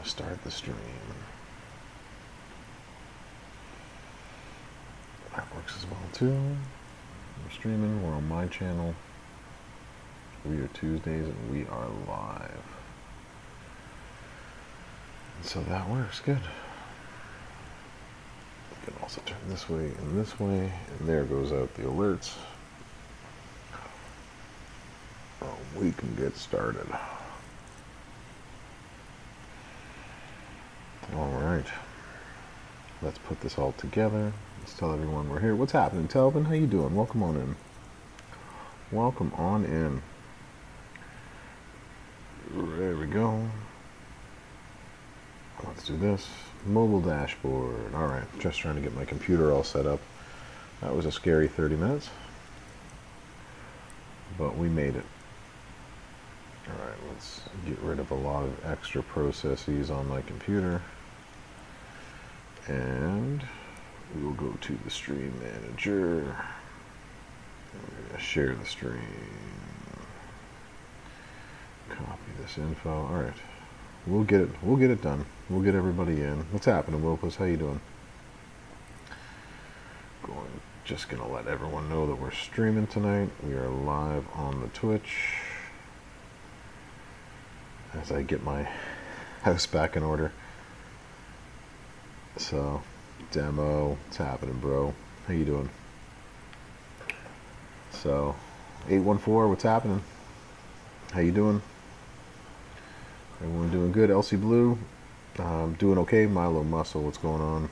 start the stream. That works as well too. We're streaming, we're on my channel. We are Tuesdays and we are live. And so that works good. You can also turn this way and this way, and there goes out the alerts. We can get started. Alright. Let's put this all together. Let's tell everyone we're here. What's happening, Telvin? How you doing? Welcome on in. Welcome on in. There we go. Let's do this. Mobile dashboard. Alright, just trying to get my computer all set up. That was a scary 30 minutes. But we made it. Alright, let's get rid of a lot of extra processes on my computer. And we will go to the stream manager. And we're going to share the stream. Copy this info. Alright. We'll get it done. We'll get everybody in. What's happening, Wilpus? How you doing? Just gonna let everyone know that we're streaming tonight. We are live on the Twitch. As I get my house back in order. So, demo, what's happening, bro? How you doing? So, 814, what's happening? How you doing? Everyone doing good? Elsie Blue, doing okay. Milo Muscle, what's going on?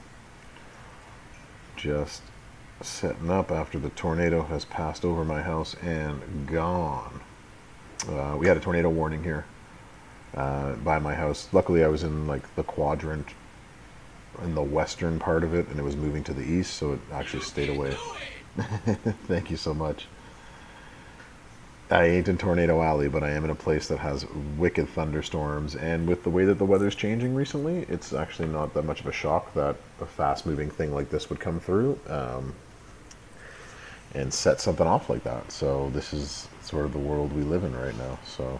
Just setting up after the tornado has passed over my house and gone. We had a tornado warning here by my house. Luckily, I was in like the quadrant in the western part of it, and it was moving to the east, so it actually stayed away. Thank you so much. I ain't in Tornado Alley, but I am in a place that has wicked thunderstorms, and with the way that the weather's changing recently, it's actually not that much of a shock that a fast-moving thing like this would come through and set something off like that. So this is sort of the world we live in right now. So,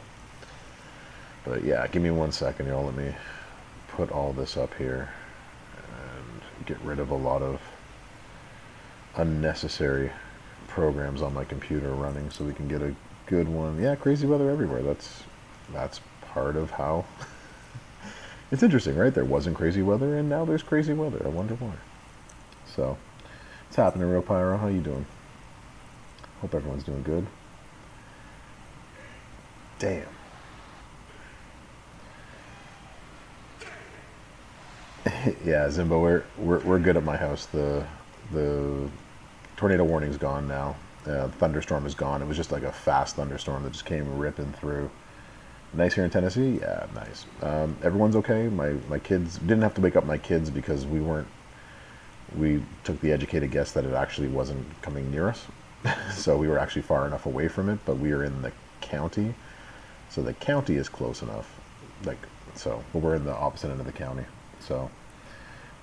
but yeah, give me 1 second, y'all. Let me put all this up here and get rid of a lot of unnecessary programs on my computer running so we can get a good one. Yeah, crazy weather everywhere. That's part of how it's interesting, right? There wasn't crazy weather and now there's crazy weather. I wonder why. So what's happening, Real Pyro? How you doing? Hope everyone's doing good. Damn. Yeah, Zimbo, we're good at my house. The tornado warning's gone now. The thunderstorm is gone. It was just like a fast thunderstorm that just came ripping through. Nice here in Tennessee? Yeah, nice. Everyone's okay. My kids, didn't have to wake up my kids because we took the educated guess that it actually wasn't coming near us. So we were actually far enough away from it, but we are in the county. So the county is close enough. But we're in the opposite end of the county. So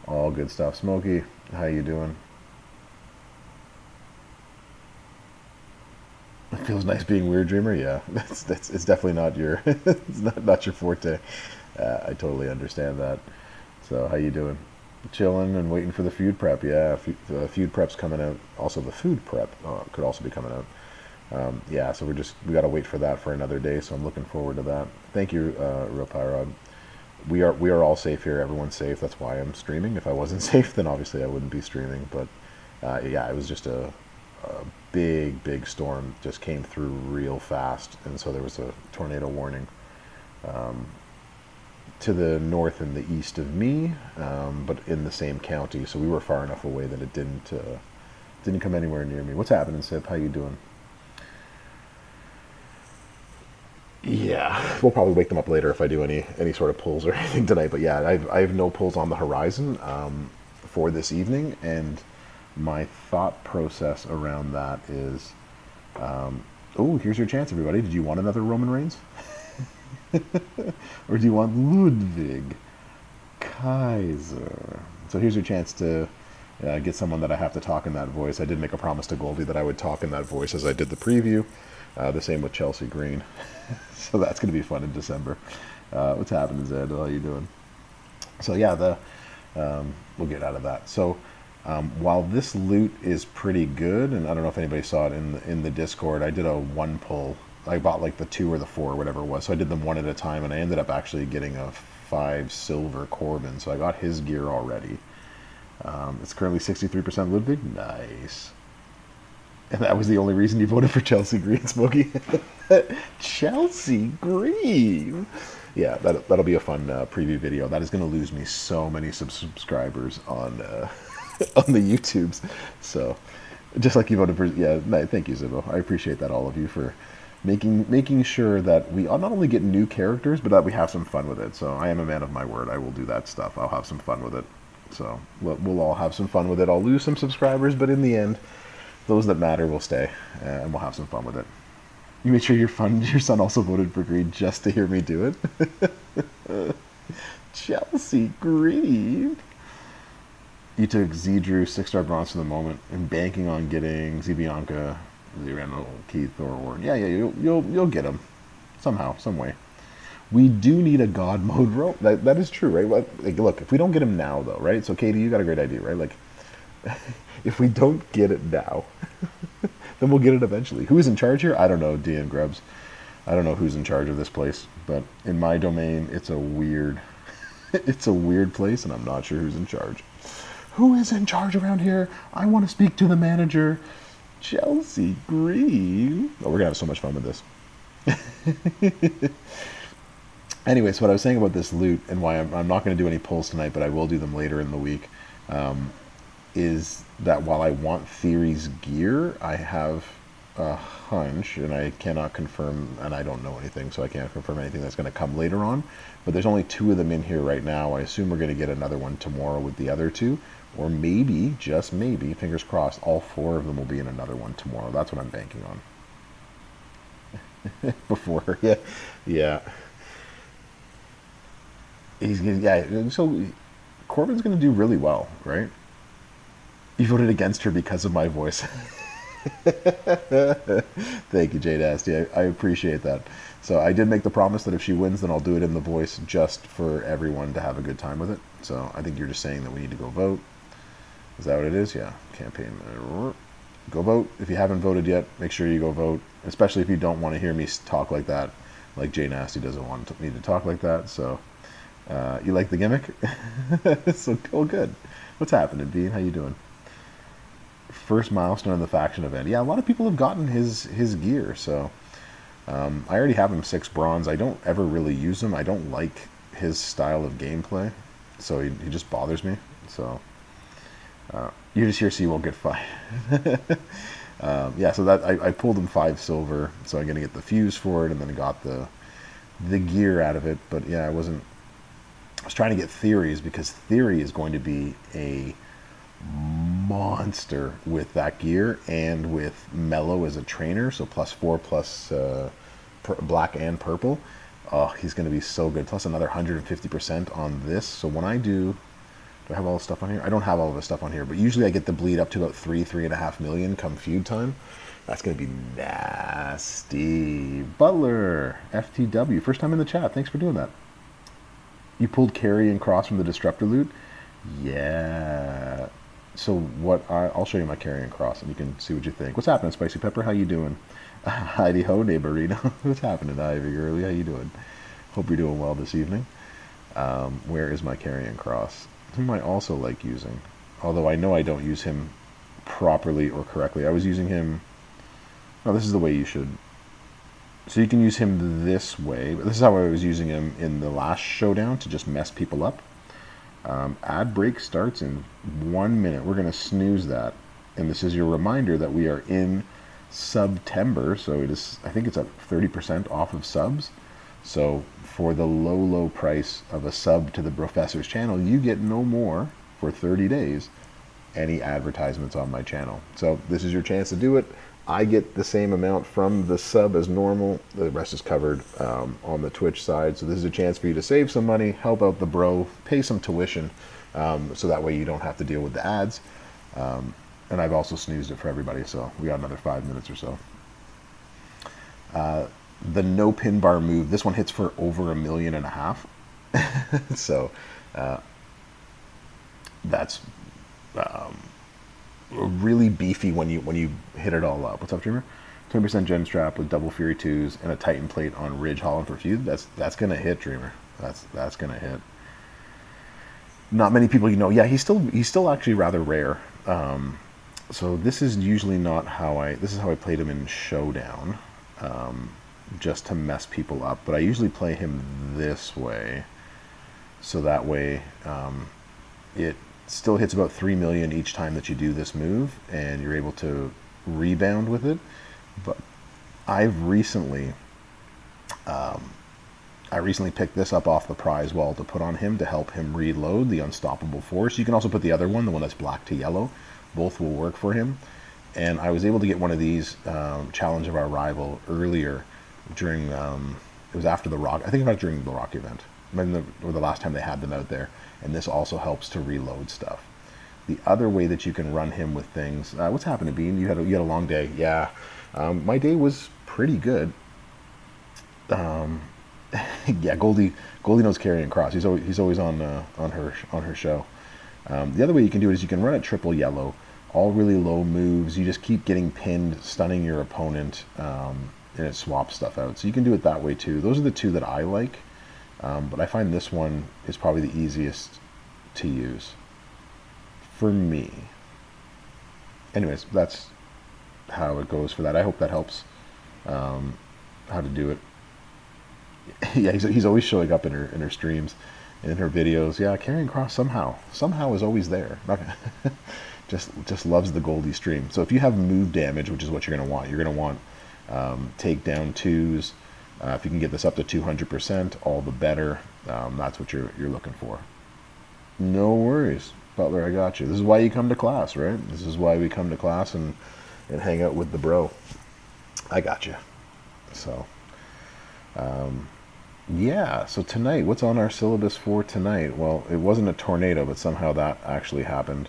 all good stuff. Smokey, how you doing? It feels nice being Weird Dreamer. Yeah, it's definitely not your it's not your forte. I totally understand that. So how you doing? Chilling and waiting for the feud prep. Yeah, the feud prep's coming out. Also the food prep could also be coming out. Yeah, so we got to wait for that for another day. So I'm looking forward to that. Thank you, Real Pyrod. We are all safe here. Everyone's safe. That's why I'm streaming. If I wasn't safe, then obviously I wouldn't be streaming. But yeah, it was just a big storm just came through real fast, and so there was a tornado warning to the north and the east of me, but in the same county. So we were far enough away that it didn't come anywhere near me. What's happening, Sip? How you doing? Yeah, we'll probably wake them up later if I do any sort of pulls or anything tonight. But yeah, I have no pulls on the horizon for this evening, and my thought process around that is, oh, here's your chance, everybody. Did you want another Roman Reigns? Or do you want Ludwig Kaiser? So here's your chance to get someone that I have to talk in that voice. I did make a promise to Goldie that I would talk in that voice as I did the preview. The same with Chelsea Green. So that's going to be fun in December. What's happening, Zed? How you doing? So yeah, we'll get out of that. So while this loot is pretty good, and I don't know if anybody saw it in the Discord, I did a one pull. I bought like the 2 or the 4 or whatever it was. So I did them one at a time, and I ended up actually getting a 5 silver Corbin. So I got his gear already. It's currently 63% Ludwig. Nice. And that was the only reason you voted for Chelsea Green, Smokey. Chelsea Green. Yeah, that'll be a fun preview video. That is going to lose me so many subscribers on on the YouTubes. So, just like you voted for, yeah. No, thank you, Zibbo. I appreciate that, all of you, for making sure that we not only get new characters, but that we have some fun with it. So I am a man of my word. I will do that stuff. I'll have some fun with it. So we'll all have some fun with it. I'll lose some subscribers, but in the end, those that matter will stay, and we'll have some fun with it. You made sure your son also voted for Green just to hear me do it. Chelsea Green. You took Z-Drew 6-star bronze for the moment, and banking on getting Z-Bianca, Z-Randall, Keith, or Warren. Yeah, you'll get them somehow, some way. We do need a God mode rope. That is true, right? Like, look, if we don't get him now, though, right? So, Katie, you got a great idea, right? Like, if we don't get it now, then we'll get it eventually. Who is in charge here? I don't know, DN Grubbs. I don't know who's in charge of this place, but in my domain, it's a weird, it's a weird place, and I'm not sure who's in charge. Who is in charge around here? I want to speak to the manager. Chelsea Green. Oh, we're gonna have so much fun with this. Anyways, what I was saying about this loot and why I'm not going to do any pulls tonight, but I will do them later in the week, is that while I want Theory's gear, I have a hunch, and I cannot confirm, and I don't know anything, so I can't confirm anything that's going to come later on, but there's only 2 of them in here right now. I assume we're going to get another one tomorrow with the other 2, or maybe, just maybe, fingers crossed, all 4 of them will be in another one tomorrow. That's what I'm banking on. Before, yeah. He's gonna, yeah. So Corbin's gonna do really well, right? You voted against her because of my voice. Thank you, Jay Nasty. I appreciate that. So I did make the promise that if she wins, then I'll do it in the voice just for everyone to have a good time with it. So I think you're just saying that we need to go vote. Is that what it is? Yeah. Campaign. Go vote. If you haven't voted yet, make sure you go vote. Especially if you don't want to hear me talk like that. Like Jay Nasty doesn't want me to talk like that. So. You like the gimmick? So good. What's happening, Dean? How you doing? First milestone in the faction event. Yeah, a lot of people have gotten his gear. So I already have him 6 bronze. I don't ever really use him. I don't like his style of gameplay, so he just bothers me. So you're just here so you won't get fined. Yeah, so that I pulled him 5 silver, so I'm gonna get the fuse for it, and then I got the gear out of it. But yeah, I was trying to get Theories because Theory is going to be a monster with that gear and with Mellow as a trainer, so +4 plus black and purple. Oh, he's going to be so good. Plus another 150% on this. So when I do I have all the stuff on here? I don't have all of the stuff on here, but usually I get the bleed up to about 3.5 million come feud time. That's going to be nasty. Butler, FTW, first time in the chat. Thanks for doing that. You pulled Carry and Cross from the Disruptor loot? Yeah. So I'll show you my Carry and Cross and you can see what you think. What's happening, Spicy Pepper? How you doing? Heidi ho, neighborino. What's happening, Ivy Girly? How you doing? Hope you're doing well this evening. Where is my Carry and Cross? Whom I also like using. Although I know I don't use him properly or correctly. I was using him... Oh, this is the way you should... So you can use him this way. But this is how I was using him in the last Showdown to just mess people up. Ad break starts in 1 minute. We're going to snooze that. And this is your reminder that we are in September. So it is, I think it's at 30% off of subs. So for the low price of a sub to the Professor's channel, you get no more for 30 days any advertisements on my channel. So this is your chance to do it. I get the same amount from the sub as normal. The rest is covered on the Twitch side. So this is a chance for you to save some money, help out the bro, pay some tuition, so that way you don't have to deal with the ads. And I've also snoozed it for everybody, so we got another 5 minutes or so. The no pin bar move, this one hits for over 1.5 million. So That's really beefy when you hit it all up. What's up, Dreamer? 20% gen strap with double Fury 2s and a Titan plate on Ridge Holland for Feud. That's gonna hit, Dreamer. That's gonna hit. Not many people, yeah, he's still actually rather rare. So this is usually not this is how I played him in Showdown, just to mess people up. But I usually play him this way, so that way it still hits about 3 million each time that you do this move, and you're able to rebound with it. But I've recently picked this up off the prize wall to put on him to help him reload the Unstoppable Force. You can also put the other one, the one that's black to yellow. Both will work for him. And I was able to get one of these, Challenge of Our Rival, earlier during, it was after the Rock, I think it was during the Rock event, or the last time they had them out there. And this also helps to reload stuff. The other way that you can run him with things, what's happened to Bean? You had a long day. Yeah, my day was pretty good. Yeah, Goldie knows carrying cross. He's always on her show. The other way you can do it is you can run it triple yellow, all really low moves. You just keep getting pinned, stunning your opponent, and it swaps stuff out. So you can do it that way too. Those are the two that I like, but I find this one is probably the easiest to use for me. Anyways, that's how it goes for that. I hope that helps. How to do it. Yeah, he's always showing up in her streams and in her videos. Yeah, carrying cross somehow is always there. Just loves the Goldie stream. So if you have move damage, which is what you're gonna want, takedown 2s. If you can get this up to 200%, all the better. That's what you're looking for. No worries, Butler. I got you. This is why you come to class, right? This is why we come to class and hang out with the bro. I got you. So. Yeah, so tonight, what's on our syllabus for tonight? Well, it wasn't a tornado, but somehow that actually happened.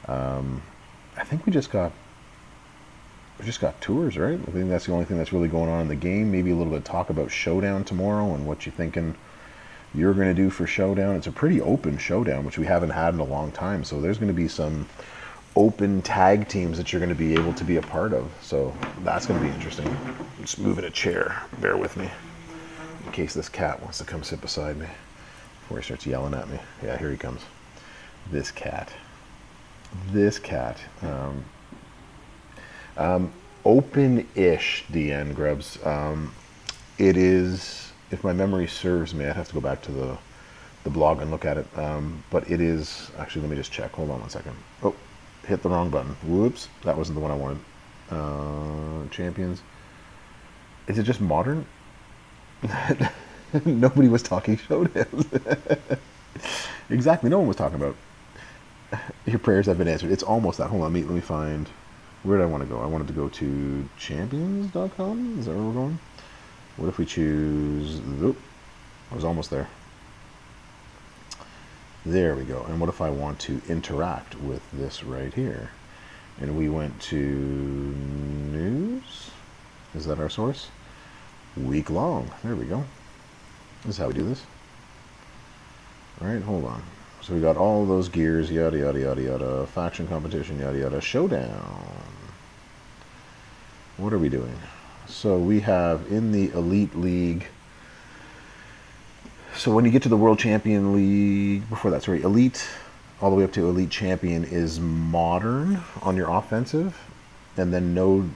I think we just got tours, right? I think that's the only thing that's really going on in the game. Maybe a little bit of talk about Showdown tomorrow and what you're thinking you're going to do for Showdown. It's a pretty open Showdown, which we haven't had in a long time. So there's going to be some open tag teams that you're going to be able to be a part of. So that's going to be interesting. I'm just moving a chair. Bear with me, in case this cat wants to come sit beside me before he starts yelling at me. Yeah, here he comes. This cat. Open-ish, DN Grubs. It is, if my memory serves me, I'd have to go back to the blog and look at it. But it is, actually, let me just check. Hold on one second. Oh, hit the wrong button. Whoops, that wasn't the one I wanted. Champions. Is it just modern? Nobody was talking Showdown. Exactly, no one was talking about. Your prayers have been answered. It's almost that. Hold on, let me find. Where did I want to go? I wanted to go to champions.com. Is that where we're going? What if we choose... Oop, I was almost there. There we go. And what if I want to interact with this right here? And we went to news. Is that our source? Week long. There we go. This is how we do this. All right, hold on. So we got all those gears, yada, yada, yada, yada. Faction competition, yada, yada. Showdown. What are we doing? So we have in the Elite League. So when you get to the World Champion League, before that, sorry, Elite, all the way up to Elite Champion is modern on your offensive, and then no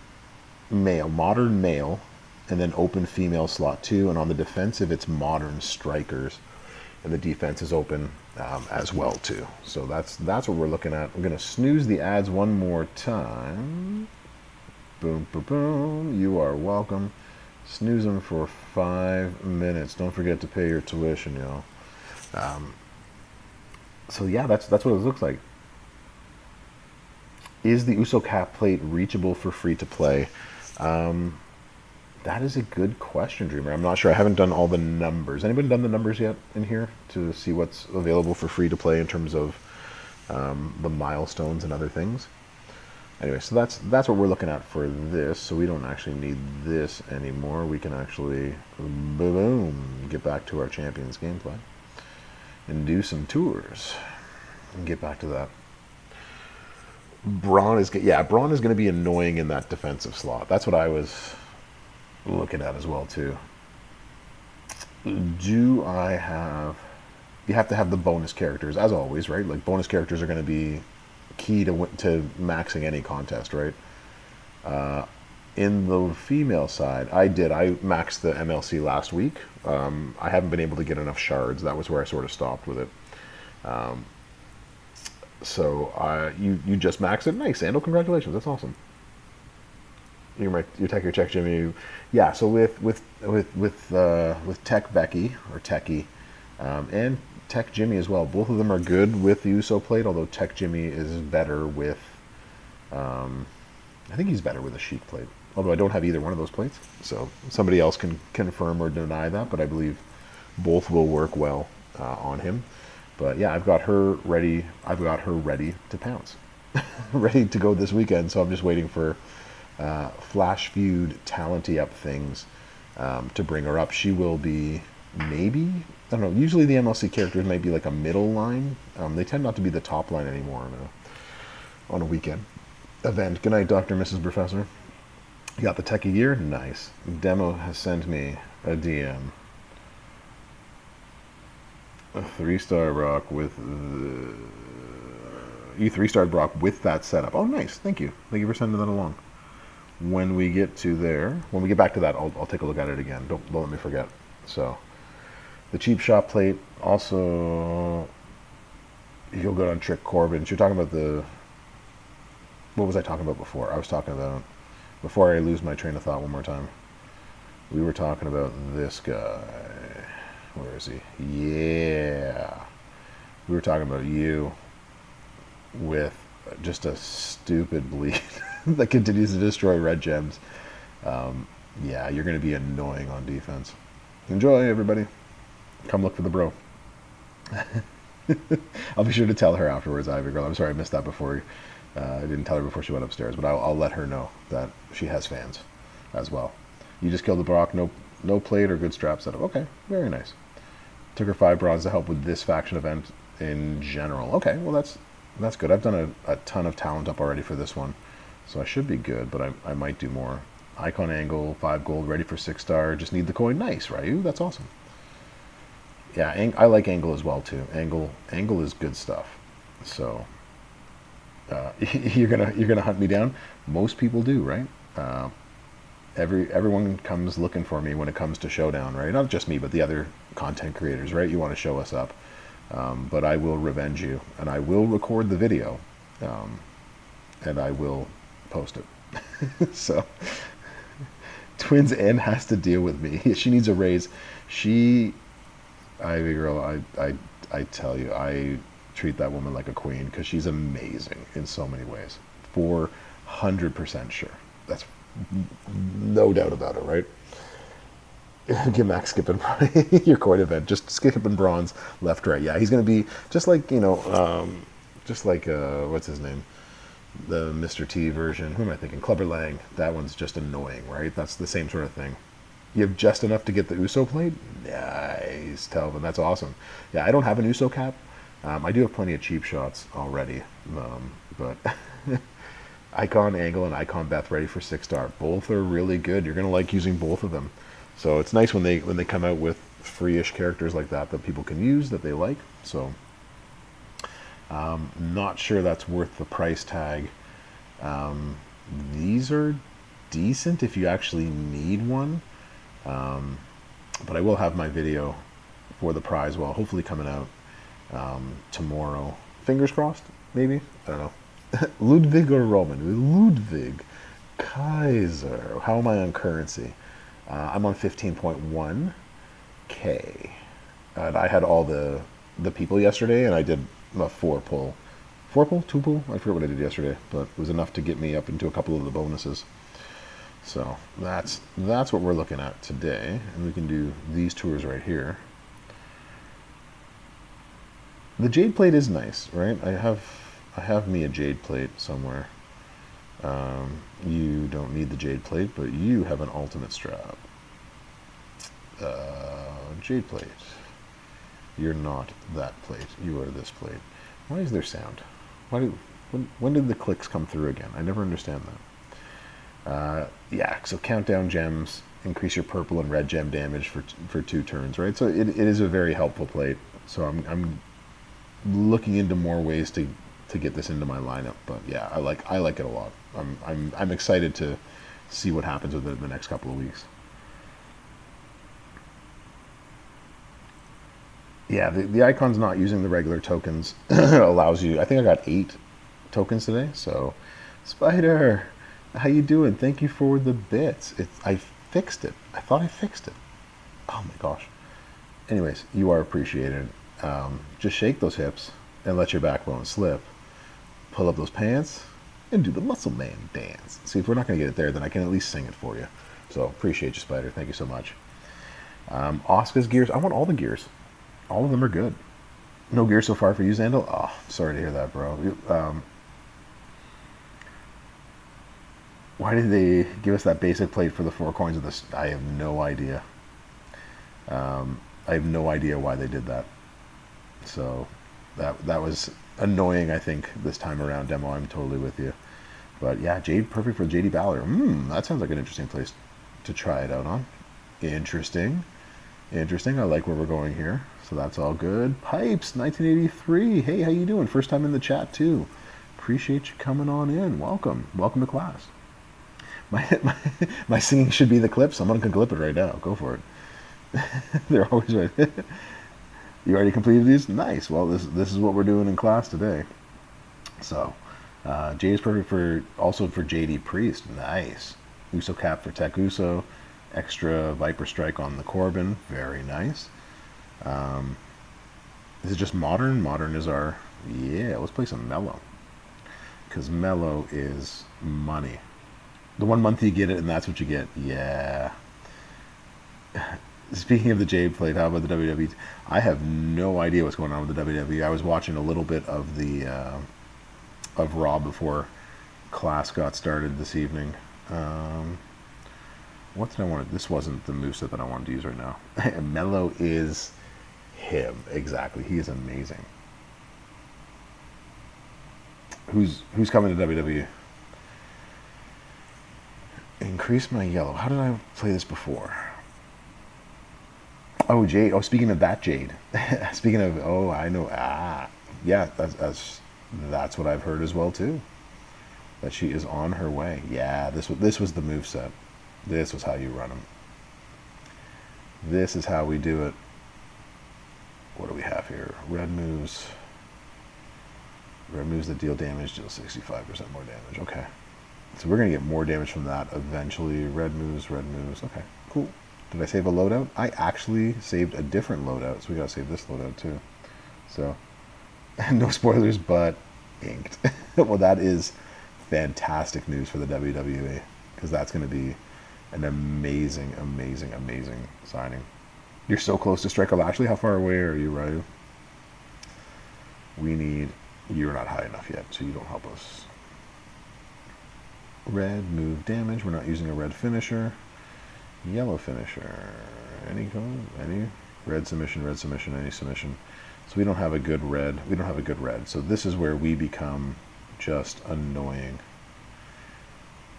male, modern male, and then open female slot 2, and on the defensive it's modern strikers, and the defense is open as well too. So that's what we're looking at. We're gonna snooze the ads one more time. Boom, boom, boom. You are welcome. Snooze them for 5 minutes. Don't forget to pay your tuition, y'all. So yeah, that's what it looks like. Is the Uso cap plate reachable for free to play? That is a good question, Dreamer. I'm not sure. I haven't done all the numbers. Anybody done the numbers yet in here to see what's available for free to play in terms of the milestones and other things? Anyway, so that's what we're looking at for this. So we don't actually need this anymore. We can actually, boom, get back to our Champions gameplay. and do some tours and get back to that. Brawn is going to be annoying in that defensive slot. That's what I was looking at as well too. Do I have? You have to have the bonus characters as always, right? Like bonus characters are going to be key to maxing any contest, right? In the female side, I maxed the MLC last week. I haven't been able to get enough shards. That was where I sort of stopped with it. So you just maxed it. Nice, Sandal. Congratulations. That's awesome. Your Tech Jimmy. Yeah. So with Tech Becky or Techie, and Tech Jimmy as well. Both of them are good with the USO plate. Although Tech Jimmy is better with. I think he's better with a Sheik plate. Although I don't have either one of those plates, so somebody else can confirm or deny that. But I believe both will work well on him. But yeah, I've got her ready. I've got her ready to pounce, ready to go this weekend. So I'm just waiting for Flash Feud talenty up things to bring her up. She will be maybe, I don't know. Usually the MLC characters might be like a middle line. They tend not to be the top line anymore on a weekend event. Good night, Dr. and Mrs. Professor. You got the Techie gear? Nice. Demo has sent me a DM. A 3-star Brock with you 3-starred Brock with that setup. Oh, nice. Thank you. Thank you for sending that along. When we get back to that, I'll take a look at it again. Don't let me forget. So, the cheap shop plate also. You'll go on Trick Corbin. You're talking about what was I talking about before? I was talking about, before I lose my train of thought one more time, we were talking about this guy. Where is he? Yeah. We were talking about you with just a stupid bleed that continues to destroy red gems. Yeah, you're going to be annoying on defense. Enjoy, everybody. Come look for the bro. I'll be sure to tell her afterwards, Ivy Girl. I'm sorry I missed that before. I didn't tell her before she went upstairs, but I'll let her know that she has fans as well. You just killed the Brock, no plate or good strap setup. Okay, very nice. Took her 5 bronze to help with this faction event in general. Okay, well that's good. I've done a ton of talent up already for this one, so I should be good, but I might do more. Icon Angle, 5 gold, ready for 6-star. Just need the coin. Nice, Ryu. That's awesome. Yeah, I like Angle as well too. Angle is good stuff. So you're gonna hunt me down. Most people do, right? Everyone comes looking for me when it comes to Showdown, right? Not just me, but the other content creators, right? You want to show us up, but I will revenge you, and I will record the video, and I will post it. So, Twins N has to deal with me. She needs a raise. Ivy Girl, I tell you, I treat that woman like a queen because she's amazing in so many ways. 400% sure. That's no doubt about it, right? Get Max skipping your coin event. Just skipping bronze left, right. Yeah, he's going to be just like, what's his name? The Mr. T version. Who am I thinking? Clubber Lang. That one's just annoying, right? That's the same sort of thing. You have just enough to get the USO plate? Nice, Telvin. That's awesome. Yeah, I don't have an USO cap. I do have plenty of cheap shots already. But Icon Angle and Icon Beth ready for 6-star. Both are really good. You're going to like using both of them. So it's nice when they come out with free-ish characters like that people can use, that they like. So not sure that's worth the price tag. These are decent if you actually need one. But I will have my video for the prize hopefully coming out tomorrow. Fingers crossed, maybe? I don't know. Ludwig or Roman? Ludwig. Kaiser. How am I on currency? I'm on 15.1K. And I had all the people yesterday, and I did a 4 pull. 4 pull? 2 pull? I forget what I did yesterday, but it was enough to get me up into a couple of the bonuses. So that's what we're looking at today, and we can do these tours right here. The jade plate is nice, right? I have me a jade plate somewhere. You don't need the jade plate, but you have an ultimate strap. Jade plate. You're not that plate. You are this plate. Why is there sound? When did the clicks come through again? I never understand that. Yeah, so countdown gems, increase your purple and red gem damage for 2 turns, right? So it is a very helpful plate. So I'm looking into more ways to get this into my lineup. But yeah, I like it a lot. I'm excited to see what happens with it in the next couple of weeks. Yeah, the icon's not using the regular tokens allows you. I think I got 8 tokens today. So, Spider, how you doing? Thank you for the bits. I fixed it. I thought I fixed it. Oh my gosh. Anyways, you are appreciated. Just shake those hips and let your backbone slip. Pull up those pants and do the muscle man dance. See, if we're not going to get it there, then I can at least sing it for you. So appreciate you, Spider. Thank you so much. Oscar's gears. I want all the gears. All of them are good. No gear so far for you, Zandal? Oh, sorry to hear that, bro. Why did they give us that basic plate for the 4 coins of this? I have no idea. I have no idea why they did that. So that was annoying, I think, this time around. Demo, I'm totally with you. But yeah, Jade, perfect for JD Ballard. That sounds like an interesting place to try it out on. Interesting. I like where we're going here. So that's all good. Pipes, 1983. Hey, how you doing? First time in the chat, too. Appreciate you coming on in. Welcome to class. My singing should be the clip. Someone can clip it right now. Go for it. They're always right. You already completed these? Nice. Well, this is what we're doing in class today. So, Jade is perfect also for JD Priest. Nice. Uso cap for Tech Uso. Extra Viper Strike on the Corbin. Very nice. Is it just Modern? Modern is our... Yeah, let's play some Mellow. Because Mellow is money. The 1 month you get it, and that's what you get. Yeah. Speaking of the Jade plate, how about the WWE? I have no idea what's going on with the WWE. I was watching a little bit of the of Raw before class got started this evening. What did I want? This wasn't the moveset that I wanted to use right now. Mello is him. Exactly. He is amazing. Who's coming to WWE? Increase my yellow. How did I play this before? Oh, Jade. Oh, speaking of that Jade. Speaking of, oh, I know. Yeah, that's what I've heard as well too. That she is on her way. Yeah, this was the moveset. This was how you run them. This is how we do it. What do we have here? Red moves. Red moves that deal damage deal 65% more damage. Okay. So we're going to get more damage from that eventually. Red moves, red moves. Okay, cool. Did I save a loadout? I actually saved a different loadout, so we got to save this loadout too. So, no spoilers, but inked. Well, that is fantastic news for the WWE, because that's going to be an amazing, amazing, amazing signing. You're so close to Striker Lashley. How far away are you, Ryu? You're not high enough yet, so you don't help us. Red move damage. We're not using a red finisher. Yellow finisher. Any code? Any? Red submission, any submission. So we don't have a good red. We don't have a good red. So this is where we become just annoying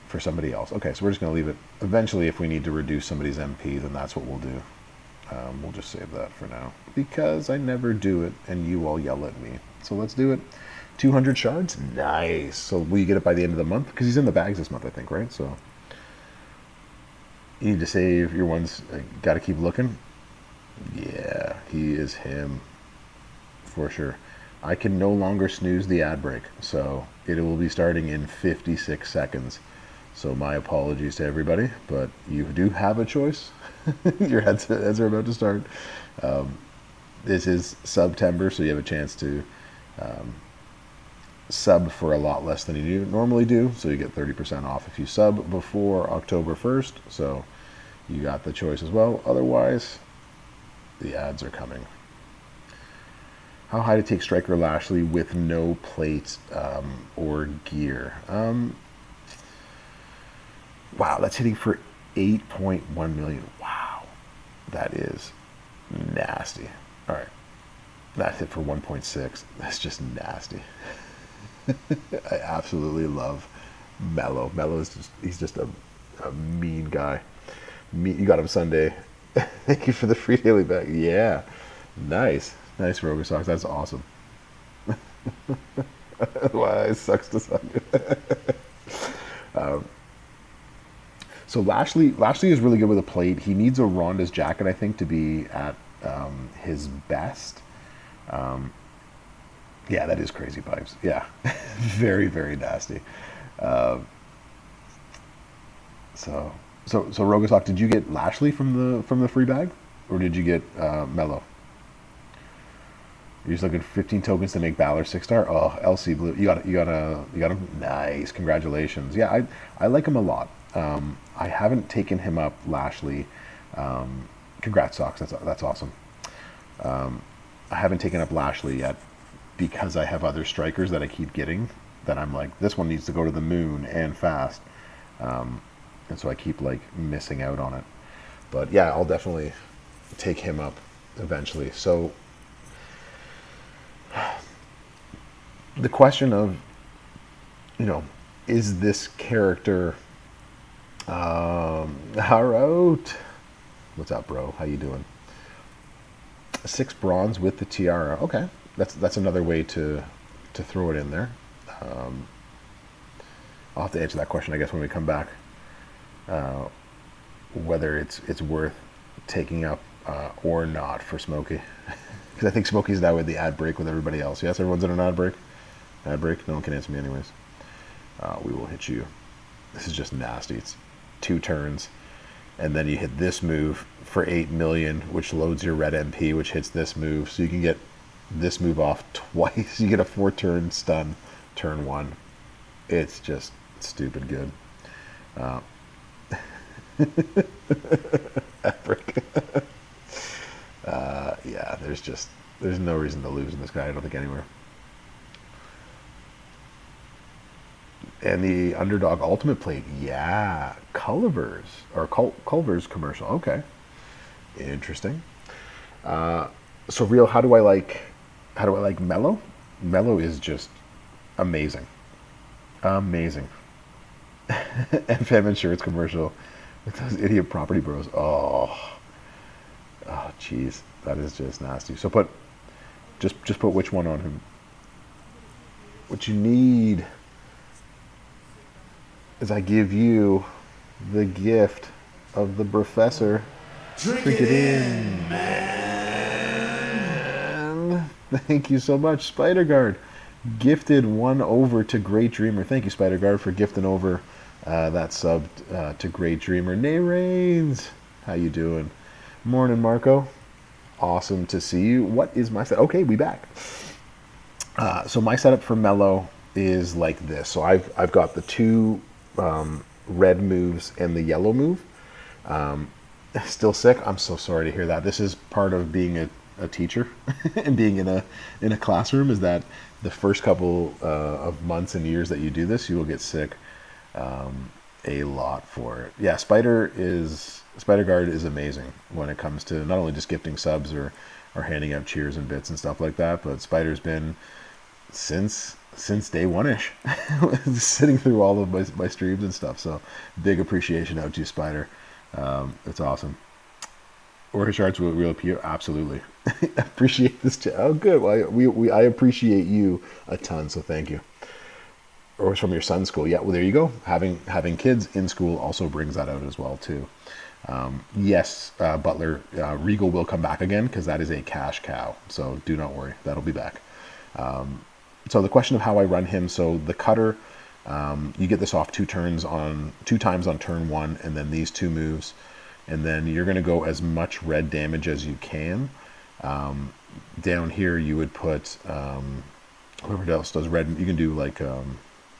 for somebody else. Okay, so we're just going to leave it. Eventually, if we need to reduce somebody's MP, then that's what we'll do. We'll just save that for now, because I never do it, and you all yell at me. So let's do it. 200 shards? Nice. So will you get it by the end of the month? Because he's in the bags this month, I think, right? So you need to save your ones. Got to keep looking. Yeah, he is him for sure. I can no longer snooze the ad break, so it will be starting in 56 seconds. So my apologies to everybody, but you do have a choice. Your ads are about to start. This is September, so you have a chance to sub for a lot less than you normally do. So you get 30% off if you sub before October 1st. So you got the choice as well. Otherwise, the ads are coming. How high to take Striker Lashley with no plate or gear? Wow, that's hitting for 8.1 million. Wow, that is nasty. All right, That hit for 1.6. That's just nasty. I absolutely love Mello. Mello is he's just a mean guy. You got him Sunday. Thank you for the free daily bag. Yeah. Nice. Nice, Roger Socks. That's awesome. Why it sucks to suck. So Lashley is really good with a plate. He needs a Ronda's jacket, I think, to be at his best. Yeah, that is crazy pipes. Yeah, very, very nasty. So Rogosock, did you get Lashley from the free bag, or did you get Mello? You're just looking for 15 tokens to make Balor 6-star. Oh, LC Blue, you got him. Nice, congratulations. Yeah, I like him a lot. I haven't taken him up Lashley. Congrats, Sox. That's awesome. I haven't taken up Lashley yet because I have other strikers that I keep getting that I'm like, this one needs to go to the moon and fast. And so I keep like missing out on it. But yeah, I'll definitely take him up eventually. So the question of, is this character Harrout? What's up, bro? How you doing? 6 bronze with the tiara. Okay, that's another way to throw it in there. I'll have to answer that question, I guess, when we come back. Whether it's worth taking up or not for Smokey, because I think Smokey's now in the ad break with everybody else. Yes, everyone's in an ad break. Ad break. No one can answer me anyways. We will hit you. This is just nasty. It's 2 turns, and then you hit this move for 8 million, which loads your red MP, which hits this move, so you can get this move off twice. You get a 4-turn stun, turn 1. It's just stupid good. Epic. Yeah, there's no reason to lose in this guy, I don't think, anywhere. And the Underdog Ultimate Plate, yeah, Culvers or Culvers commercial. Okay, interesting. So real, how do I like Mello? Mello is just amazing, amazing. FM insurance commercial with those idiot property bros. Oh, jeez, that is just nasty. So just put which one on him. What you need is I give you the gift of the professor. Drink it in, man. Thank you so much, Spider Guard. Gifted one over to Great Dreamer. Thank you, Spider Guard, for gifting over that sub to Great Dreamer. Nay Reigns, how you doing? Morning, Marco. Awesome to see you. What is my set? Okay, we back. So my setup for Mello is like this. So I've got the 2 red moves and the yellow move. Still sick. I'm so sorry to hear that. This is part of being a teacher and being in a classroom, is that the first couple of months and years that you do this, you will get sick a lot for it. Yeah, Spider Guard is amazing when it comes to not only just gifting subs or handing out cheers and bits and stuff like that, but Spider's been since day one-ish sitting through all of my streams and stuff. So big appreciation out to you, Spider. It's awesome. Orca Shards will real appear. Absolutely. Appreciate this. Oh, good. Well, I appreciate you a ton. So thank you. Or it's from your son's school. Yeah. Well, there you go. Having kids in school also brings that out as well too. Yes, Butler, Regal will come back again because that is a cash cow. So do not worry. That'll be back. So the question of how I run him. So the cutter, you get this off 2 times on turn 1, and then these 2 moves, and then you're going to go as much red damage as you can. Down here you would put whoever else does red. You can do like a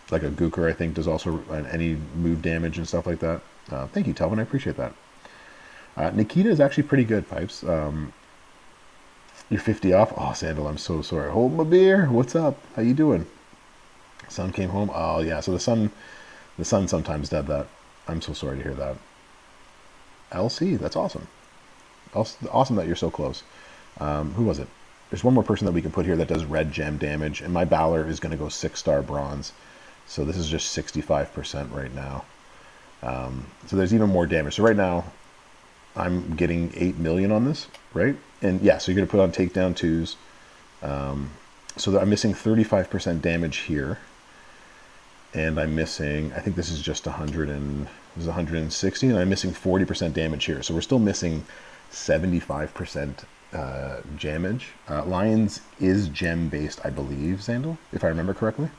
Gooker, I think, does also any move damage and stuff like that. Thank you, Telvin. I appreciate that. Nikita is actually pretty good, Pipes. You're 50 off. Oh, Sandal, I'm so sorry. Hold my beer. What's up? How you doing? Son came home. Oh yeah, so the son sometimes did that. I'm so sorry to hear that. LC, that's awesome. Awesome that you're so close. Who was it? there's one more person that we can put here that does red gem damage, and my Balor is going to go 6-star bronze. So this is just 65% right now. So there's even more damage. So right now, I'm getting 8 million on this, right? And yeah, so you're going to put on takedown 2s. So I'm missing 35% damage here. And I'm missing, I think this is just 160, and I'm missing 40% damage here. So we're still missing 75% damage. Lions is gem-based, I believe, Xandal, if I remember correctly.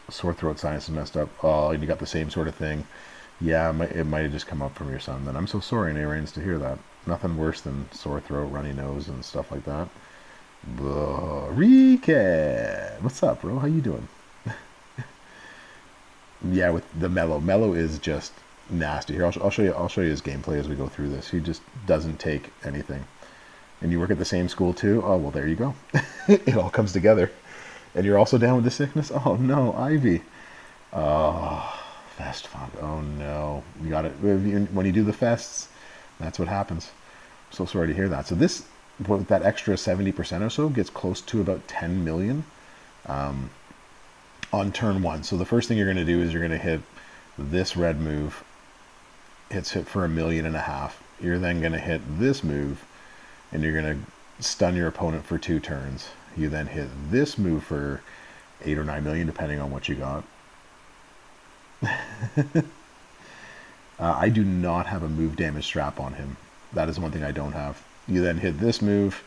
Sore throat sinus is messed up. Oh, and you got the same sort of thing. Yeah, it might have just come up from your son. Then I'm so sorry, Narains, to hear that. Nothing worse than sore throat, runny nose, and stuff like that. Recap. What's up, bro? How you doing? Yeah, with the Mellow is just nasty. Here, I'll show you his gameplay as we go through this. He just doesn't take anything. And you work at the same school too? Oh, well, there you go. It all comes together. And you're also down with the sickness? Oh, no, Ivy. Oh, fest funk. Oh, no. You got it. When you do the fests, that's what happens. I'm so sorry to hear that. So this, with that extra 70% or so, gets close to about 10 million on turn 1. So the first thing you're going to do is you're going to hit this red move. It's hit for 1.5 million. You're then going to hit this move, and you're going to stun your opponent for 2 turns. You then hit this move for 8 or 9 million, depending on what you got. I do not have a move damage strap on him. That is one thing I don't have. You then hit this move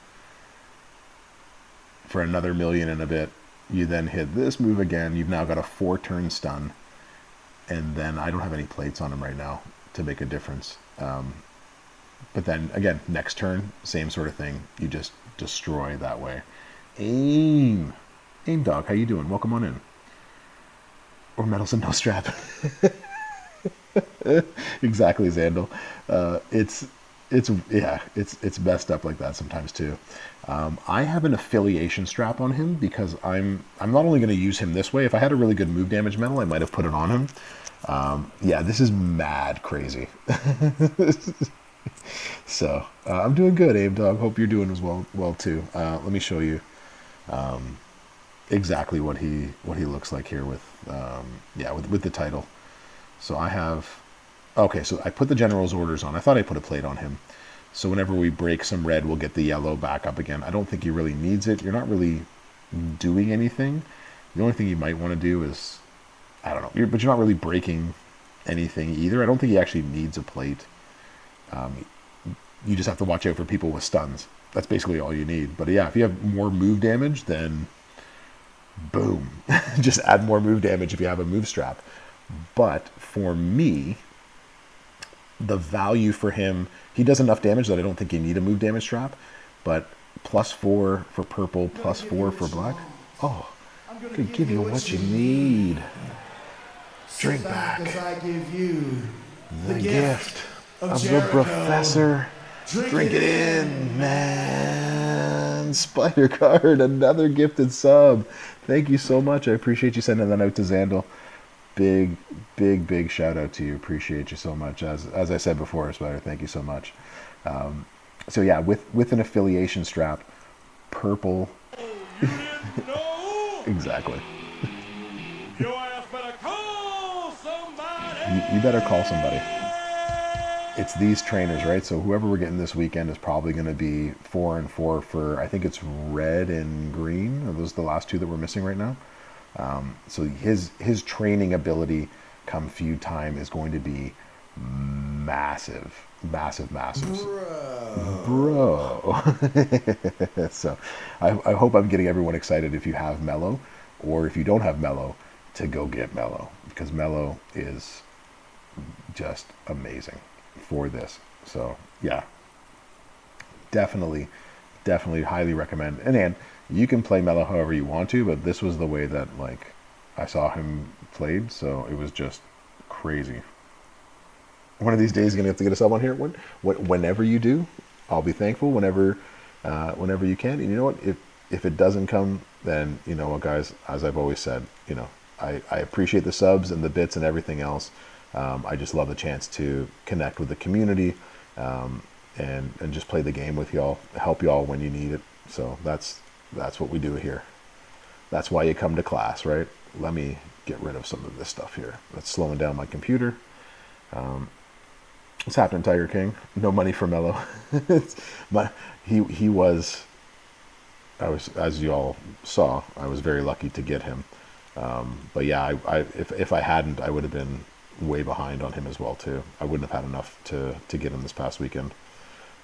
for another 1 million and a bit. You then hit this move again. You've now got a 4-turn stun. And then I don't have any plates on him right now to make a difference. But then, again, next turn, same sort of thing. You just destroy that way. Aim Dog, how you doing? Welcome on in. Or medals and no strap. Exactly, Xandal. It's messed up like that sometimes too. I have an affiliation strap on him because I'm not only going to use him this way. If I had a really good move damage medal, I might have put it on him. Yeah, this is mad crazy. So I'm doing good, Abe Dog. Hope you're doing as well too. Let me show you exactly what he looks like here with the title. So I have, okay, so I put the general's orders on. I thought I put a plate on him. So whenever we break some red, we'll get the yellow back up again. I don't think he really needs it. You're not really doing anything. The only thing you might want to do is, I don't know, but you're not really breaking anything either. I don't think he actually needs a plate. You just have to watch out for people with stuns. That's basically all you need. But yeah, if you have more move damage, then boom. Just add more move damage if you have a move strap. But for me, the value for him, he does enough damage that I don't think you need a move damage strap. But +4 for purple, +4 for black. Oh, I could give you what you need. Drink back. As I give you the gift of the professor. Drink it in, man. Spider Card, another gifted sub. Thank you so much. I appreciate you sending that out to Xandal. Big shout out to you. Appreciate you so much. As I said before, Spider, thank you so much. So yeah, with an affiliation strap, purple. Exactly. Your ass better call somebody. You better call somebody. It's these trainers, right? So whoever we're getting this weekend is probably going to be 4 and 4 for, I think it's red and green. Are those the last 2 that we're missing right now? So his training ability come feud time is going to be massive. Bro. So I hope I'm getting everyone excited if you have Mellow, or if you don't have Mellow, to go get Mellow, because Mellow is just amazing for this. So yeah, definitely highly recommend. And you can play Mellow however you want to, but this was the way that I saw him played, so it was just crazy. One of these days, you're gonna have to get a sub on here. Whenever you do, I'll be thankful. Whenever you can. And you know what? If it doesn't come, then you know what, guys. As I've always said, I appreciate the subs and the bits and everything else. I just love the chance to connect with the community. and just play the game with y'all, help y'all when you need it. So that's what we do here. That's why you come to class, right? Let me get rid of some of this stuff here. That's slowing down my computer. What's happening, Tiger King? No money for Mello. He was. I was, as you all saw, I was very lucky to get him. But yeah, if I hadn't, I would have been way behind on him as well too. I wouldn't have had enough to get him this past weekend,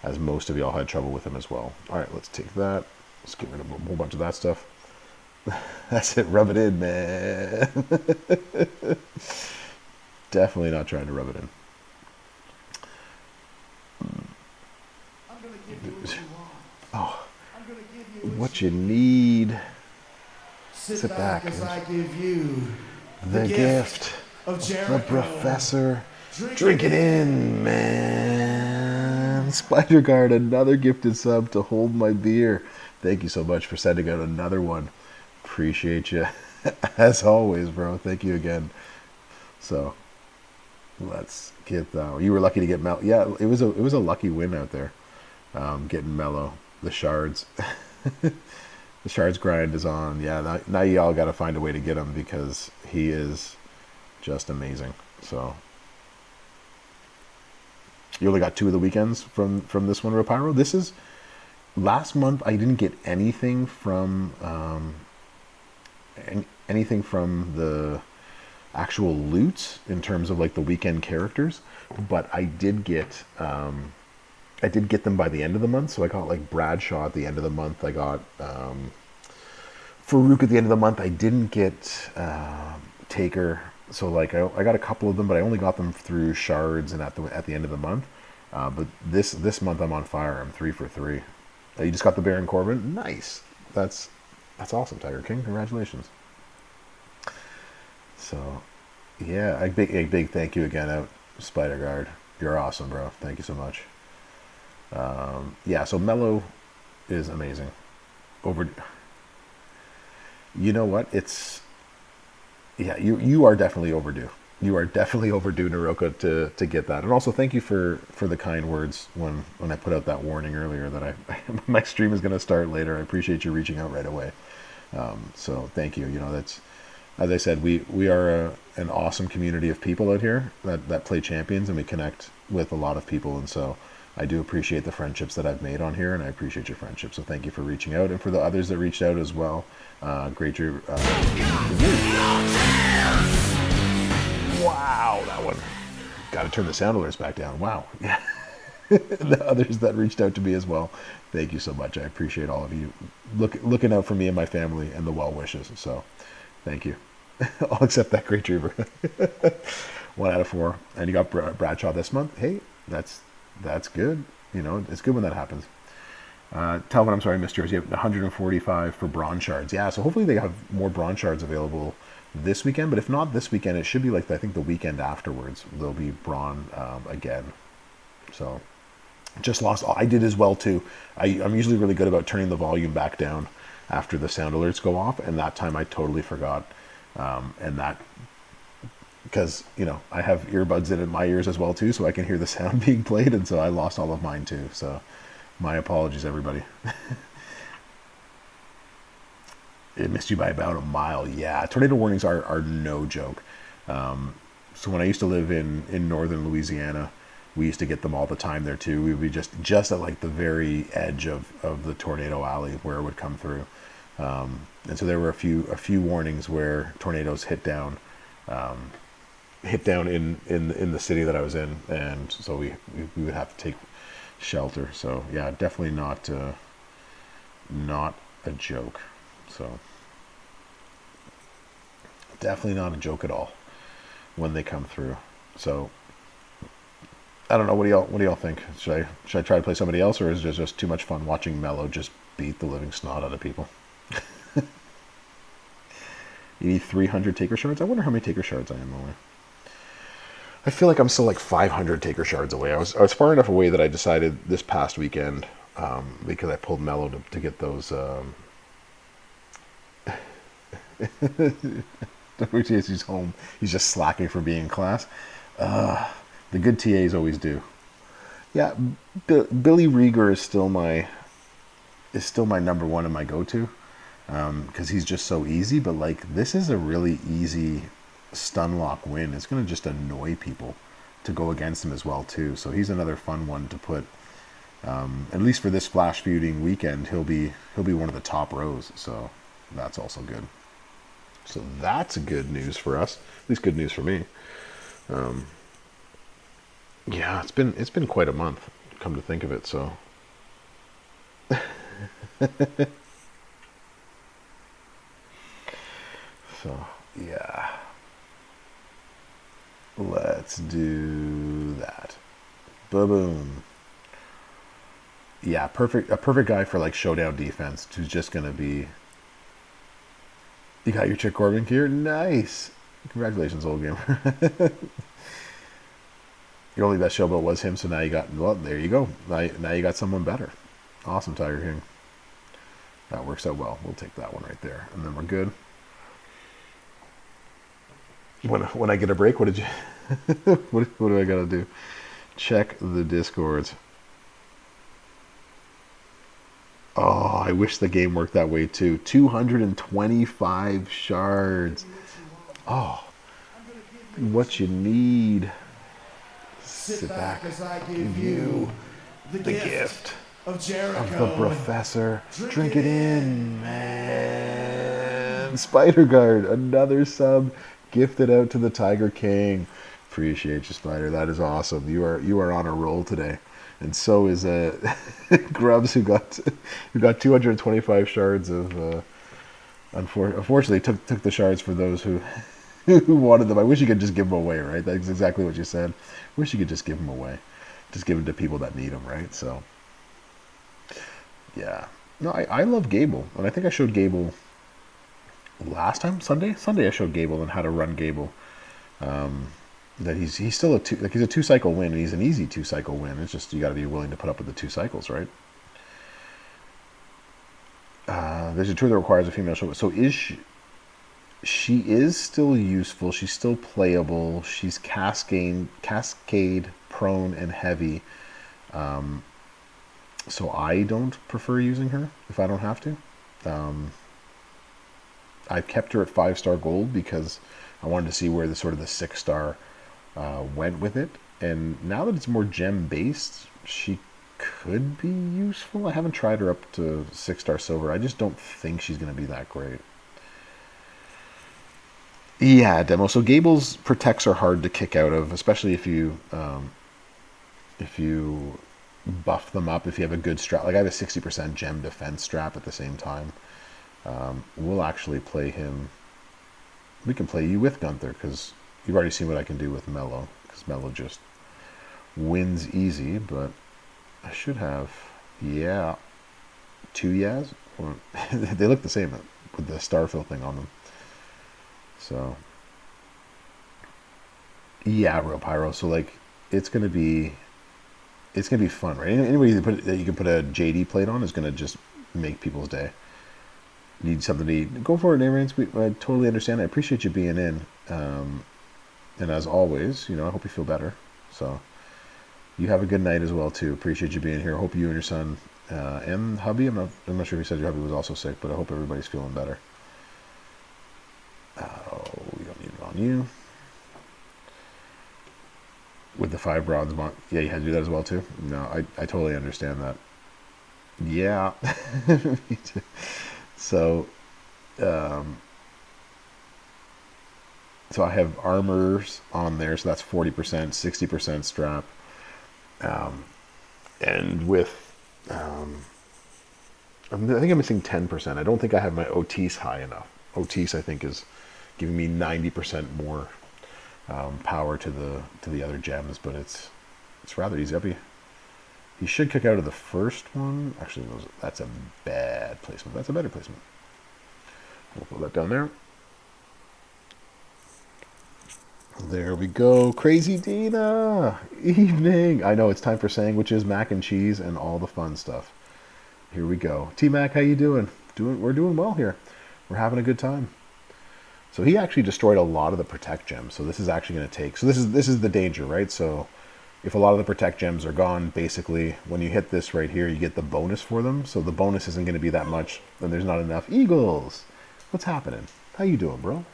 as most of y'all had trouble with him as well. All right, let's take that. Let's get rid of a whole bunch of that stuff. That's it. Rub it in, man. Definitely not trying to rub it in. I'm gonna give you what you want. Oh, I'm gonna give you what you need. Sit back as I give you The gift of the Jericho. professor. Drink it in, man. Spider Guard, another gifted sub to hold my beer. Thank you so much for sending out another one. Appreciate you. As always, bro. Thank you again. So, let's get that. You were lucky to get Mello. Yeah, it was a lucky win out there. Getting Mello. The shards. The shards grind is on. Yeah, now y'all got to find a way to get him because he is just amazing. So, you only got 2 of the weekends from this one, Rapyro. This is last month. I didn't get anything from the actual loot in terms of like the weekend characters, but I did get them by the end of the month. So I got like Bradshaw at the end of the month. I got Farouk at the end of the month. I didn't get Taker. So like I got a couple of them, but I only got them through shards and at the end of the month. But this month I'm on fire. I'm 3 for 3. You just got the Baron Corbin. Nice. That's awesome, Tiger King. Congratulations. So yeah, a big thank you again out, Spider Guard. You're awesome, bro. Thank you so much. Yeah, so Mello is amazing. You know what? Yeah, you are definitely overdue. You are definitely overdue, Naroka, to get that. And also thank you for the kind words when I put out that warning earlier that my stream is going to start later. I appreciate you reaching out right away. So thank you. You know, that's, as I said, we are an awesome community of people out here that play Champions, and we connect with a lot of people. And so I do appreciate the friendships that I've made on here, and I appreciate your friendship. So thank you for reaching out, and for the others that reached out as well. Great. Wow, that one. Got to turn the sound alerts back down. Wow. The others that reached out to me as well. Thank you so much. I appreciate all of you looking out for me and my family and the well wishes. So thank you. I'll accept that, Great Reaver. 1 out of 4. And you got Bradshaw this month. Hey, that's good. You know, it's good when that happens. Telvin, I'm sorry, I missed yours. You have 145 for Brawn shards. Yeah, so hopefully they have more Brawn shards available this weekend. But if not this weekend, it should be like, I think, the weekend afterwards. There'll be Brawn again. So, just lost. I did as well, too. I'm usually really good about turning the volume back down after the sound alerts go off. And that time I totally forgot. And that, because, you know, I have earbuds in my ears as well, too, so I can hear the sound being played. And so I lost all of mine, too. So, my apologies, everybody. It missed you by about a mile. Yeah, tornado warnings are no joke. So when I used to live in northern Louisiana, we used to get them all the time there too. We would be just at like the very edge of the tornado alley where it would come through. And so there were a few warnings where tornadoes hit down in the city that I was in, and so we would have to take shelter. So yeah, definitely not a joke. So definitely not a joke at all when they come through. So I don't know. What do y'all think? Should I try to play somebody else, or is it just too much fun watching Mello just beat the living snot out of people? You need 300 taker shards. I wonder how many taker shards I am away. I feel like I'm still like 500 taker shards away. I was far enough away that I decided this past weekend, because I pulled Mello to get those. He's home. He's just slacking for being in class. The good TAs always do. Yeah, Billy Rieger is still my number one and my go-to because he's just so easy. But like this is a really easy stun lock win. It's going to just annoy people to go against him as well too. So he's another fun one to put. At least for this flash feuding weekend, he'll be one of the top rows. So that's also good. So that's good news for us. At least good news for me. Yeah, it's been quite a month, come to think of it. So so yeah, let's do that. Boom. Yeah, a perfect guy for like showdown defense. Who's just gonna be. You got your chick Corbin Gear? Nice. Congratulations, old gamer. Your only best showboat was him, so now you got, well, there you go. Now you got someone better. Awesome, Tiger King. That works out well. We'll take that one right there. And then we're good. When I get a break, what did you... what do I got to do? Check the Discords. Oh, I wish the game worked that way too. 225 shards. Oh, what you need. Sit back as I give you the gift of Jericho. Of the Professor. Drink it in, man. Spider Guard, another sub gifted out to the Tiger King. Appreciate you, Spider. That is awesome. You are on a roll today. And so is Grubs, who got 225 shards of. Unfortunately, took the shards for those who wanted them. I wish you could just give them away, right? That's exactly what you said. Wish you could just give them away, just give them to people that need them, right? So, yeah. No, I love Gable, and I think I showed Gable last time Sunday. I showed Gable and how to run Gable. That he's still he's a 2-cycle win, and he's an easy 2-cycle win. It's just you got to be willing to put up with the 2 cycles, right? There's a tour that requires a female show. So she is still useful. She's still playable. She's cascade prone and heavy. So I don't prefer using her if I don't have to. I've kept her at 5-star gold because I wanted to see where the 6-star went with it. And now that it's more gem based, she could be useful. I haven't tried her up to 6-star silver. I just don't think she's going to be that great. Yeah, demo. So Gable's protects are hard to kick out of, especially if you buff them up. If you have a good strap, like I have a 60% gem defense strap at the same time. We'll actually play him. We can play you with Gunther because you've already seen what I can do with Mello. Because Mello just wins easy, but I should have, 2 Yaz. Or they look the same with the Starfill thing on them. So, yeah, Real Pyro. So like, it's gonna be fun, right? Anybody that you can put a JD plate on is gonna just make people's day. Need something to eat? Go for it, Narains. I totally understand. I appreciate you being in. And as always, I hope you feel better. So, you have a good night as well too. Appreciate you being here. Hope you and your son and hubby. I'm not sure if you said your hubby was also sick, but I hope everybody's feeling better. Oh, we don't need it on you. With the 5 bronze month. Yeah, you had to do that as well too? No, I totally understand that. Yeah. Me too. So, so I have armors on there, so that's 40%, 60% strap. And with, I think I'm missing 10%. I don't think I have my Otis high enough. Otis, I think, is giving me 90% more power to the other gems, but it's rather easy. He should kick out of the first one. Actually, that's a bad placement. That's a better placement. We'll put that down there. There we go. Crazy Dina. Evening. I know it's time for sandwiches, mac and cheese, and all the fun stuff. Here we go. TMac, how you doing? We're doing well here. We're having a good time. So he actually destroyed a lot of the protect gems. So this is actually going to take. So this is the danger, right? So if a lot of the protect gems are gone, basically when you hit this right here, you get the bonus for them. So the bonus isn't going to be that much, and there's not enough. Eagles, what's happening? How you doing, bro?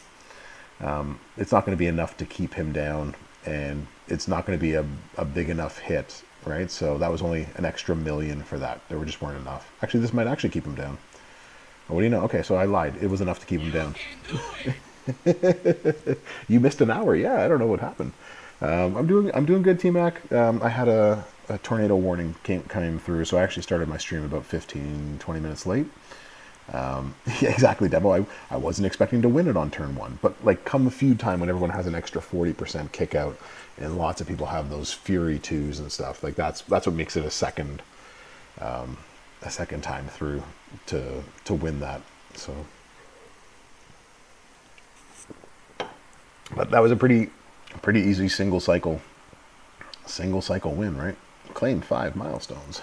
It's not going to be enough to keep him down, and it's not going to be a big enough hit, right? So that was only an extra million for that. There just weren't enough. Actually, this might actually keep him down. What do you know? Okay, so I lied. It was enough to keep him down. You missed an hour. Yeah, I don't know what happened. I'm doing good, TMac. I had a tornado warning came through, so I actually started my stream about 15, 20 minutes late. Yeah, exactly, Demo. I wasn't expecting to win it on turn one, but like come a few time when everyone has an extra 40% kick out, and lots of people have those Fury 2s and stuff. Like that's what makes it a second time through to win that. So, but that was a pretty easy single cycle win, right? Claimed 5 milestones.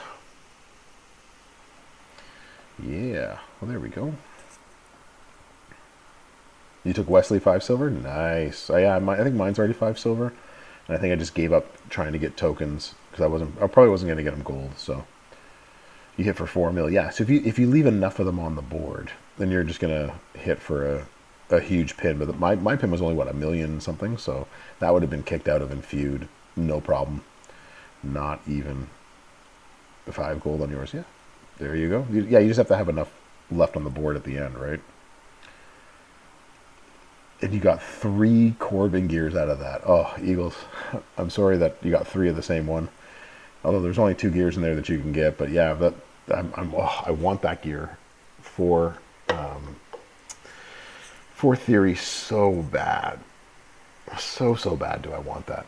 Yeah, well, there we go. You took Wesley 5 silver? Nice. Yeah, I think mine's already 5 silver. And I think I just gave up trying to get tokens because I probably wasn't going to get them gold. So you hit for 4 mil. Yeah, so if you leave enough of them on the board, then you're just going to hit for a huge pin. But my pin was only, what, 1 million something? So that would have been kicked out of and feud. No problem. Not even 5 gold on yours. Yeah. There you go. Yeah, you just have to have enough left on the board at the end, right? And you got 3 Corbin Gears out of that. Oh, Eagles. I'm sorry that you got 3 of the same one. Although there's only 2 gears in there that you can get. But yeah, I want that gear for Theory so bad. So bad do I want that.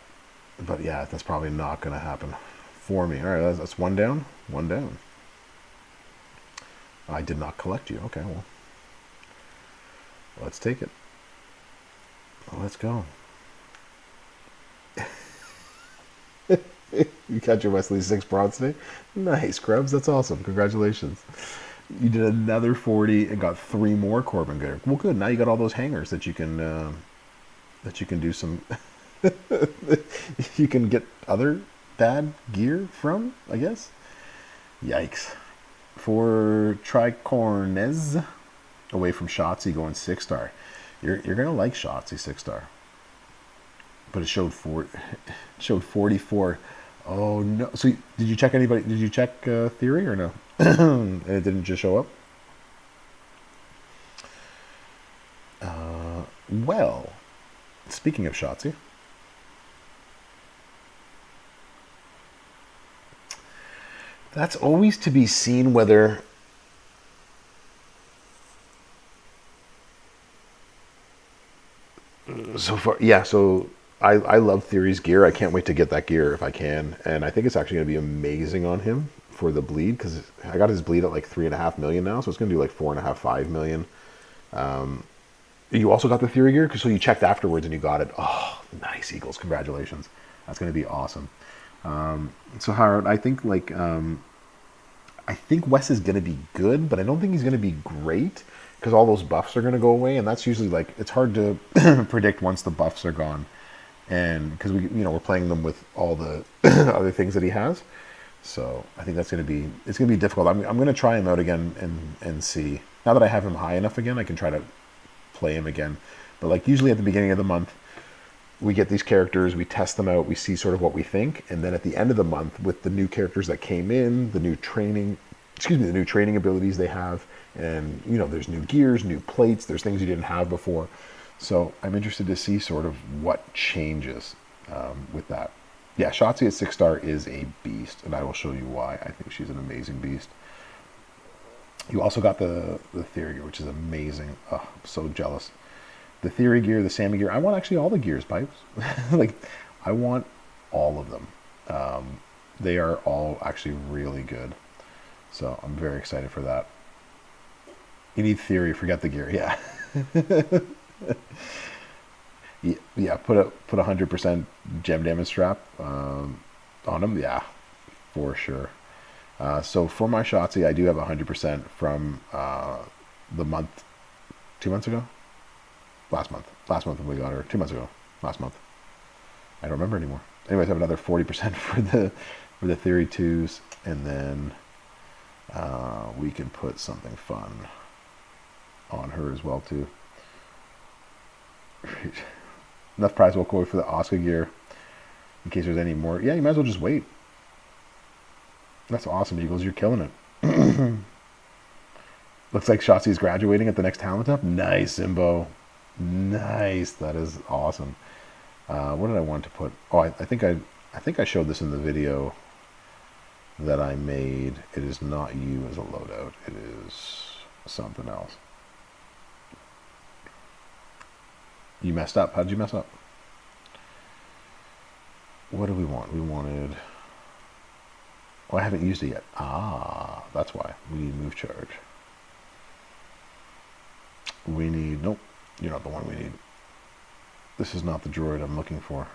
But yeah, that's probably not going to happen for me. All right, that's one down. One down. I did not collect you. Okay, well, let's take it. Let's go. You got your Wesley 6 Brawn today? Nice, Grubs. That's awesome. Congratulations. You did another 40 and got 3 more Corbin Gear. Well, good. Now you got all those hangers that you can do some. You can get other bad gear from, I guess. Yikes. For Tricornez, away from Shotzi going 6-star. You're gonna like Shotzi 6-star, but it showed 44. Oh no! So did you check anybody? Did you check Theory or no? And it didn't just show up. Well, speaking of Shotzi. That's always to be seen whether so far. Yeah, so I love Theory's gear. I can't wait to get that gear if I can, and I think it's actually going to be amazing on him for the bleed because I got his bleed at like 3.5 million now, so it's going to do like 4.5, 5 million. You also got the Theory gear because so you checked afterwards and you got it. Oh, nice, Eagles! Congratulations. That's going to be awesome. So Howard, I think Wes is going to be good, but I don't think he's going to be great because all those buffs are going to go away, and that's usually like it's hard to predict once the buffs are gone, and because we're playing them with all the other things that he has. So I think it's going to be difficult. I'm going to try him out again and see. Now that I have him high enough again, I can try to play him again. But like usually at the beginning of the month, we get these characters, we test them out, we see sort of what we think, and then at the end of the month, with the new characters that came in, the new training abilities they have, and there's new gears, new plates, there's things you didn't have before. So I'm interested to see sort of what changes with that. Yeah, Shotzi at 6-star is a beast, and I will show you why. I think she's an amazing beast. You also got the Theory gear, which is amazing. Oh, I'm so jealous. The Theory gear, the Sammy gear. I want actually all the gears, Pipes. Like, I want all of them. They are all actually really good. So I'm very excited for that. You need Theory, forget the gear. Yeah. Yeah, put a 100% gem damage strap on him. Yeah, for sure. So for my Shotzi, I do have 100% from the month, 2 months ago? Last month when we got her. 2 months ago. Last month. I don't remember anymore. anyways, I have another 40% for the Theory 2s, and then we can put something fun on her as well too. Enough prize will quote for the Oscar gear in case there's any more. Yeah, you might as well just wait. That's awesome, Eagles. You're killing it. Looks like Shotzi's graduating at the next talent up. Nice, Zimbo. Nice. That is awesome. What did I want to put? Oh, I think I showed this in the video that I made. It is not you as a loadout. It is something else. You messed up. How did you mess up? What do we want? We wanted... Oh, I haven't used it yet. Ah, that's why. We need move charge. We need... Nope. You're not the one we need. This is not the droid I'm looking for.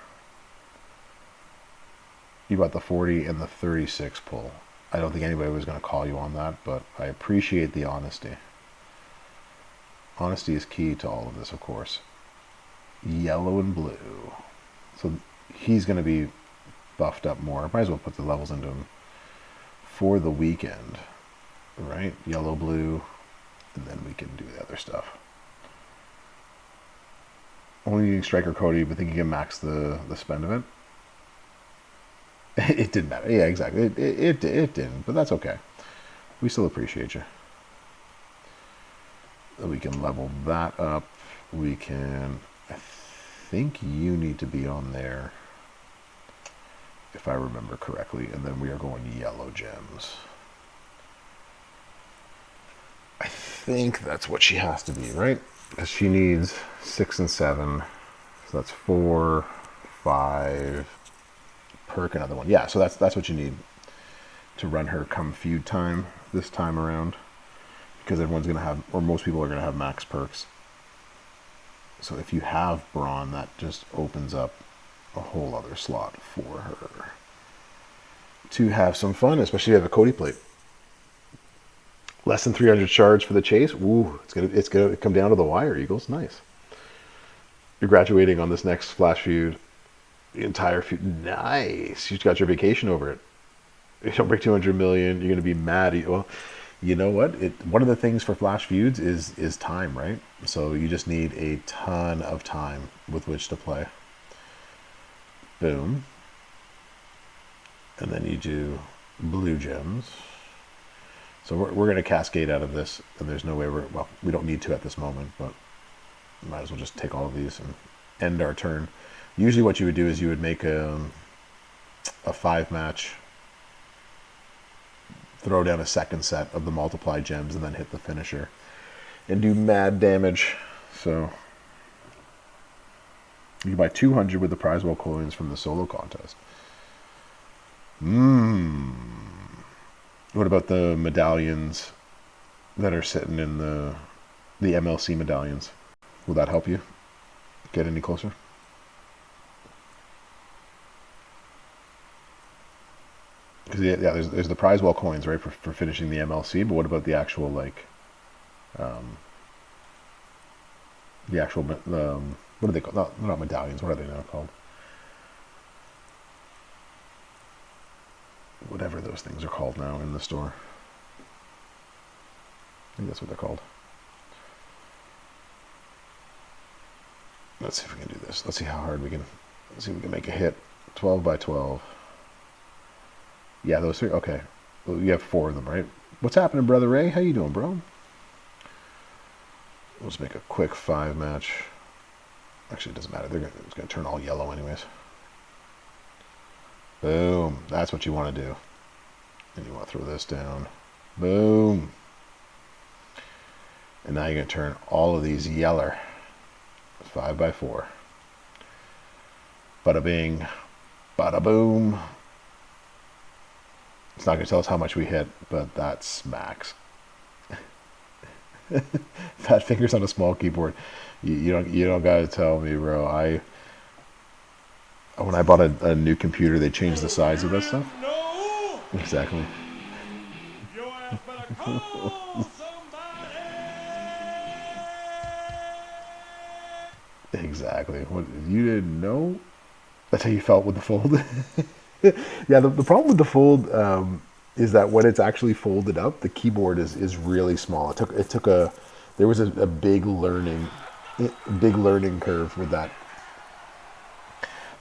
You got the 40 and the 36 pull. I don't think anybody was going to call you on that, but I appreciate the honesty. Honesty is key to all of this, of course. Yellow and blue. So he's going to be buffed up more. Might as well put the levels into him for the weekend. Right? Yellow, blue, and then we can do the other stuff. Only needing Striker Cody, but think you can max the spend of it. It didn't matter. Yeah, exactly. It didn't, but that's okay. We still appreciate you. We can level that up. We can... I think you need to be on there, if I remember correctly, and then we are going yellow gems. I think that's what she has to be, right? Because she needs 6 and 7, so that's 4, 5, perk another one. Yeah, so that's what you need to run her come feud time this time around, because everyone's gonna have, or most people are gonna have max perks. So if you have Brawn, that just opens up a whole other slot for her to have some fun, especially if you have a Cody plate. Less than 300 shards for the chase. Ooh, it's gonna come down to the wire, Eagles. Nice. You're graduating on this next Flash feud. The entire feud. Nice. You just got your vacation over it. If you don't break 200 million, you're gonna be mad. Well, you know what? One of the things for Flash feuds is time, right? So you just need a ton of time with which to play. Boom. And then you do blue gems. So we're going to cascade out of this, and there's no way we don't need to at this moment, but might as well just take all of these and end our turn. Usually what you would do is you would make a 5-match, throw down a second set of the multiply gems, and then hit the finisher and do mad damage. So you can buy 200 with the prize wall coins from the solo contest. What about the medallions that are sitting in the MLC medallions? Will that help you get any closer? Because yeah, there's the prize wall coins, right, for finishing the MLC. But what about the actual what are they called? Not medallions. What are they now called? Whatever those things are called now in the store. I think that's what they're called. Let's see if we can do this. Let's see how hard we can. Let's see if we can make a hit. 12 by 12. Yeah, those 3. Okay. Well, you have 4 of them, right? What's happening, Brother Ray? How you doing, bro? Let's make a quick 5-match. Actually, it doesn't matter. It's going to turn all yellow anyways. Boom. That's what you want to do. And you want to throw this down. Boom. And now you're going to turn all of these yeller. 5 by 4. Bada bing. Bada boom. It's not going to tell us how much we hit, but that smacks. Fat fingers on a small keyboard. You don't got to tell me, bro. When I bought a new computer, they changed the size of that stuff. No! Exactly. Your ass better call somebody! Exactly. What, you didn't know? That's how you felt with the fold. Yeah, the problem with the fold is that when it's actually folded up, the keyboard is really small. It took a there was a big learning curve with that.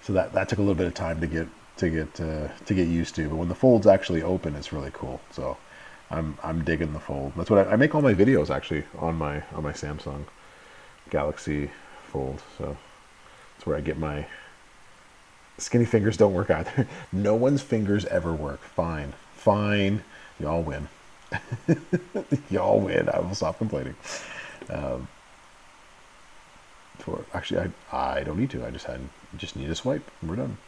So that took a little bit of time to get used to. But when the fold's actually open, it's really cool. So I'm digging the fold. That's what I make all my videos actually on my Samsung Galaxy Fold. So that's where I get my skinny fingers don't work either. No one's fingers ever work. Fine. Y'all win. Y'all win. I will stop complaining. Actually, I don't need to. I just need a swipe. We're done.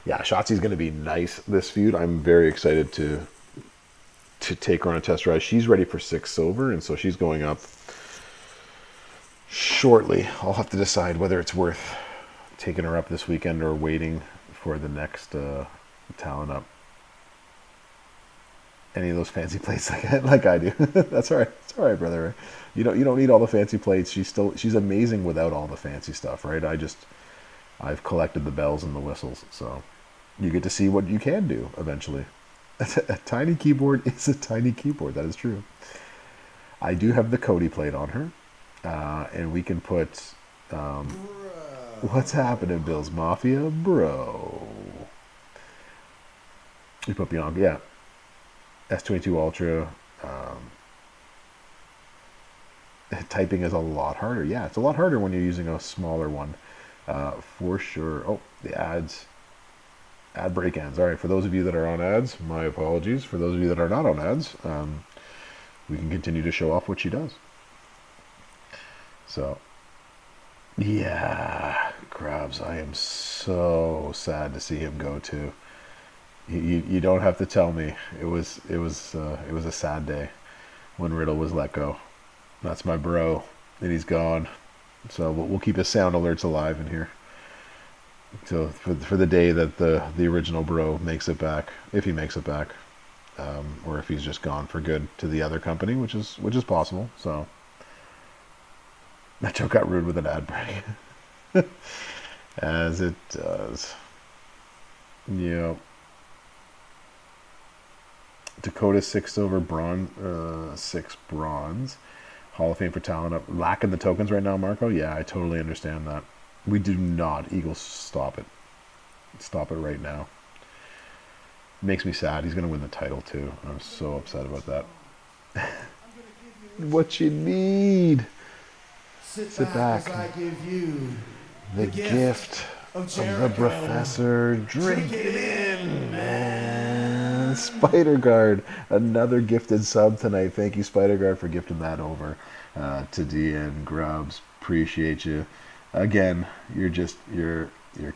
Yeah, Shotzi's going to be nice this feud. I'm very excited to take her on a test ride. She's ready for 6 silver, and so she's going up shortly. I'll have to decide whether it's worth taking her up this weekend or waiting for the next talent up. Any of those fancy plates like I do. That's all right. It's all right, brother. You don't need all the fancy plates. She's amazing without all the fancy stuff, right? I've collected the bells and the whistles, so you get to see what you can do eventually. A tiny keyboard is a tiny keyboard. That is true. I do have the Cody plate on her, and we can put. What's happening, Bills Mafia, bro? We put Bianca, yeah. S22 Ultra. Typing is a lot harder. Yeah, it's a lot harder when you're using a smaller one, for sure. Oh, the ads. Ad break ends. All right, for those of you that are on ads, my apologies. For those of you that are not on ads, we can continue to show off what she does. So, yeah, Krabs, I am so sad to see him go too. You don't have to tell me. It was a sad day when Riddle was let go. That's my bro, and he's gone. So we'll keep his sound alerts alive in here. So for the day that the original bro makes it back, if he makes it back, or if he's just gone for good to the other company, which is possible. So that joke got rude with an ad break, as it does. Yep. Dakota 6 silver, Brawn 6 bronze. Hall of Fame for talent up. Lacking the tokens right now, Marco. Yeah, I totally understand that. We do not. Eagles, stop it. Stop it right now. Makes me sad. He's going to win the title, too. I'm so upset about that. What you need. Sit back as I give you The gift of the professor. Drink it in, man. Spider Guard. Another gifted sub tonight. Thank you, Spider Guard, for gifting that over to DN Grubbs. Appreciate you. Again, you're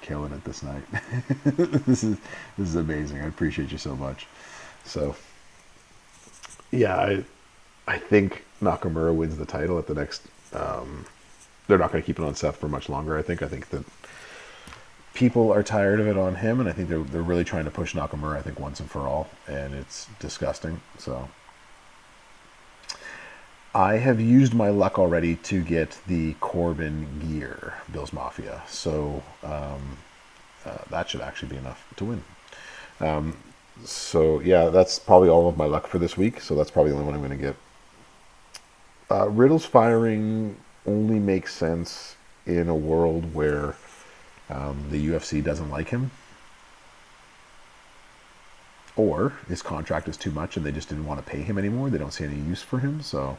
killing it this night. This is amazing. I appreciate you so much. So, yeah, I think Nakamura wins the title at the next. They're not going to keep it on Seth for much longer. I think that people are tired of it on him, and I think they're really trying to push Nakamura, I think, once and for all, and it's disgusting. So I have used my luck already to get the Corbin Gear, Bills Mafia, so that should actually be enough to win. So yeah, that's probably all of my luck for this week, so that's probably the only one I'm going to get. Riddle's firing only makes sense in a world where the UFC doesn't like him, or his contract is too much and they just didn't want to pay him anymore. They don't see any use for him. So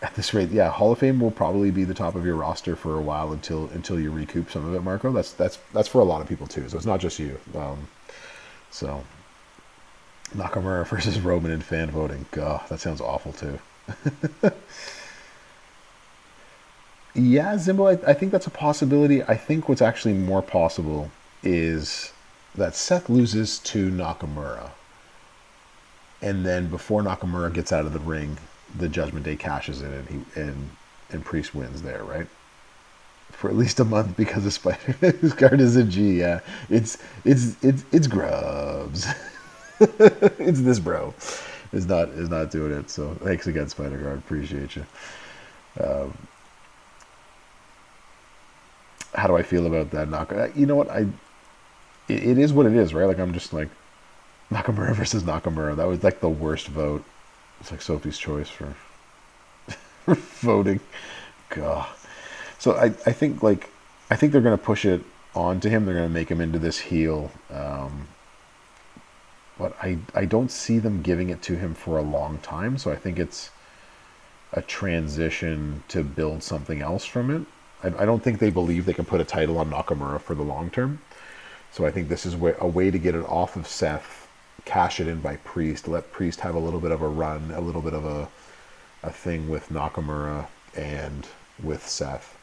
at this rate, yeah, Hall of Fame will probably be the top of your roster for a while until you recoup some of it, Marco. That's for a lot of people too. So it's not just you. So Nakamura versus Roman in fan voting. God, that sounds awful too. Yeah, Zimbo, I think that's a possibility. I think what's actually more possible is that Seth loses to Nakamura, and then before Nakamura gets out of the ring, the Judgment Day cashes in, and Priest wins there, right? For at least a month because of Spider. His card is a G. Yeah, it's Grubbs. It's this bro. Is not doing it. So thanks again, Spider Guard. Appreciate you. how do I feel about that? You know what? It is what it is, right? Like, I'm just like, Nakamura versus Nakamura. That was like the worst vote. It's like Sophie's choice for voting. God. So I think they're gonna push it onto him. They're gonna make him into this heel. But I don't see them giving it to him for a long time. So I think it's a transition to build something else from it. I don't think they believe they can put a title on Nakamura for the long term. So I think this is a way to get it off of Seth, cash it in by Priest, let Priest have a little bit of a run, a little bit of a thing with Nakamura and with Seth,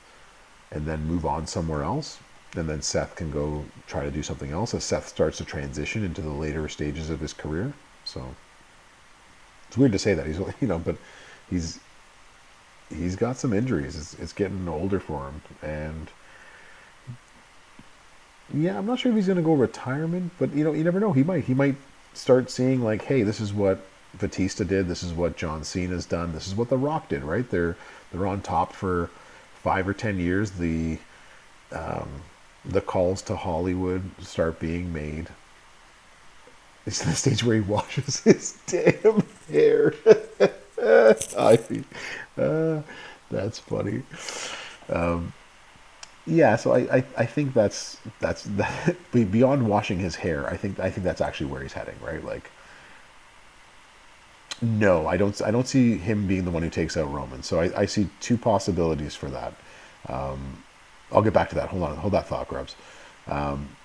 and then move on somewhere else. And then Seth can go try to do something else as Seth starts to transition into the later stages of his career. So it's weird to say that, but he's got some injuries. It's getting older for him, and yeah, I'm not sure if he's going to go retirement, but you never know. He might start seeing like, hey, this is what Batista did. This is what John Cena's done. This is what The Rock did. Right? They're on top for 5 or 10 years. The calls to Hollywood start being made. It's the stage where he washes his damn hair. That's funny. Yeah, so I think that's beyond washing his hair. I think that's actually where he's heading, right? Like, no, I don't see him being the one who takes out Roman. So I see two possibilities for that. I'll get back to that. Hold that thought, Grubs.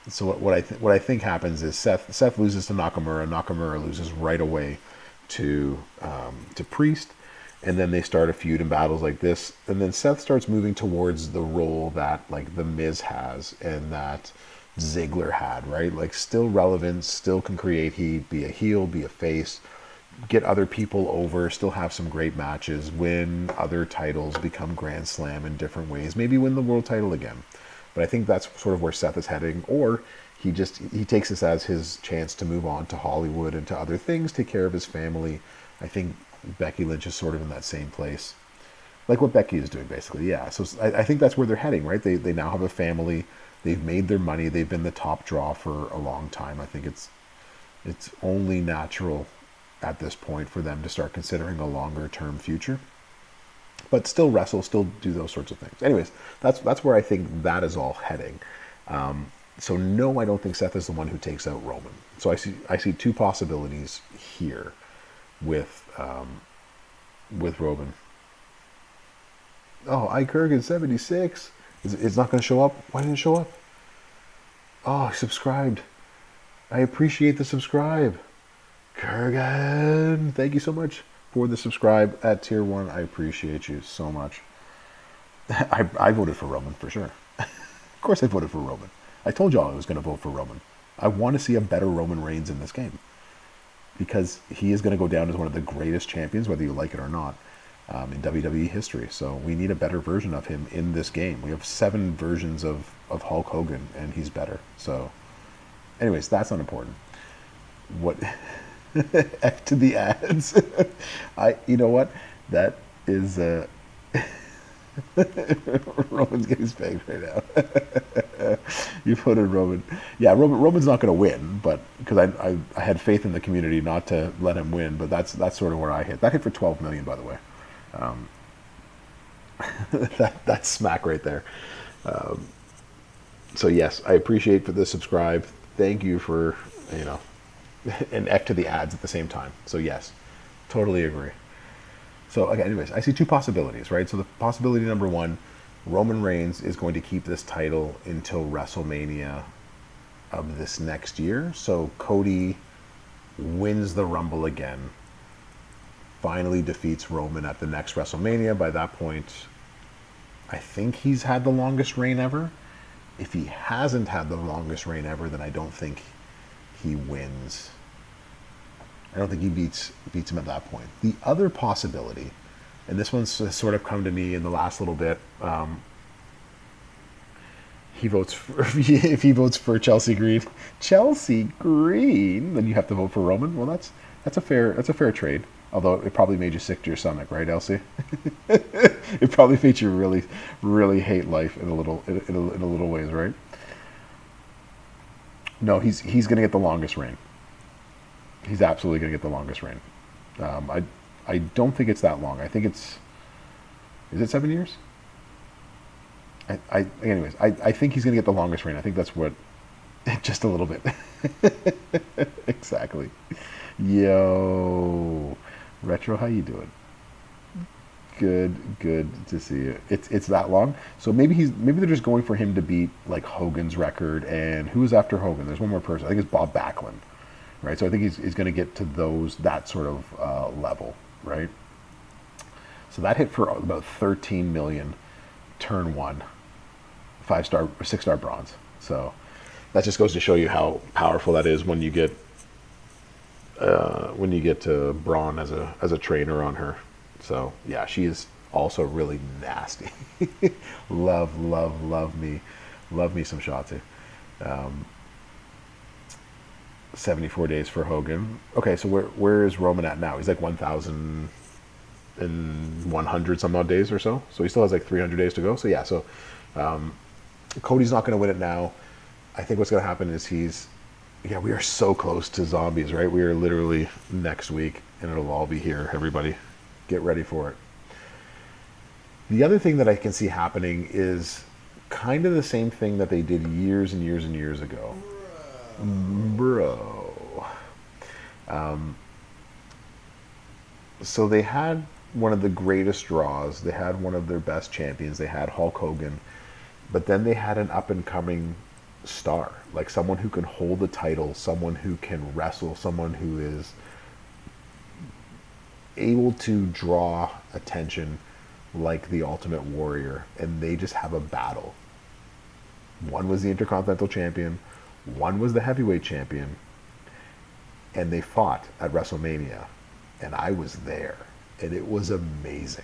So what I think happens is Seth loses to Nakamura. Nakamura loses right away to Priest. And then they start a feud in battles like this. And then Seth starts moving towards the role that like The Miz has and that Ziggler had, right? Like, still relevant, still can create heat, be a heel, be a face, get other people over, still have some great matches, win other titles, become Grand Slam in different ways, maybe win the world title again. But I think that's sort of where Seth is heading. Or he takes this as his chance to move on to Hollywood and to other things, take care of his family. I think Becky Lynch is sort of in that same place, like what Becky is doing, basically. Yeah, so I think that's where they're heading, right? They now have a family. They've made their money. They've been the top draw for a long time. I think it's only natural at this point for them to start considering a longer term future, but still wrestle, still do those sorts of things. Anyways, that's where I think that is all heading. So no, I don't think Seth is the one who takes out Roman. So I see two possibilities here with Roman. Oh, Kurgan 76. It's not going to show up. Why didn't it show up? Oh, subscribed. I appreciate the subscribe. Kurgan, thank you so much for the subscribe at tier 1. I appreciate you so much. I voted for Roman for sure. Of course I voted for Roman. I told y'all I was going to vote for Roman. I want to see a better Roman Reigns in this game, because he is going to go down as one of the greatest champions, whether you like it or not, in WWE history. So we need a better version of him in this game. We have 7 versions of Hulk Hogan, and he's better. So anyways, that's unimportant. What... F to the ads. You know what? That is... Roman's getting spanked right now. You voted Roman. Yeah, Roman's not going to win, but because I had faith in the community not to let him win. But that's sort of where I hit. That hit for 12 million, by the way. That's smack right there. So yes, I appreciate for the subscribe. Thank you for and F to the ads at the same time. So yes, totally agree. So okay, anyways, I see two possibilities, right? So the possibility number 1, Roman Reigns is going to keep this title until WrestleMania of this next year. So Cody wins the Rumble again, finally defeats Roman at the next WrestleMania. By that point, I think he's had the longest reign ever. If he hasn't had the longest reign ever, then I don't think he wins. I don't think he beats him at that point. The other possibility, and this one's sort of come to me in the last little bit, if he votes for Chelsea Green, then you have to vote for Roman. Well, that's a fair trade. Although it probably made you sick to your stomach, right, Elsie? It probably made you really, really hate life in a little ways, right? No, he's gonna get the longest reign. He's absolutely gonna get the longest reign. I don't think it's that long. I think is it 7 years? Anyways, I think he's gonna get the longest reign. I think that's what, just a little bit. Exactly. Yo, Retro, how you doing? Good to see you. It's that long. So maybe they're just going for him to beat like Hogan's record. And who is after Hogan? There's one more person. I think it's Bob Backlund, right? So I think he's going to get to that sort of level, right? So that hit for about 13 million, turn 1, 5-star, 6-star bronze. So that just goes to show you how powerful that is when you get to Brawn as a trainer on her. So yeah, she is also really nasty. love me some Shotzi. 74 days for Hogan. Okay, so where is Roman at now? He's like 1,100 some odd days or so. So he still has like 300 days to go. So yeah, so Cody's not going to win it now. I think what's going to happen is we are so close to zombies, right? We are literally next week, and it'll all be here. Everybody, get ready for it. The other thing that I can see happening is kind of the same thing that they did years and years and years ago. Bro. So they had one of the greatest draws. They had one of their best champions. They had Hulk Hogan. But then they had an up-and-coming star, like someone who can hold the title, someone who can wrestle, someone who is able to draw attention like the Ultimate Warrior, and they just have a battle. One was the Intercontinental Champion, one was the Heavyweight Champion, and they fought at WrestleMania, and I was there, and it was amazing.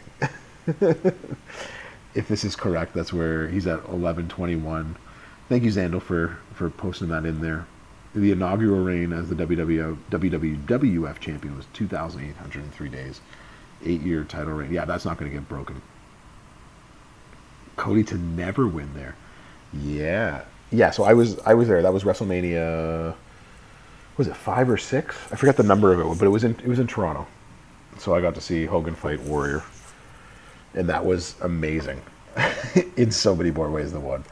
If this is correct, that's where he's at 11:21. Thank you, Zandal, for posting that in there. The inaugural reign as the WWF champion was 2,803 days. 8-year title reign. Yeah, that's not going to get broken. Cody to never win there. Yeah. So I was there. That was WrestleMania. Was it 5 or 6? I forgot the number of it, but it was in Toronto. So I got to see Hogan fight Warrior, and that was amazing in so many more ways than one.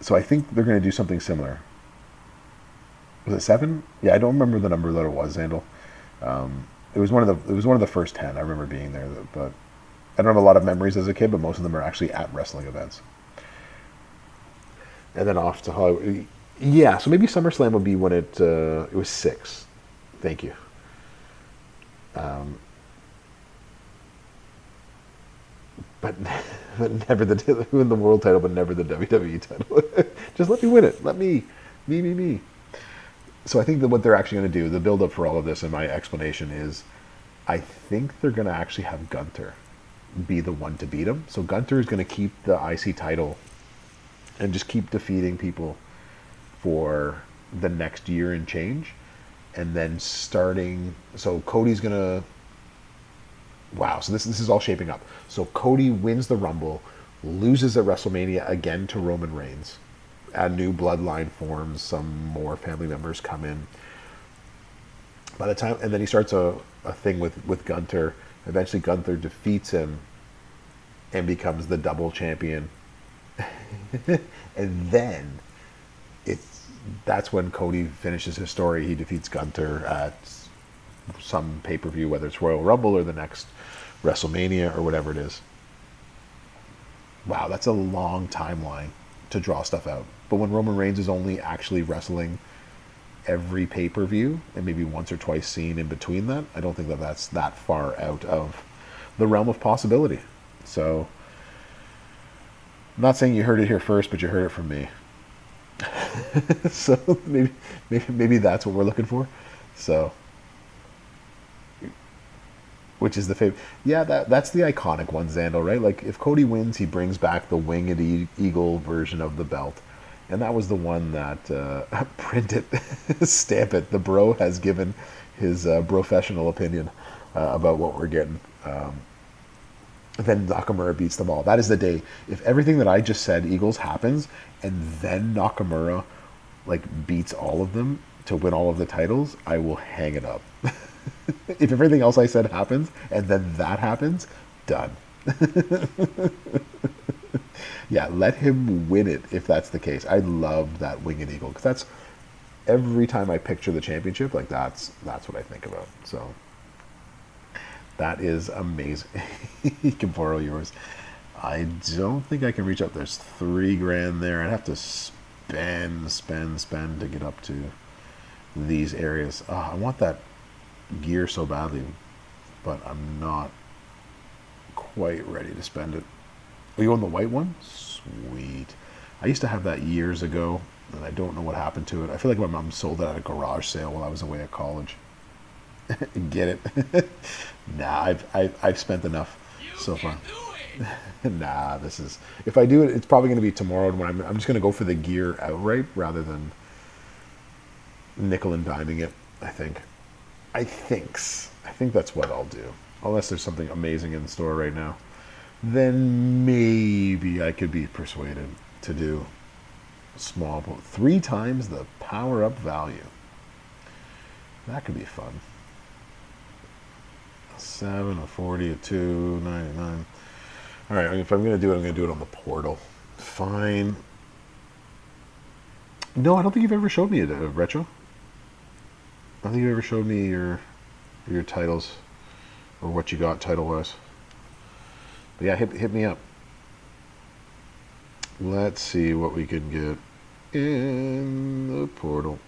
So I think they're going to do something similar. Was it 7? Yeah, I don't remember the number that it was, Zandal. It was one of the first 10. I remember being there, but I don't have a lot of memories as a kid, but most of them are actually at wrestling events. And then off to Hollywood. Yeah, so maybe SummerSlam would be when it was 6. Thank you. But never win the world title, but never the WWE title. Just let me win it. Let me. So I think that what they're actually going to do, the build-up for all of this, and my explanation is, I think they're going to actually have Gunther be the one to beat him. So Gunther is going to keep the IC title and just keep defeating people for the next year and change. And then so Cody's going to, wow, so this is all shaping up. So Cody wins the Rumble, loses at WrestleMania again to Roman Reigns. A new bloodline forms, some more family members come in. By the time, and then he starts a thing with Gunther. Eventually Gunther defeats him and becomes the double champion. And then that's when Cody finishes his story. He defeats Gunther at some pay-per-view, whether it's Royal Rumble or the next WrestleMania or whatever it is. Wow, that's a long timeline to draw stuff out. But when Roman Reigns is only actually wrestling every pay-per-view and maybe once or twice seen in between that, I don't think that's that far out of the realm of possibility. So, I'm not saying you heard it here first, but you heard it from me. So maybe that's what we're looking for. So, which is the favorite? Yeah, that's the iconic one, Zandal, right? Like if Cody wins, he brings back the winged eagle version of the belt, And that was the one that print it, stamp it. The bro has given his professional opinion about what we're getting. Then Nakamura beats them all. That is the day. If everything that I just said, Eagles, happens, and then Nakamura like beats all of them to win all of the titles, I will hang it up. If everything else I said happens, and then that happens, done. Yeah, let him win it if that's the case. I love that Winged Eagle because that's every time I picture the championship, like that's what I think about. So that is amazing. You can borrow yours. I don't think I can reach up. There's $3,000 there. I'd have to spend to get up to these areas. I want that gear so badly, but I'm not quite ready to spend it. Oh, you own the white one? Sweet. I used to have that years ago, and I don't know what happened to it. I feel like my mom sold it at a garage sale while I was away at college. Get it? Nah, I've spent enough so far. Nah, this is... If I do it, it's probably going to be tomorrow when I'm just going to go for the gear outright rather than nickel and diming it, I think. I think that's what I'll do. Unless there's something amazing in the store right now. Then maybe I could be persuaded to do small, 3 times the power-up value. That could be fun. 7, a 40, a 2, 99. All right, if I'm going to do it, I'm going to do it on the portal. Fine. No, I don't think you've ever showed me a retro. I don't think you ever showed me your titles or what you got title-wise. But yeah, hit me up. Let's see what we can get in the portal.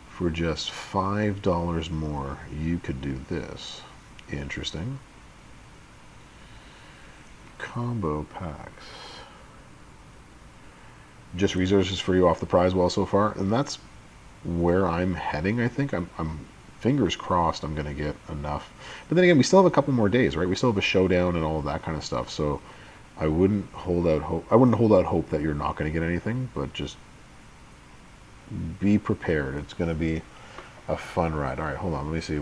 For just $5 more, you could do this. Interesting. Combo packs. Just resources for you off the prize well so far, and that's where I'm heading. I think I'm fingers crossed I'm going to get enough. But then again, we still have a couple more days, right? We still have a showdown and all of that kind of stuff. So I wouldn't hold out hope. I wouldn't hold out hope that you're not going to get anything, but just be prepared. It's going to be a fun ride. All right, hold on. Let me see.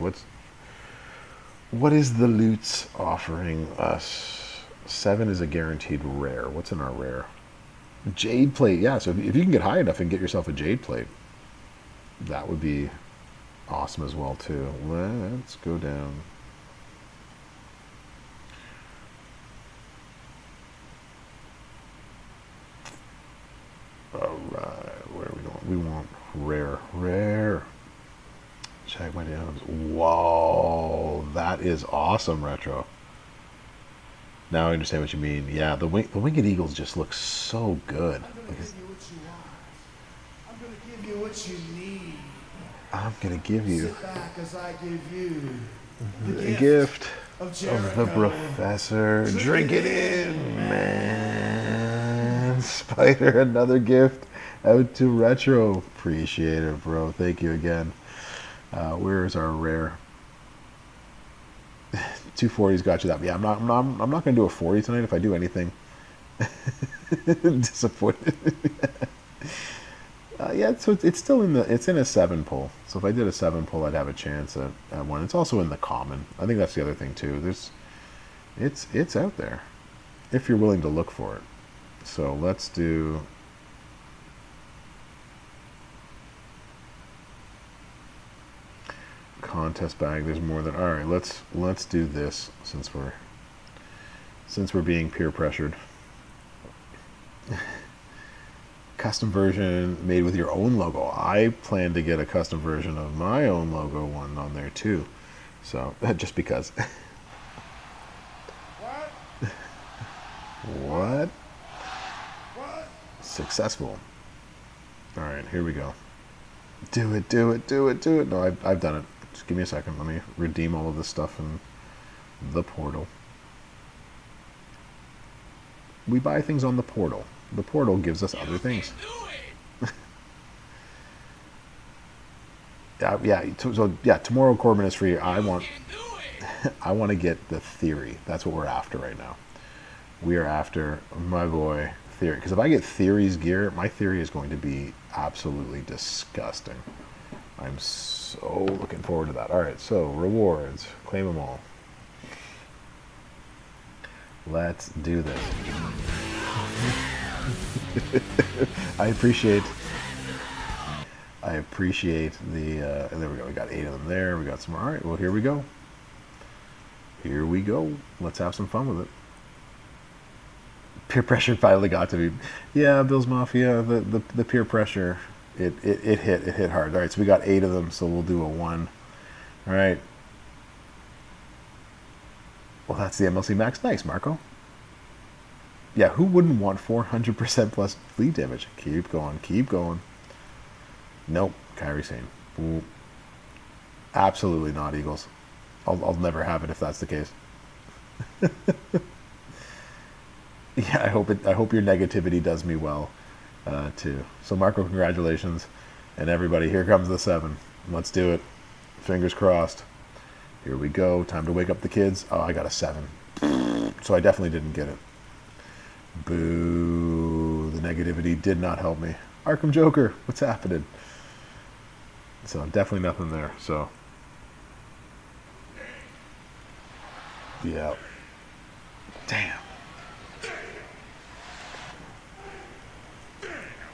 What is the loot's offering us? 7 is a guaranteed rare. What's in our rare? Jade plate. Yeah, so if you can get high enough and get yourself a jade plate, that would be awesome as well too. Let's go down. All right, where are we going? We want rare. Check my dams. Whoa, that is awesome, retro. Now I understand what you mean. Yeah, the winged eagles just look so good. I'm gonna give you what you need. I'm gonna give you Sit back as I give you the gift of of the professor. Drink it in, man. Spider, another gift out to retro. Appreciate it, bro. Thank you again. Where is our rare? 240's got you that. Yeah, I'm not gonna do a 40 tonight. If I do anything, disappointed. Yeah, so it's still in a 7 pull. So if I did a 7 pull, I'd have a chance at one. It's also in the common. I think that's the other thing too. It's out there if you're willing to look for it. So let's do. Contest bag. There's more than. All right, let's do this since we're being peer pressured. Custom version made with your own logo. I plan to get a custom version of my own logo one on there too. So just because. What? Successful. All right, here we go. Do it. No, I've done it. Just give me a second. Let me redeem all of this stuff in the portal. We buy things on the portal. The portal gives us other things. Yeah. So tomorrow Corbin is free. I want I want to get the theory. That's what we're after right now. We are after my boy Theory. Because if I get Theory's gear, my Theory is going to be absolutely disgusting. I'm so looking forward to that. All right, so rewards. Claim them all. Let's do this. I appreciate the, there we go. We got 8 of them there. We got some more. All right, well, here we go. Here we go. Let's have some fun with it. Peer pressure finally got to me. Yeah, Bill's Mafia, the peer pressure, it hit hard. All right, so we got 8 of them, so we'll do a 1. All right. Well, that's the MLC Max. Nice, Marco. Yeah, who wouldn't want 400% plus fleet damage? Keep going, keep going. Nope, Kyrie Sane. Ooh. Absolutely not, Eagles. I'll never have it if that's the case. Yeah, I hope your negativity does me well, too. So Marco, congratulations, and everybody, here comes the 7. Let's do it. Fingers crossed. Here we go. Time to wake up the kids. Oh, I got a 7. So I definitely didn't get it. Boo! The negativity did not help me. Arkham Joker, what's happening? So definitely nothing there. So yeah. Damn.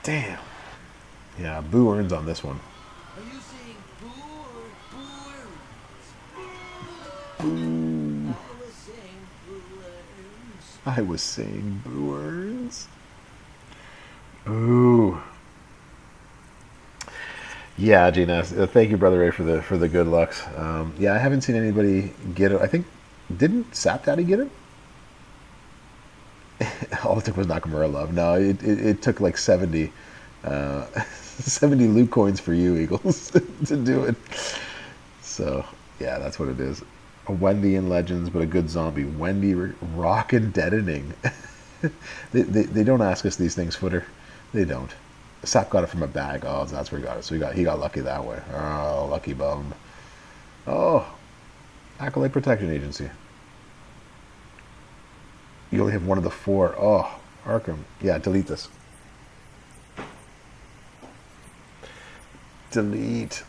Damn. Yeah, boo earns on this one. Are you saying boo or Boo. I was saying boo. I was saying boo earns. Ooh. Yeah, Gina. Thank you, Brother Ray, for the good lucks. Yeah, I haven't seen anybody get it. I think, didn't Sap Daddy get it? All it took was Nakamura love. No, it took like 70 loot coins for you, Eagles, to do it. So, yeah, that's what it is. A Wendy in Legends, but a good zombie. Wendy rockin' deadening. they don't ask us these things, Footer. They don't. Sap got it from a bag. Oh, that's where he got it. So he got lucky that way. Oh, lucky bum. Oh, Acolyte Protection Agency. You only have one of the 4. Oh, Arkham. Yeah, delete this. Delete.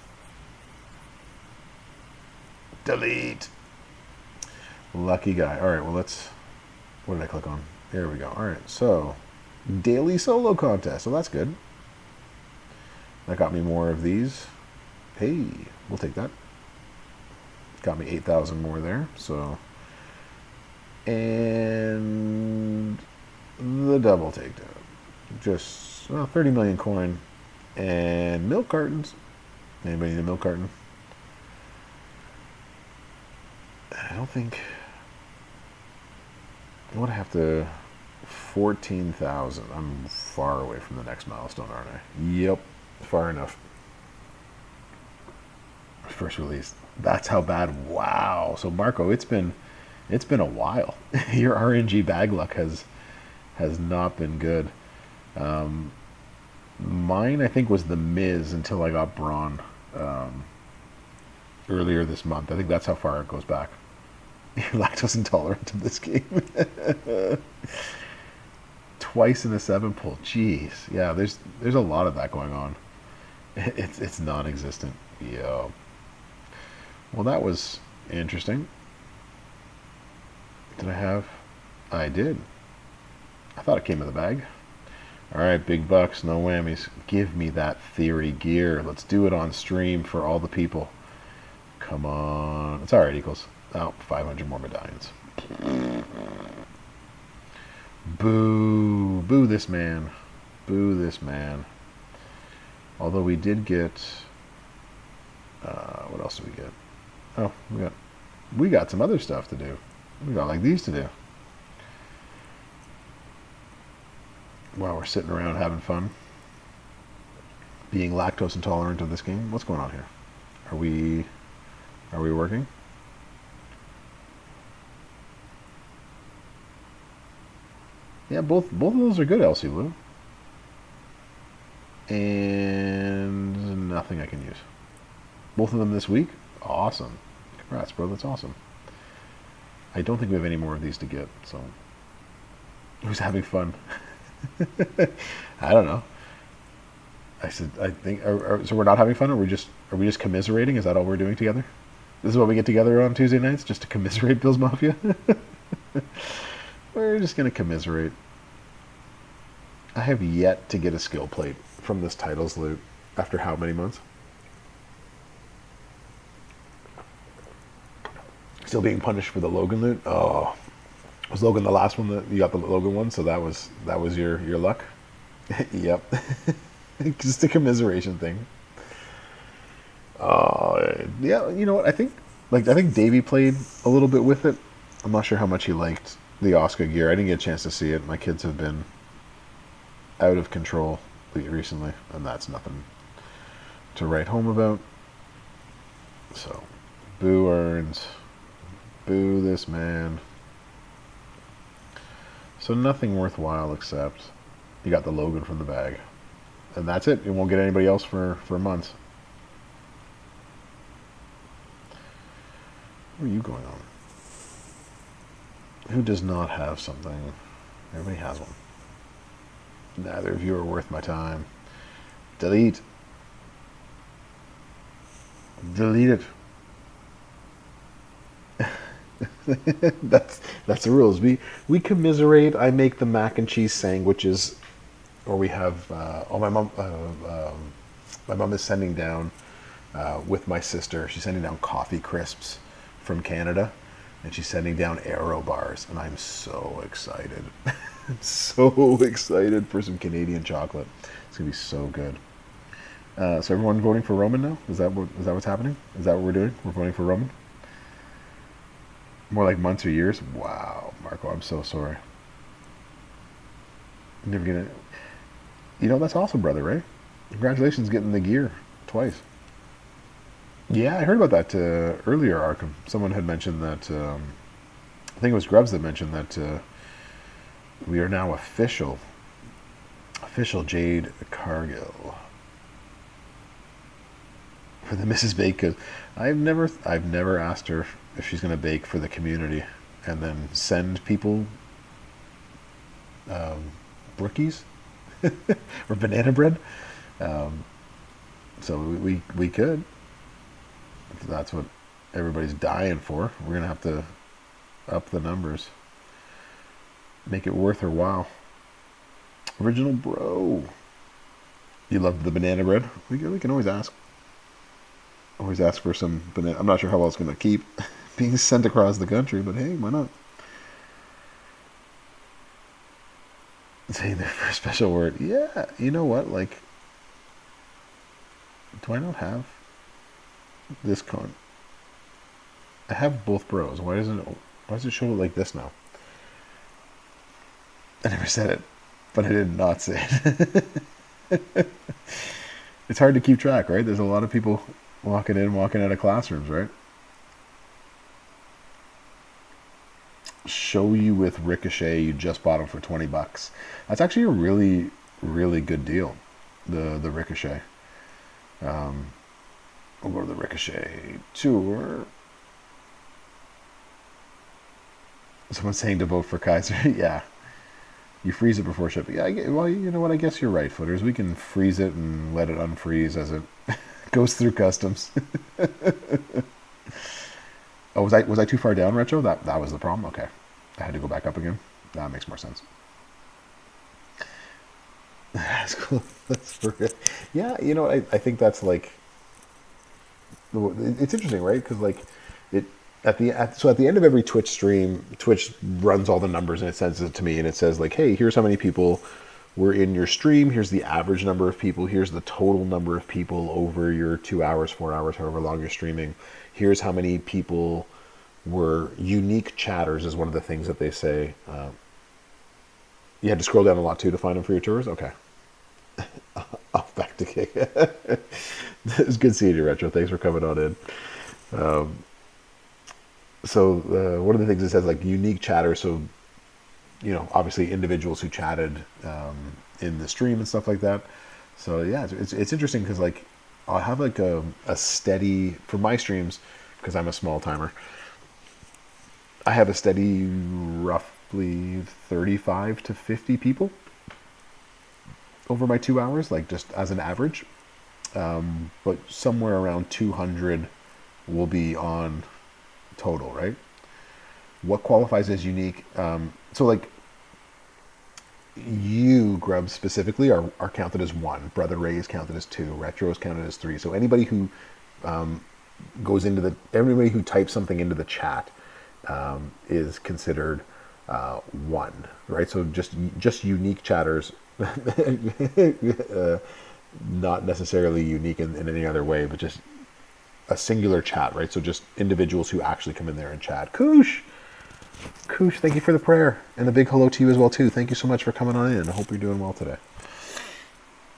Delete. Lucky guy. All right, well, let's... What did I click on? There we go. All right, so... Daily solo contest. So that's good. That got me more of these. Hey, we'll take that. Got me 8,000 more there, so... And the double takedown. Just 30 million coin. And milk cartons. Anybody need a milk carton? I don't think... I would have to... 14,000. I'm far away from the next milestone, aren't I? Yep. Far enough. First release. That's how bad. Wow. So Marco, it's been a while. Your RNG bag luck has not been good. Mine, I think, was the Miz until I got Brawn earlier this month. I think that's how far it goes back. You're lactose intolerant to this game. Twice in the 7 pull. Jeez. Yeah, there's a lot of that going on. It's non-existent. Yeah. Well, that was interesting. Did I have? I did. I thought it came in the bag. All right, big bucks, no whammies. Give me that Theory gear. Let's do it on stream for all the people. Come on. It's all right, Eagles. Oh, 500 more medallions. Boo. Boo this man. Boo this man. Although we did get... what else did we get? Oh, we got some other stuff to do. We got like these to do. While we're sitting around having fun. Being lactose intolerant of this game. What's going on here? Are we working? Yeah, both of those are good, LC Blue. And nothing I can use. Both of them this week? Awesome. Congrats, bro. That's awesome. I don't think we have any more of these to get. So, who's having fun? I don't know. I said, I think. So we're not having fun, or are we just commiserating? Is that all we're doing together? This is what we get together on Tuesday nights, just to commiserate Bills Mafia. We're just gonna commiserate. I have yet to get a skill plate from this titles loot after how many months? Still being punished for the Logan loot. Oh, was Logan the last one that you got the Logan one? So that was your luck. Yep, just a commiseration thing. Yeah, you know what? I think Davey played a little bit with it. I'm not sure how much he liked the Oscar gear. I didn't get a chance to see it. My kids have been out of control recently, and that's nothing to write home about. So, boo earns. Boo this man. So nothing worthwhile except you got the Logan from the bag. And that's it. You won't get anybody else for months. Where are you going on? Who does not have something? Everybody has one. Neither of you are worth my time. Delete. Delete it. that's the rules. We commiserate. I make the mac and cheese sandwiches, or we have. My mom is sending down with my sister. She's sending down coffee crisps from Canada, and she's sending down Aero bars, and I'm so excited. I'm so excited for some Canadian chocolate. It's gonna be so good. So everyone voting for Roman now? Is that what's happening? Is that what we're doing? We're voting for Roman? More like months or years? Wow, Marco, I'm so sorry. I'm never gonna. You know, that's awesome, brother, right? Congratulations getting the gear twice. Yeah, I heard about that earlier, Arkham. Someone had mentioned that. I think it was Grubbs that mentioned that we are now official Jade Cargill for the Mrs. Bake. Cause I've never asked her if she's going to bake for the community and then send people brookies or banana bread. So we could. If that's what everybody's dying for. We're going to have to up the numbers. Make it worth her while. Original bro. You love the banana bread? We can always ask. Always ask for some banana. I'm not sure how well it's going to keep being sent across the country, but hey, why not? Say there for a special word. Yeah, you know what? Like, do I not have this con? I have both bros. Why does it show it like this now? I never said it, but I did not say it. It's hard to keep track, right? There's a lot of people walking in, walking out of classrooms, right? Show you with Ricochet, you just bought them for $20. That's actually a really, really good deal. The Ricochet. We'll go to the Ricochet tour. Someone's saying to vote for Kaiser. Yeah. You freeze it before shipping. Yeah, well, you know what? I guess you're right, footers. We can freeze it and let it unfreeze as it goes through customs. Oh, was I too far down, Retro? That was the problem? Okay. I had to go back up again. That makes more sense. That's cool. That's for it. Yeah, you know, I think that's like... It's interesting, right? Because, like, at the end of every Twitch stream, Twitch runs all the numbers and it sends it to me and it says like, hey, here's how many people were in your stream. Here's the average number of people. Here's the total number of people over your 2 hours, 4 hours, however long you're streaming. Here's how many people were unique chatters is one of the things that they say. You had to scroll down a lot too to find them for your tours? Okay. I'll back to kick. It's good seeing you, Retro. Thanks for coming on in. So one of the things it says like unique chatter. So, you know, obviously individuals who chatted in the stream and stuff like that. So yeah, it's interesting because like I'll have like a steady for my streams because I'm a small timer. I have a steady roughly 35 to 50 people over my 2 hours, like just as an average. But somewhere around 200 will be on total, right? What qualifies as unique? So like you, Grub, specifically are counted as one. Brother Ray is counted as two. Retro is counted as three. So anybody who everybody who types something into the chat is considered one, right? So just unique chatters, not necessarily unique in any other way, but just a singular chat, right? So just individuals who actually come in there and chat. Koosh, thank you for the prayer. And a big hello to you as well, too. Thank you so much for coming on in. I hope you're doing well today.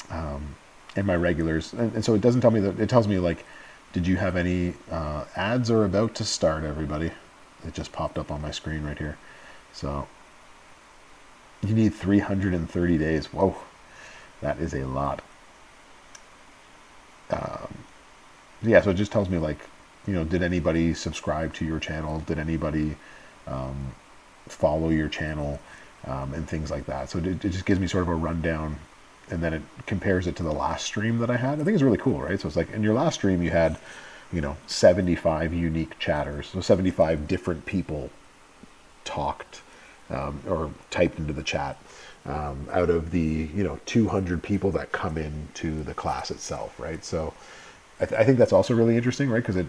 And my regulars. And so it doesn't tell me that, it tells me, like, did you have any ads are about to start, everybody? It just popped up on my screen right here. So you need 330 days. Whoa, that is a lot. Yeah, so it just tells me, like, did anybody subscribe to your channel? Did anybody follow your channel? And things like that. So it just gives me sort of a rundown, and then it compares it to the last stream that I had. I think it's really cool, right? So it's like in your last stream you had, 75 unique chatters. So 75 different people talked or typed into the chat out of the 200 people that come into the class itself, right? So I think that's also really interesting, right? Because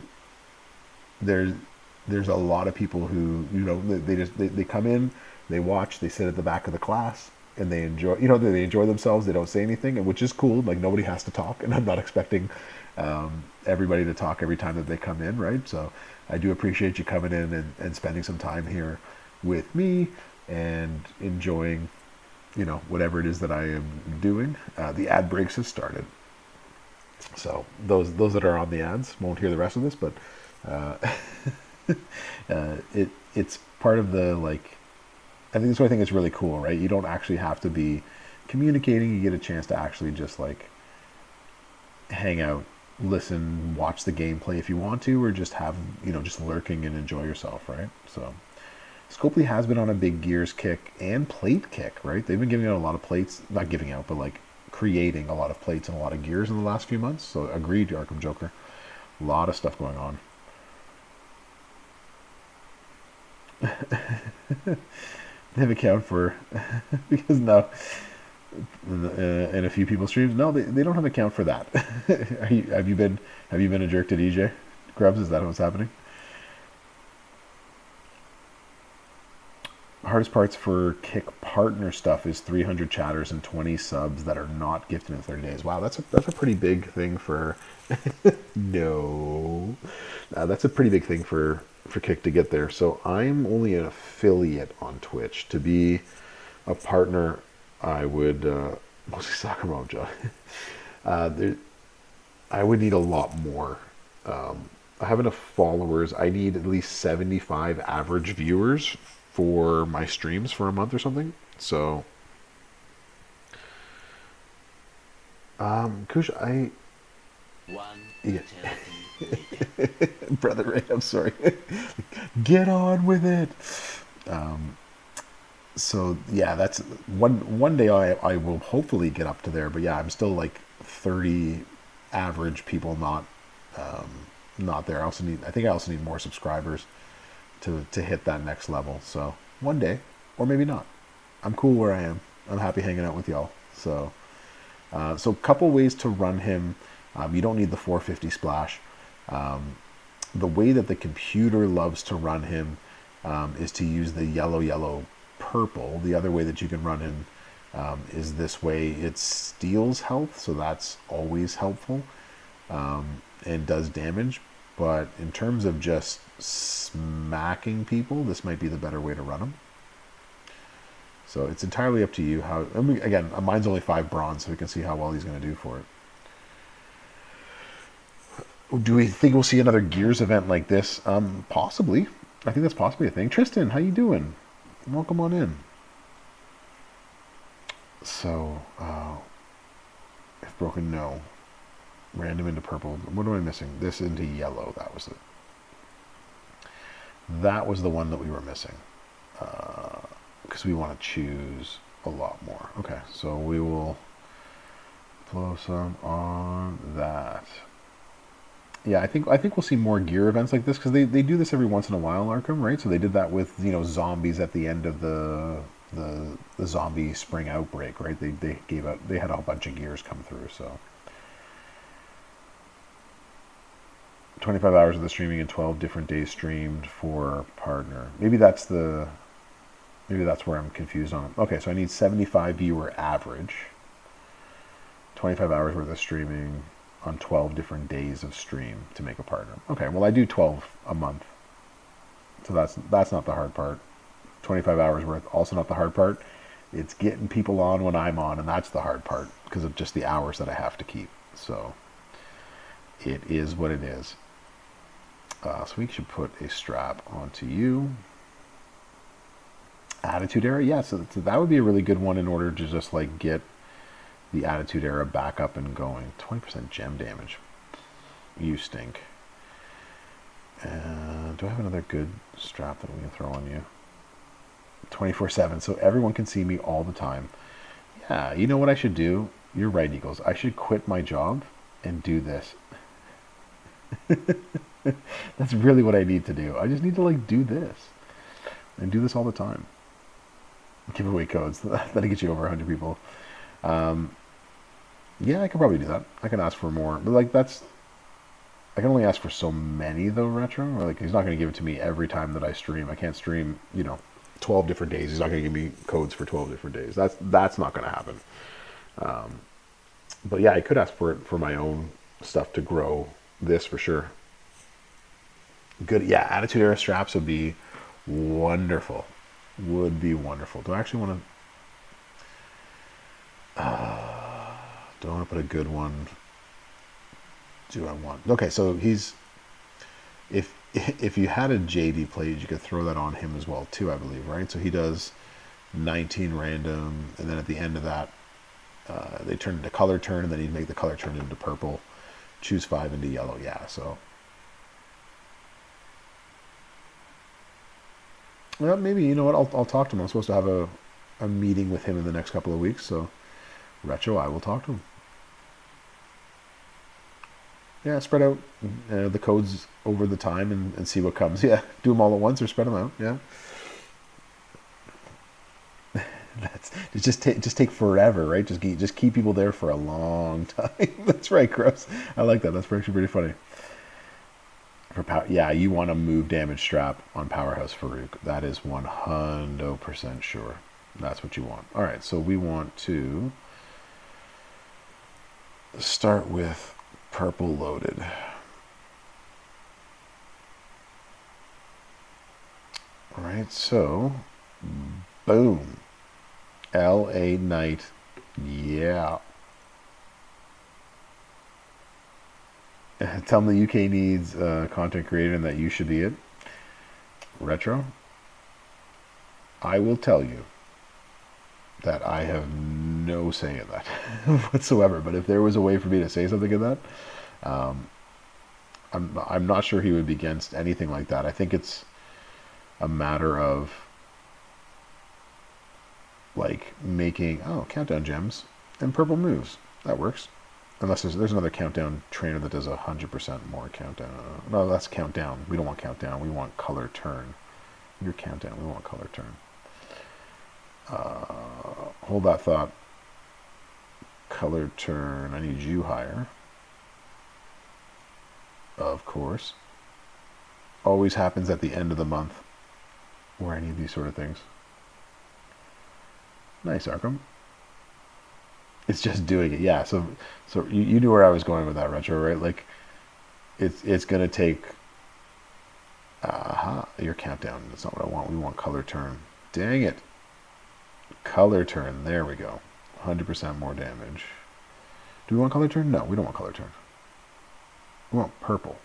there's a lot of people who they come in, they watch, they sit at the back of the class, and they enjoy they enjoy themselves. They don't say anything, and which is cool. Like, nobody has to talk, and I'm not expecting everybody to talk every time that they come in, right? So I do appreciate you coming in and spending some time here with me and enjoying whatever it is that I am doing. The ad breaks has started, so those that are on the ads won't hear the rest of this, but it's part of the, like, I think that's what I think is really cool, right? You don't actually have to be communicating. You get a chance to actually just, like, hang out, listen, watch the gameplay if you want to, or just have, just lurking and enjoy yourself, right? So Scopely has been on a big gears kick and plate kick, right? They've been giving out a lot of plates, not giving out, but like creating a lot of plates and a lot of gears in the last few months. So agreed, Arkham Joker. A lot of stuff going on. They have account for because now in a few people's streams, no, they don't have account for that. Have you been a jerk to DJ Grubs? Is that what's happening? Hardest parts for kick partner stuff is 300 chatters and 20 subs that are not gifted in 30 days. Wow, that's a pretty big thing for no, that's a pretty big thing for Kick to get there. So I'm only an affiliate on Twitch. To be a partner, I would mostly soccer mom, John. I would need a lot more. I have enough followers. I need at least 75 average viewers for my streams for a month or something. So Kush, yeah. Brother Ray, I'm sorry. Get on with it. So yeah, that's one day I will hopefully get up to there. But yeah, I'm still like 30 average people not there. I think I also need more subscribers to hit that next level. So one day, or maybe not. I'm cool where I am. I'm happy hanging out with y'all. So a couple ways to run him. You don't need the 450 splash. The way that the computer loves to run him is to use the yellow, purple. The other way that you can run him is this way. It steals health, so that's always helpful and does damage. But in terms of just smacking people, this might be the better way to run him. So it's entirely up to you. Again, mine's only 5 bronze, so we can see how well he's going to do for it. Do we think we'll see another Gears event like this? Possibly. I think that's possibly a thing. Tristan, how you doing? Welcome on in. So, if broken, no. Random into purple. What am I missing? This into yellow. That was it. That was the one that we were missing. Because we want to choose a lot more. Okay, so we will blow some on that. Yeah, I think we'll see more gear events like this because they do this every once in a while, Arkham, right? So they did that with zombies at the end of the zombie spring outbreak, right? They had a whole bunch of gears come through. So 25 hours of the streaming and 12 different days streamed for partner. Maybe that's where I'm confused on. Okay, so I need 75 viewer average. 25 hours worth of streaming on 12 different days of stream to make a partner. Okay, well I do 12 a month. So that's not the hard part. 25 hours worth, also not the hard part. It's getting people on when I'm on, and that's the hard part because of just the hours that I have to keep. So it is what it is. So we should put a strap onto you. Attitude Era, yeah, so that would be a really good one in order to just like get the Attitude Era back up and going. 20% gem damage. You stink. Do I have another good strap that we can throw on you? 24/7, so everyone can see me all the time. Yeah, you know what I should do? You're right, Eagles. I should quit my job and do this. That's really what I need to do. I just need to like do this and do this all the time. Giveaway codes that'll get you over 100 people. Yeah, I could probably do that. I can ask for more, but like I can only ask for so many though. Retro, or like he's not going to give it to me every time that I stream. I can't stream 12 different days. He's not going to give me codes for 12 different days. That's not going to happen. But yeah, I could ask for it for my own stuff to grow this for sure. Good. Yeah, Attitude Era straps would be wonderful. Would be wonderful. Do I actually want to... do I want to put a good one? Do I want... Okay, so he's... If you had a JD plate, you could throw that on him as well too, I believe, right? So he does 19 random, and then at the end of that, they turn into color turn, and then he'd make the color turn into purple. Choose 5 into yellow. Yeah, so... Well, maybe, you know what, I'll talk to him. I'm supposed to have a meeting with him in the next couple of weeks, so Retro, I will talk to him. Yeah, spread out the codes over the time and see what comes. Yeah, do them all at once or spread them out, yeah. Just take forever, right? Just keep people there for a long time. That's right, Gross. I like that. That's actually pretty funny. For power, yeah, you want to move damage strap on Powerhouse Farouk. That is 100% sure. That's what you want. All right, so we want to start with purple loaded. All right, so boom. LA Knight, yeah. Tell them the UK needs a content creator and that you should be it. Retro, I will tell you that I have no say in that whatsoever. But if there was a way for me to say something in that, I'm not sure he would be against anything like that. I think it's a matter of like making countdown gems and purple moves. That works. Unless there's another countdown trainer that does 100% more countdown. No, that's countdown. We don't want countdown. We want color turn. Your countdown. We want color turn. Hold that thought. Color turn. I need you higher. Of course. Always happens at the end of the month where I need these sort of things. Nice, Arkham. It's just doing it, yeah. So you knew where I was going with that, Retro, right? Like, it's gonna take. Your countdown. That's not what I want. We want color turn. Dang it. Color turn. There we go. 100% more damage. Do we want color turn? No, we don't want color turn. We want purple.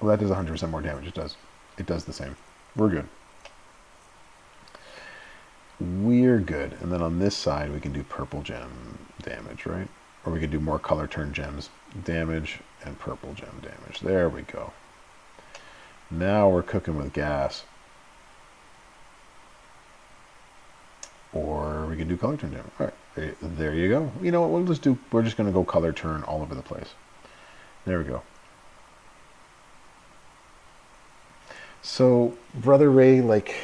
Well, that does 100% more damage. It does. It does the same. We're good. We're good. And then on this side, we can do purple gem damage, right? Or we can do more color turn gems damage and purple gem damage. There we go. Now we're cooking with gas. Or we can do color turn down. All right, there you go. You know what? We're just going to go color turn all over the place. There we go. So, Brother Ray, like,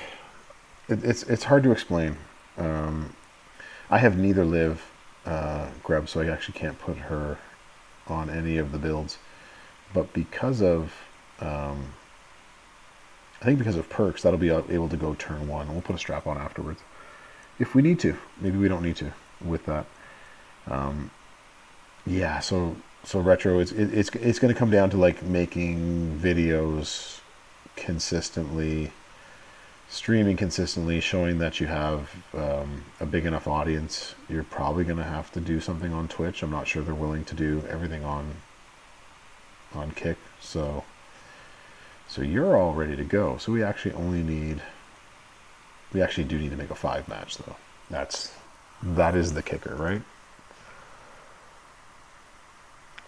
it's hard to explain. I have neither live Grub, so I actually can't put her on any of the builds. But because of, I think because of perks, that'll be able to go turn 1. We'll put a strap on afterwards. If we need to. Maybe we don't need to with that. Yeah, so Retro, it's going to come down to like making videos consistently, streaming consistently, showing that you have a big enough audience. You're probably going to have to do something on Twitch. I'm not sure they're willing to do everything on Kick. So you're all ready to go. So we actually do need to make a 5 match though. That is the kicker, right?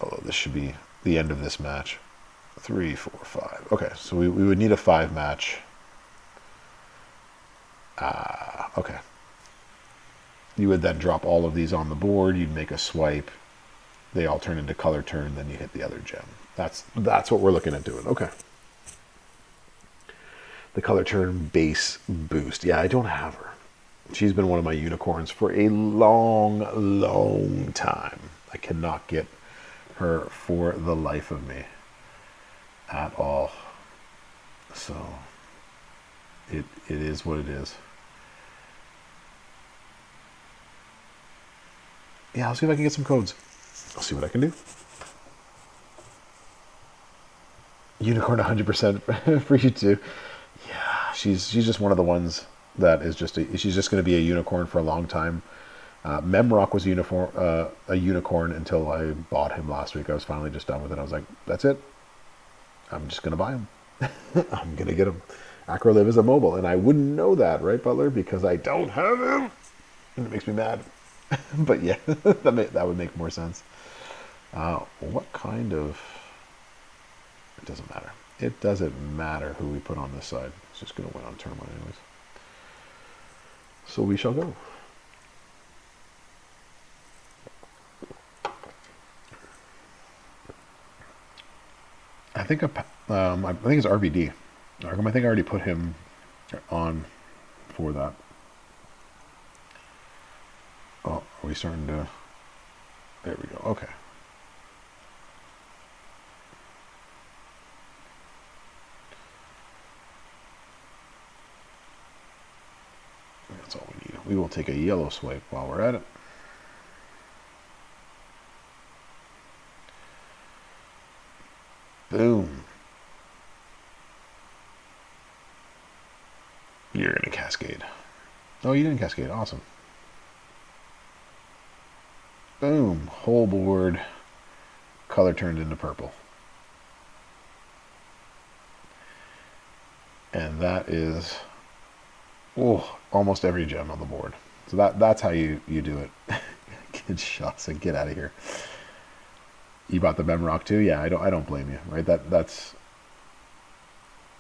Although this should be the end of this match. 3, 4, 5. Okay, so we would need a 5 match. Okay. You would then drop all of these on the board. You'd make a swipe. They all turn into color turn. Then you hit the other gem. That's what we're looking at doing. Okay. The color turn base boost. Yeah, I don't have her. She's been one of my unicorns for a long, long time. I cannot get her for the life of me at all. So it is what it is. Yeah, I'll see if I can get some codes. I'll see what I can do. Unicorn 100% for you too. Yeah, she's just one of the ones that is she's just going to be a unicorn for a long time. Memrock was a unicorn until I bought him last week. I was finally just done with it. I was like, that's it. I'm just going to buy him. I'm going to get him. Acroliv is a mobile, and I wouldn't know that, right, Butler? Because I don't have him. And it makes me mad. But yeah, that would make more sense. What kind of... It doesn't matter. It doesn't matter who we put on this side. It's just going to win on turn 1 anyways. So we shall go. I think it's RVD. I think I already put him on for that. Oh, are we starting to... There we go. Okay. That's all we need. We will take a yellow swipe while we're at it. Boom. You're going to cascade. Oh, you didn't cascade. Awesome. Boom. Whole board. Color turned into purple. And that is almost every gem on the board. So that's how you do it. Good shots and get out of here. You bought the Memrock too? Yeah, I don't blame you, right?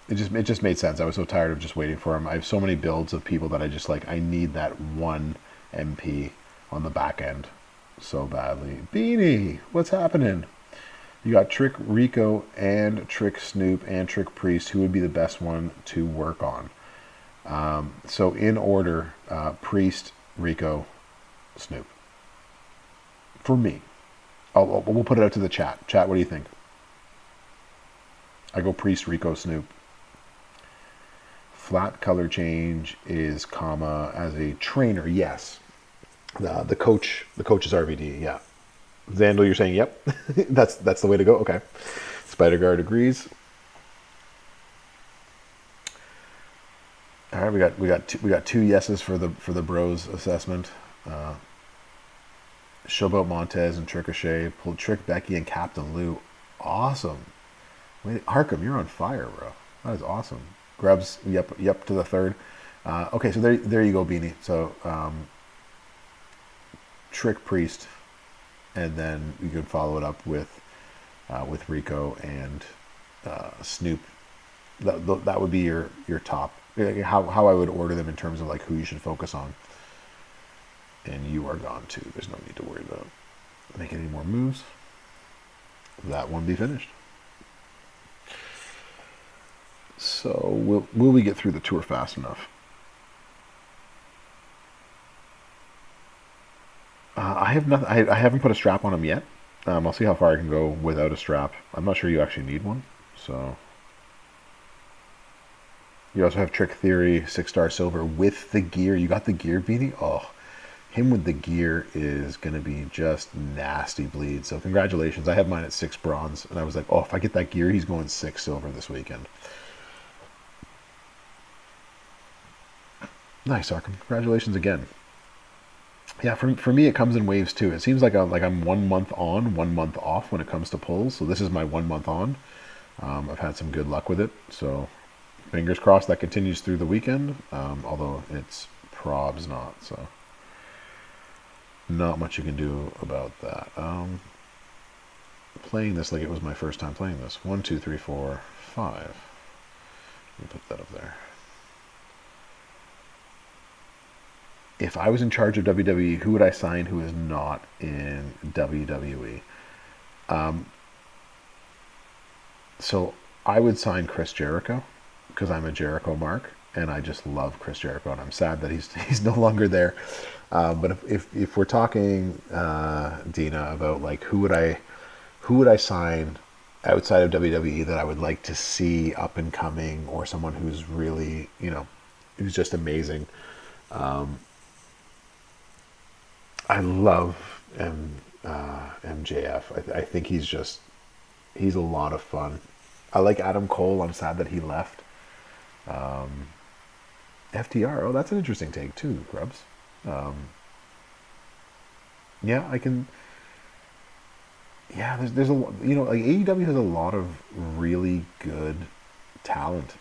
It just made sense. I was so tired of just waiting for him. I have so many builds of people that I need that one MP on the back end so badly. Beanie, what's happening? You got Trick Rico and Trick Snoop and Trick Priest. Who would be the best one to work on? So in order, Priest, Rico, Snoop. For me. We'll put it out to the chat. Chat, what do you think? I go Priest, Rico, Snoop. Flat color change is comma as a trainer. Yes. The coach is RVD. Yeah. Zandal, you're saying yep. that's the way to go. Okay. Spider Guard agrees. All right, we got two yeses for the bros assessment. Showboat Montez and Ricochet pulled Trick Becky and Captain Lou. Awesome. Wait, Arkham, you're on fire, bro. That is awesome. Grubs, yep to the third. Okay, so there you go, Beanie. So Trick Priest, and then you could follow it up with Rico and Snoop That would be your top. How I would order them in terms of like who you should focus on. And you are gone too. There's no need to worry about making any more moves. That one be finished. So will we get through the tour fast enough? I have nothing. I haven't put a strap on him yet. I'll see how far I can go without a strap. I'm not sure you actually need one. So you also have Trick Theory 6-star silver with the gear. You got the gear beanie. Oh, him with the gear is going to be just nasty bleed. So congratulations. I have mine at 6 bronze. And I was like, oh, if I get that gear, he's going 6 silver this weekend. Nice, Arkham. Congratulations again. Yeah, for me, it comes in waves too. It seems like I'm 1 month on, 1 month off when it comes to pulls. So this is my 1 month on. I've had some good luck with it. So fingers crossed that continues through the weekend. Although it's probs not. So not much you can do about that. Playing this like it was my first time playing this. 1, 2, 3, 4, 5. Let me put that up there. If I was in charge of WWE, who would I sign who is not in WWE? So I would sign Chris Jericho because I'm a Jericho mark and I just love Chris Jericho and I'm sad that he's no longer there. But if we're talking Dina about like who would I sign outside of WWE that I would like to see up and coming or someone who's really who's just amazing. I love MJF. I think he's a lot of fun. I like Adam Cole. I'm sad that he left. FTR. Oh, that's an interesting take too, Grubs. Yeah, I can. Yeah, there's a like AEW has a lot of really good talent.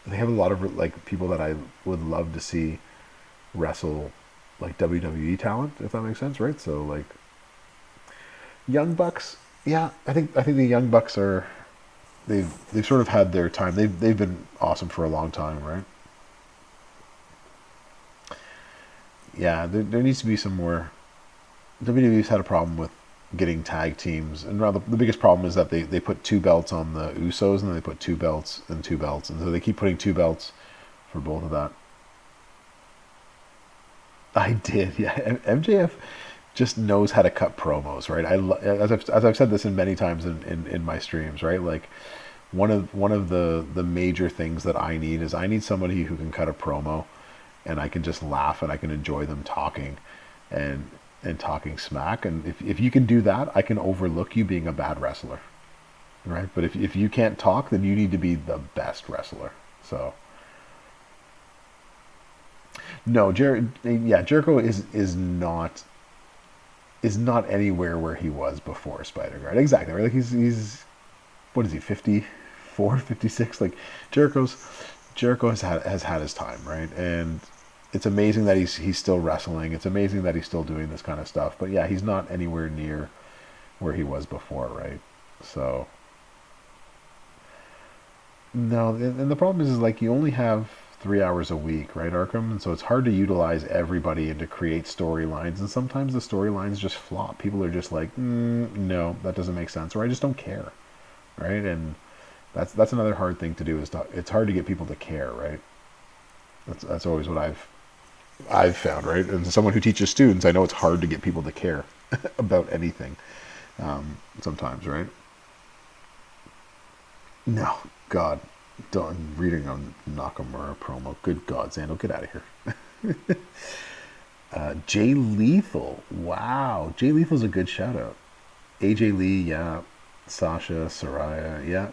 They have a lot of like people that I would love to see wrestle like WWE talent, if that makes sense, right? So like Young Bucks, yeah, I think the Young Bucks are they've sort of had their time. They've been awesome for a long time, right? Yeah, there needs to be some more. WWE's had a problem with getting tag teams, and rather the biggest problem is that they put 2 belts on the Usos, and then they put 2 belts and 2 belts, and so they keep putting 2 belts for both of that. I did, yeah. MJF just knows how to cut promos, right? As I've said this in many times in my streams, right? Like one of the major things that I need is I need somebody who can cut a promo, and I can just laugh and I can enjoy them talking, and talking smack. And if you can do that, I can overlook you being a bad wrestler, right? But if you can't talk, then you need to be the best wrestler. So. No, Jericho is not anywhere where he was before Spider-Guard. Exactly, right? Like he's what is he, 54, 56? Like Jericho has had his time, right? And it's amazing that he's still wrestling. It's amazing that he's still doing this kind of stuff. But yeah, he's not anywhere near where he was before, right? So no, and the problem is like you only have 3 hours a week, right, Arkham? And so it's hard to utilize everybody and to create storylines. And sometimes the storylines just flop. People are just like, no, that doesn't make sense, or I just don't care, right? And that's another hard thing to do. It's hard to get people to care, right? That's always what I've found, right? And as someone who teaches students, I know it's hard to get people to care about anything sometimes, right? No, God. Done reading on Nakamura promo. Good God, Zando, get out of here. Jay Lethal. Wow. Jay Lethal's a good shout out. AJ Lee, yeah. Sasha, Saraya, yeah.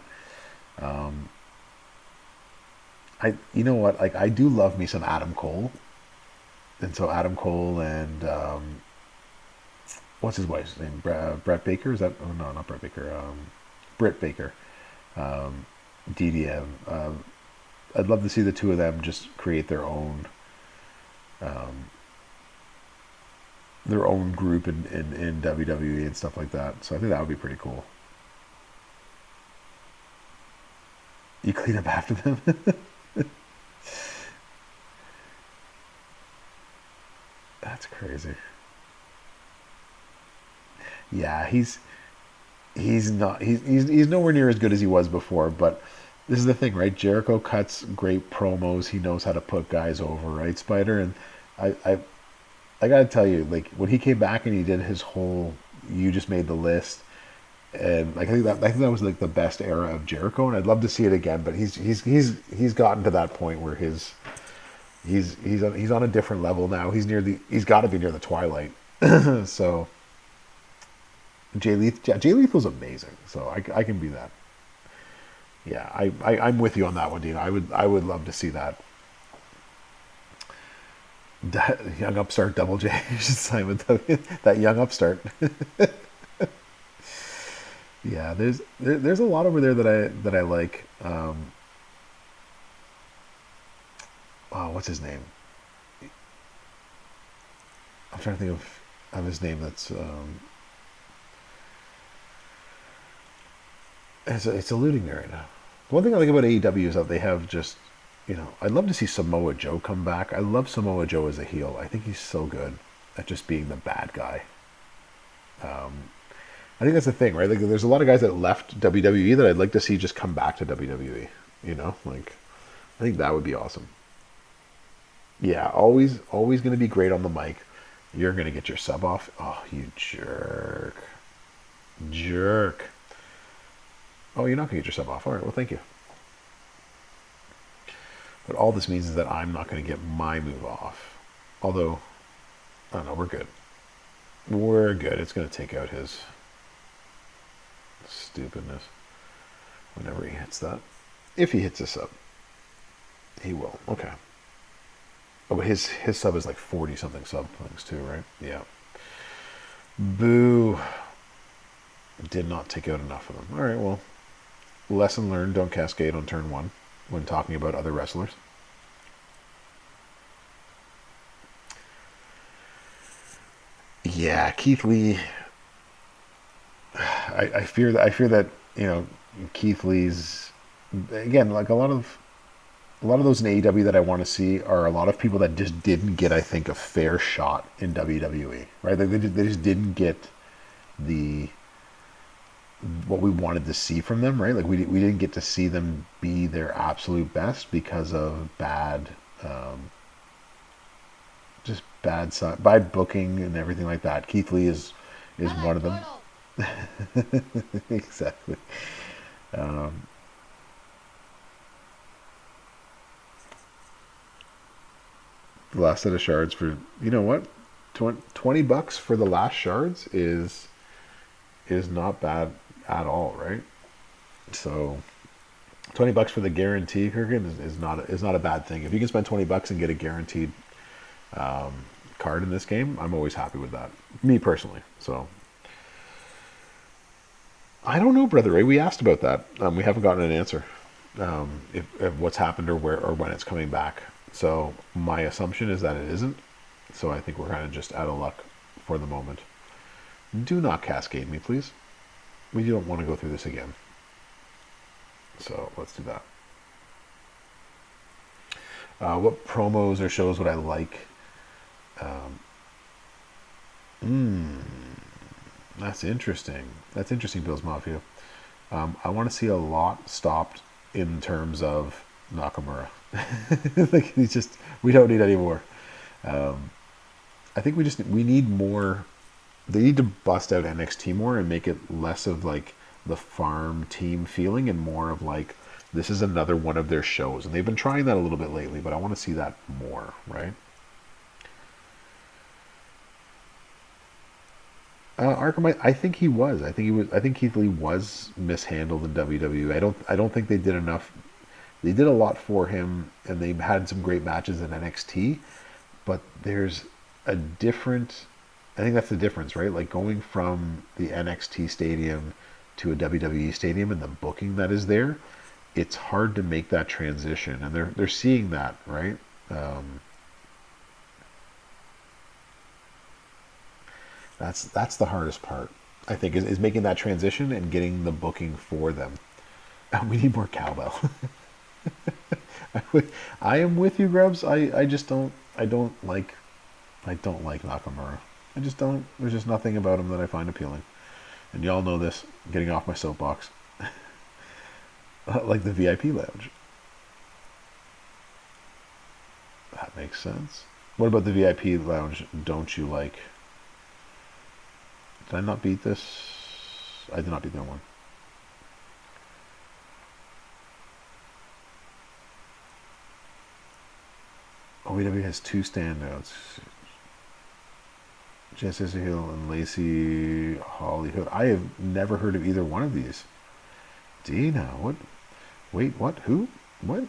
You know what? Like I do love me some Adam Cole. And so Adam Cole and what's his wife's name? Brett Baker? Is that no, not Brett Baker. Britt Baker. DDM. I'd love to see the two of them just create their own group in WWE and stuff like that. So I think that would be pretty cool. You clean up after them. That's crazy. Yeah, he's nowhere near as good as he was before. But this is the thing, right? Jericho cuts great promos. He knows how to put guys over, right, Spider? And I I, I gotta tell you, like when he came back and he did his whole "you just made the list," and like I think that was like the best era of Jericho, and I'd love to see it again. But he's gotten to that point where he's on a different level now. He's got to be near the twilight. So Jay Lethal's amazing. So I can be that. Yeah, I'm with you on that one, Dina. I would love to see that. Young upstart Double J. You should sign with that young upstart. Yeah, there's a lot over there that I like. Oh, what's his name? I'm trying to think of his name. That's it's eluding me right now. The one thing I like about AEW is that they have just, I'd love to see Samoa Joe come back. I love Samoa Joe as a heel. I think he's so good at just being the bad guy. I think that's the thing, right? Like, there's a lot of guys that left WWE that I'd like to see just come back to WWE. Like, I think that would be awesome. Yeah, always going to be great on the mic. You're going to get your sub off. Oh, you jerk. Jerk. Oh, you're not going to get your sub off. All right, well, thank you. But all this means is that I'm not going to get my move off. Although, I don't know, we're good. We're good. It's going to take out his stupidness whenever he hits that. If he hits a sub. He will. Okay. Oh, but his sub is like 40 something sub things too, right? Yeah. Boo. Did not take out enough of them. All right, well, lesson learned, don't cascade on turn one when talking about other wrestlers. Yeah, Keith Lee. I fear that Keith Lee's, again, like a lot of those in AEW that I want to see are a lot of people that just didn't get, I think, a fair shot in WWE, right? Like they just didn't get the what we wanted to see from them, right? Like we didn't get to see them be their absolute best because of just bad booking and everything like that. Keith Lee is one of them. Exactly. Um, the last set of shards for, you know what, $20 for the last shards is not bad at all, right? So $20 for the guarantee, Kurgan, is not a bad thing. If you can spend $20 and get a guaranteed card in this game, I'm always happy with that. Me personally. So I don't know, Brother Ray. We asked about that. We haven't gotten an answer. If what's happened or where or when it's coming back. So my assumption is that it isn't. So I think we're kind of just out of luck for the moment. Do not cascade me, please. We don't want to go through this again. So let's do that. What promos or shows would I like? That's interesting. That's interesting, Bills Mafia. I want to see a lot stopped in terms of Nakamura. Like we don't need any more. I think we need more. They need to bust out NXT more and make it less of like the farm team feeling and more of like this is another one of their shows. And they've been trying that a little bit lately, but I want to see that more, right? Arkham, I think he was. I think he was. I think Keith Lee was mishandled in WWE. I don't think they did enough. They did a lot for him, and they had some great matches in NXT. But there's a different. I think that's the difference, right? Like going from the NXT stadium to a WWE stadium and the booking that is there, it's hard to make that transition, and they're seeing that, right? That's the hardest part, I think, is making that transition and getting the booking for them. We need more cowbell. I am with you, Grubs. I just don't. I don't like Nakamura. I just don't. There's just nothing about him that I find appealing. And y'all know this. Getting off my soapbox. Like the VIP lounge. That makes sense. What about the VIP lounge? Don't you like? Did I not beat this? I did not beat that one. OVW has two standouts. Jess Hill and Lacey Hollywood. I have never heard of either one of these. Dina, what? Wait, what? Who? What?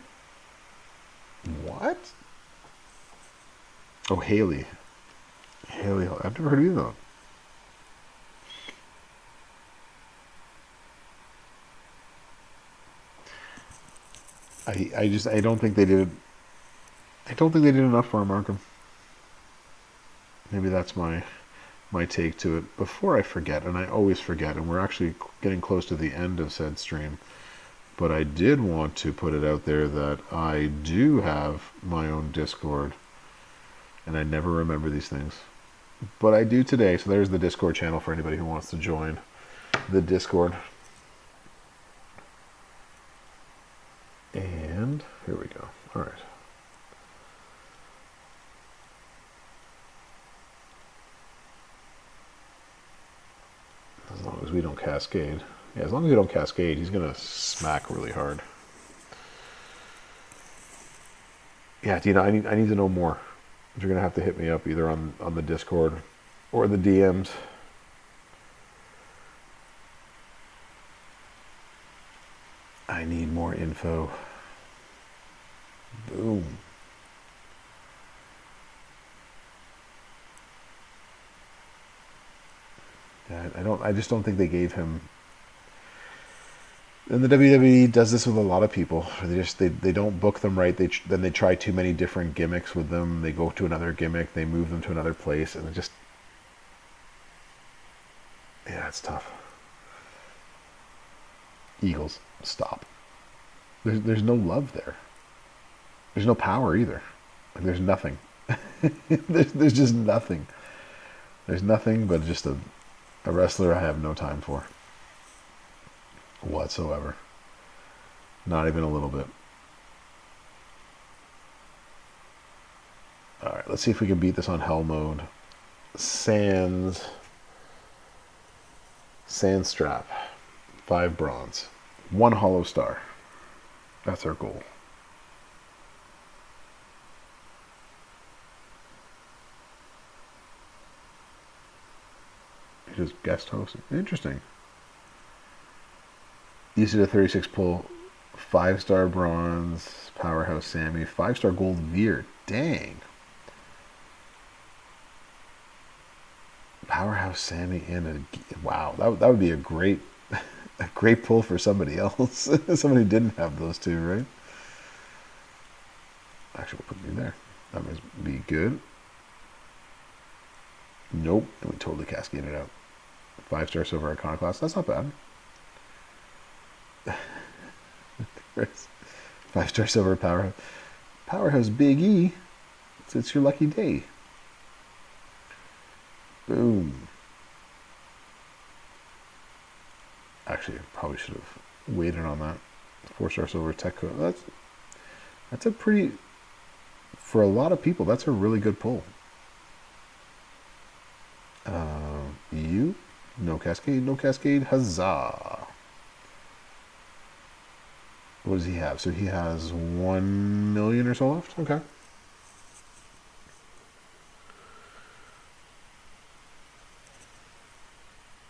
What? Oh, Haley. Haley, I've never heard of either of them. I don't think they did. I don't think they did enough for Markham. Maybe that's my take to it. Before I forget, and I always forget, and we're actually getting close to the end of said stream, but I did want to put it out there that I do have my own Discord, and I never remember these things. But I do today, so there's the Discord channel for anybody who wants to join the Discord. And here we go. All right. As long as we don't cascade. Yeah, as long as we don't cascade, he's going to smack really hard. Yeah, Dina, I need to know more. You're going to have to hit me up either on the Discord or the DMs. I need more info. Boom. Yeah, I just don't think they gave him. And the WWE does this with a lot of people. They don't book them right. Then they try too many different gimmicks with them. They go to another gimmick. They move them to another place, and it just, yeah, it's tough. Eagles, stop. There's no love there. There's no power either. Like, there's nothing. there's just nothing. There's nothing but just a wrestler I have no time for. Whatsoever. Not even a little bit. Alright, let's see if we can beat this on hell mode. Sandstrap. 5 bronze. 1 hollow star. That's our goal. He just guest hosted. Interesting. Easy to 36 pull. 5-star bronze. Powerhouse Sammy. 5-star gold Veer. Dang. Powerhouse Sammy and a wow. That would be a great pull for somebody else. Somebody who didn't have those two, right? Actually, we'll put me there. That must be good. Nope. We totally cascaded out. 5-star silver iconoclast. That's not bad. 5-star silver powerhouse Big E. It's your lucky day. Boom. Actually, I probably should have waited on that. 4-star silver tech code. That's a pretty, for a lot of people, that's a really good pull. You? No cascade, huzzah. What does he have? So he has 1 million or so left? Okay.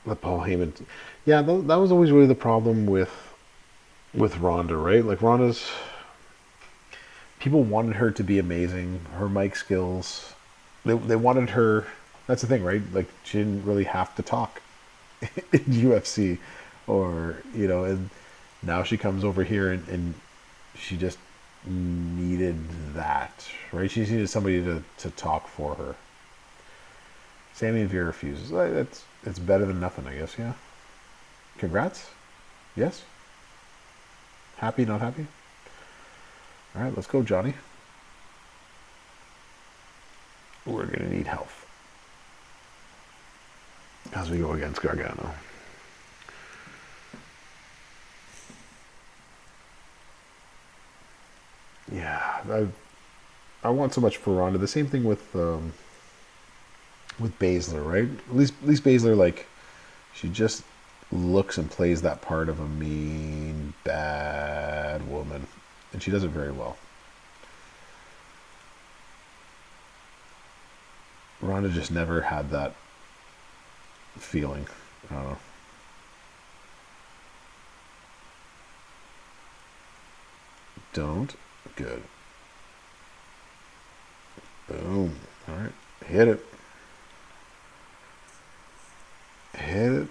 The Paul Heyman. Yeah, that was always really the problem with Ronda, right? Like, Ronda's, people wanted her to be amazing. Her mic skills, they wanted her. That's the thing, right? Like, she didn't really have to talk in UFC, or, you know, and now she comes over here and she just needed that, right? She just needed somebody to talk for her. Sammy Veer refuses. It's better than nothing, I guess, yeah. Congrats? Yes? Happy, not happy? All right, let's go, Johnny. We're going to need health as we go against Gargano. Yeah, I want so much for Ronda. The same thing with Baszler, right? At least Baszler, like, she just looks and plays that part of a mean, bad woman, and she does it very well. Ronda just never had that feeling. I don't know. Don't. Good. Boom. All right. Hit it. Hit it.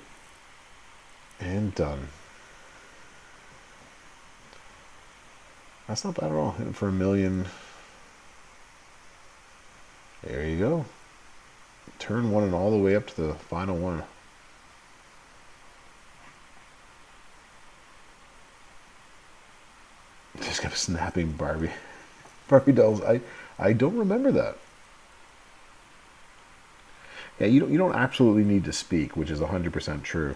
And done. That's not bad at all. Hitting for $1 million. There you go. Turn one and all the way up to the final one. Just kept snapping Barbie dolls. I don't remember that. Yeah, you don't absolutely need to speak, which is 100% true.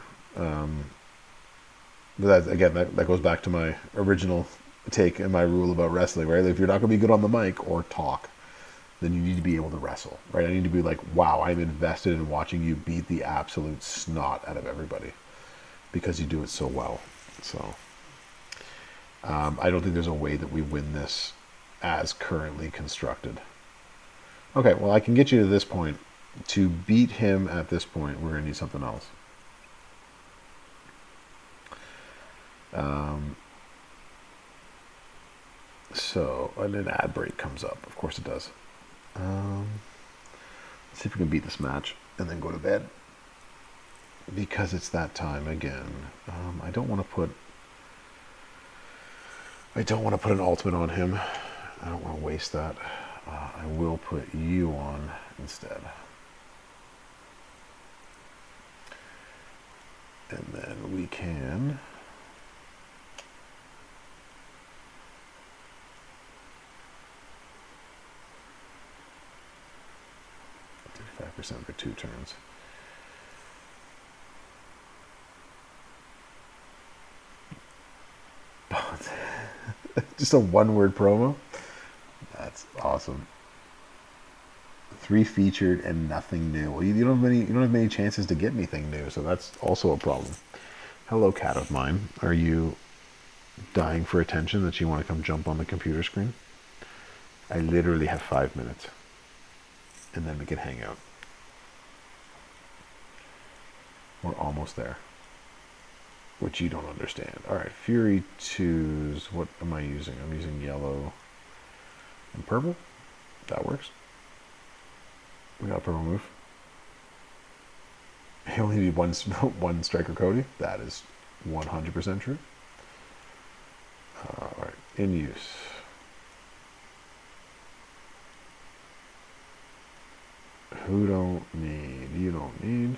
But that goes back to my original take and my rule about wrestling, right? If you're not going to be good on the mic or talk, then you need to be able to wrestle, right? I need to be like, wow, I'm invested in watching you beat the absolute snot out of everybody because you do it so well. So I don't think there's a way that we win this as currently constructed. Okay, well, I can get you to this point. To beat him at this point, we're going to need something else. So, and an ad break comes up. Of course it does. Let's see if we can beat this match and then go to bed. Because it's that time again. I don't want to put an ultimate on him. I don't want to waste that. I will put you on instead. And then we can... 35% for 2 turns. Just a one-word promo? That's awesome. 3 featured and nothing new. Well, you don't have many chances to get anything new, so that's also a problem. Hello, cat of mine. Are you dying for attention that you want to come jump on the computer screen? I literally have 5 minutes. And then we can hang out. We're almost there. Which you don't understand. Alright, Fury 2s. What am I using? I'm using yellow and purple. That works. We got a purple move. You only need one striker Cody. That is 100% true. Alright, in use. Who don't need? You don't need.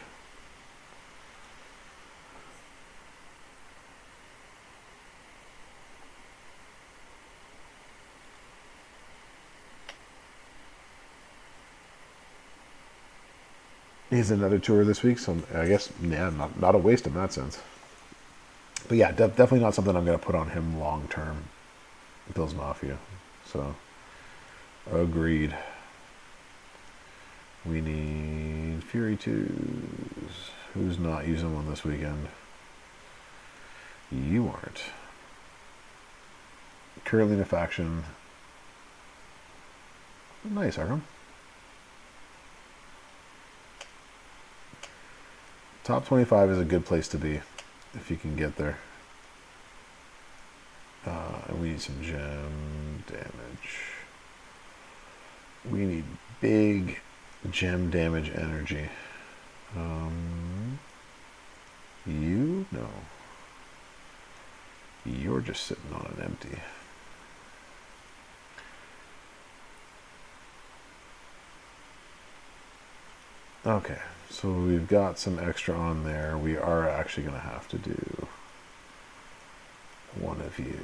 He's another tour this week, so I guess, yeah, not a waste in that sense. But yeah, definitely not something I'm going to put on him long term. Bills Mafia. So, agreed. We need Fury 2s. Who's not using one this weekend? You aren't. Currently in a faction. Nice, Arkham. Top 25 is a good place to be, if you can get there. And we need some gem damage. We need big gem damage energy. You? No. You're just sitting on an empty. Okay, so we've got some extra on there. We are actually going to have to do One of you.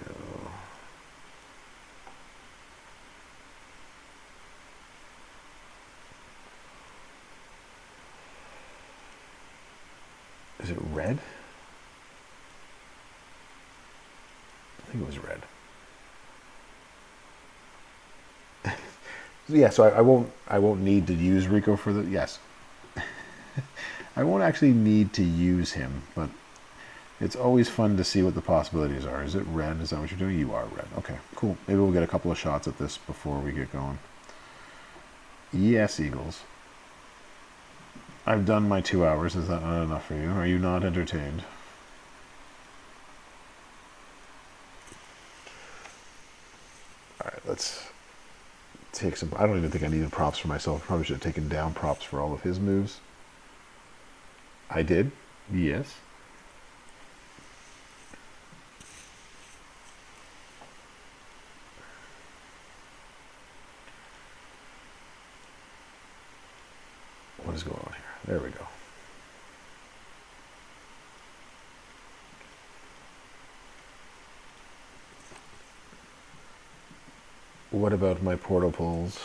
Is it red? I think it was red. Yeah, so I won't need to use Rico for the yes. I won't actually need to use him, but it's always fun to see what the possibilities are. Is it red? Is that what you're doing? You are red. Okay, cool. Maybe we'll get a couple of shots at this before we get going. Yes, Eagles. I've done my 2 hours. Is that not enough for you? Are you not entertained? Alright, let's take some... I don't even think I needed props for myself. Probably should have taken down props for all of his moves. I did. Yes. What is going on here? There we go. What about my portal pulls?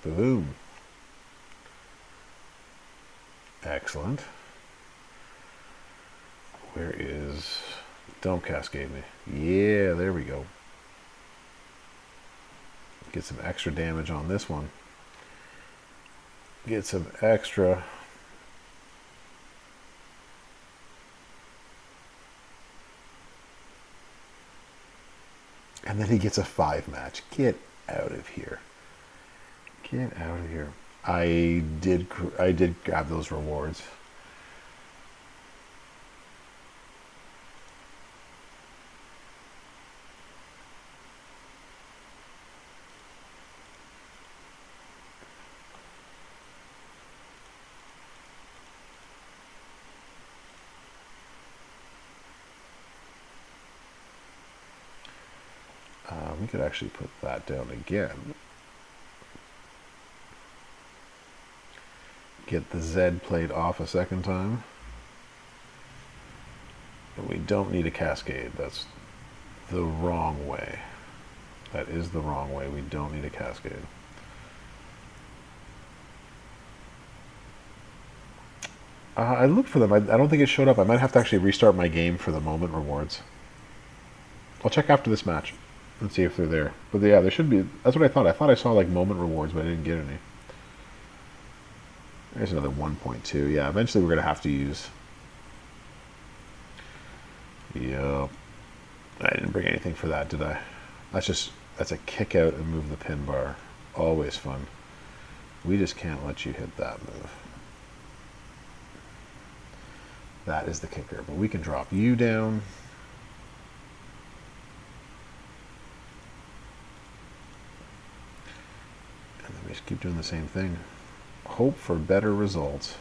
Boom. Excellent. Where is... Don't cascade me. Yeah, there we go. Get some extra damage on this one. Get some extra. And then he gets a 5 match. Get out of here. Get out of here. I did grab those rewards. We could actually put that down again. Get the Z plate off a second time. And we don't need a cascade. That's the wrong way. That is the wrong way. We don't need a cascade. I looked for them. I don't think it showed up. I might have to actually restart my game for the moment rewards. I'll check after this match and see if they're there. But yeah, there should be. That's what I thought. I thought I saw like moment rewards, but I didn't get any. There's another 1.2. Yeah, eventually we're going to have to use... Yup. I didn't bring anything for that, did I? That's a kick out and move the pin bar. Always fun. We just can't let you hit that move. That is the kicker. But we can drop you down. And then we just keep doing the same thing. Hope for better results.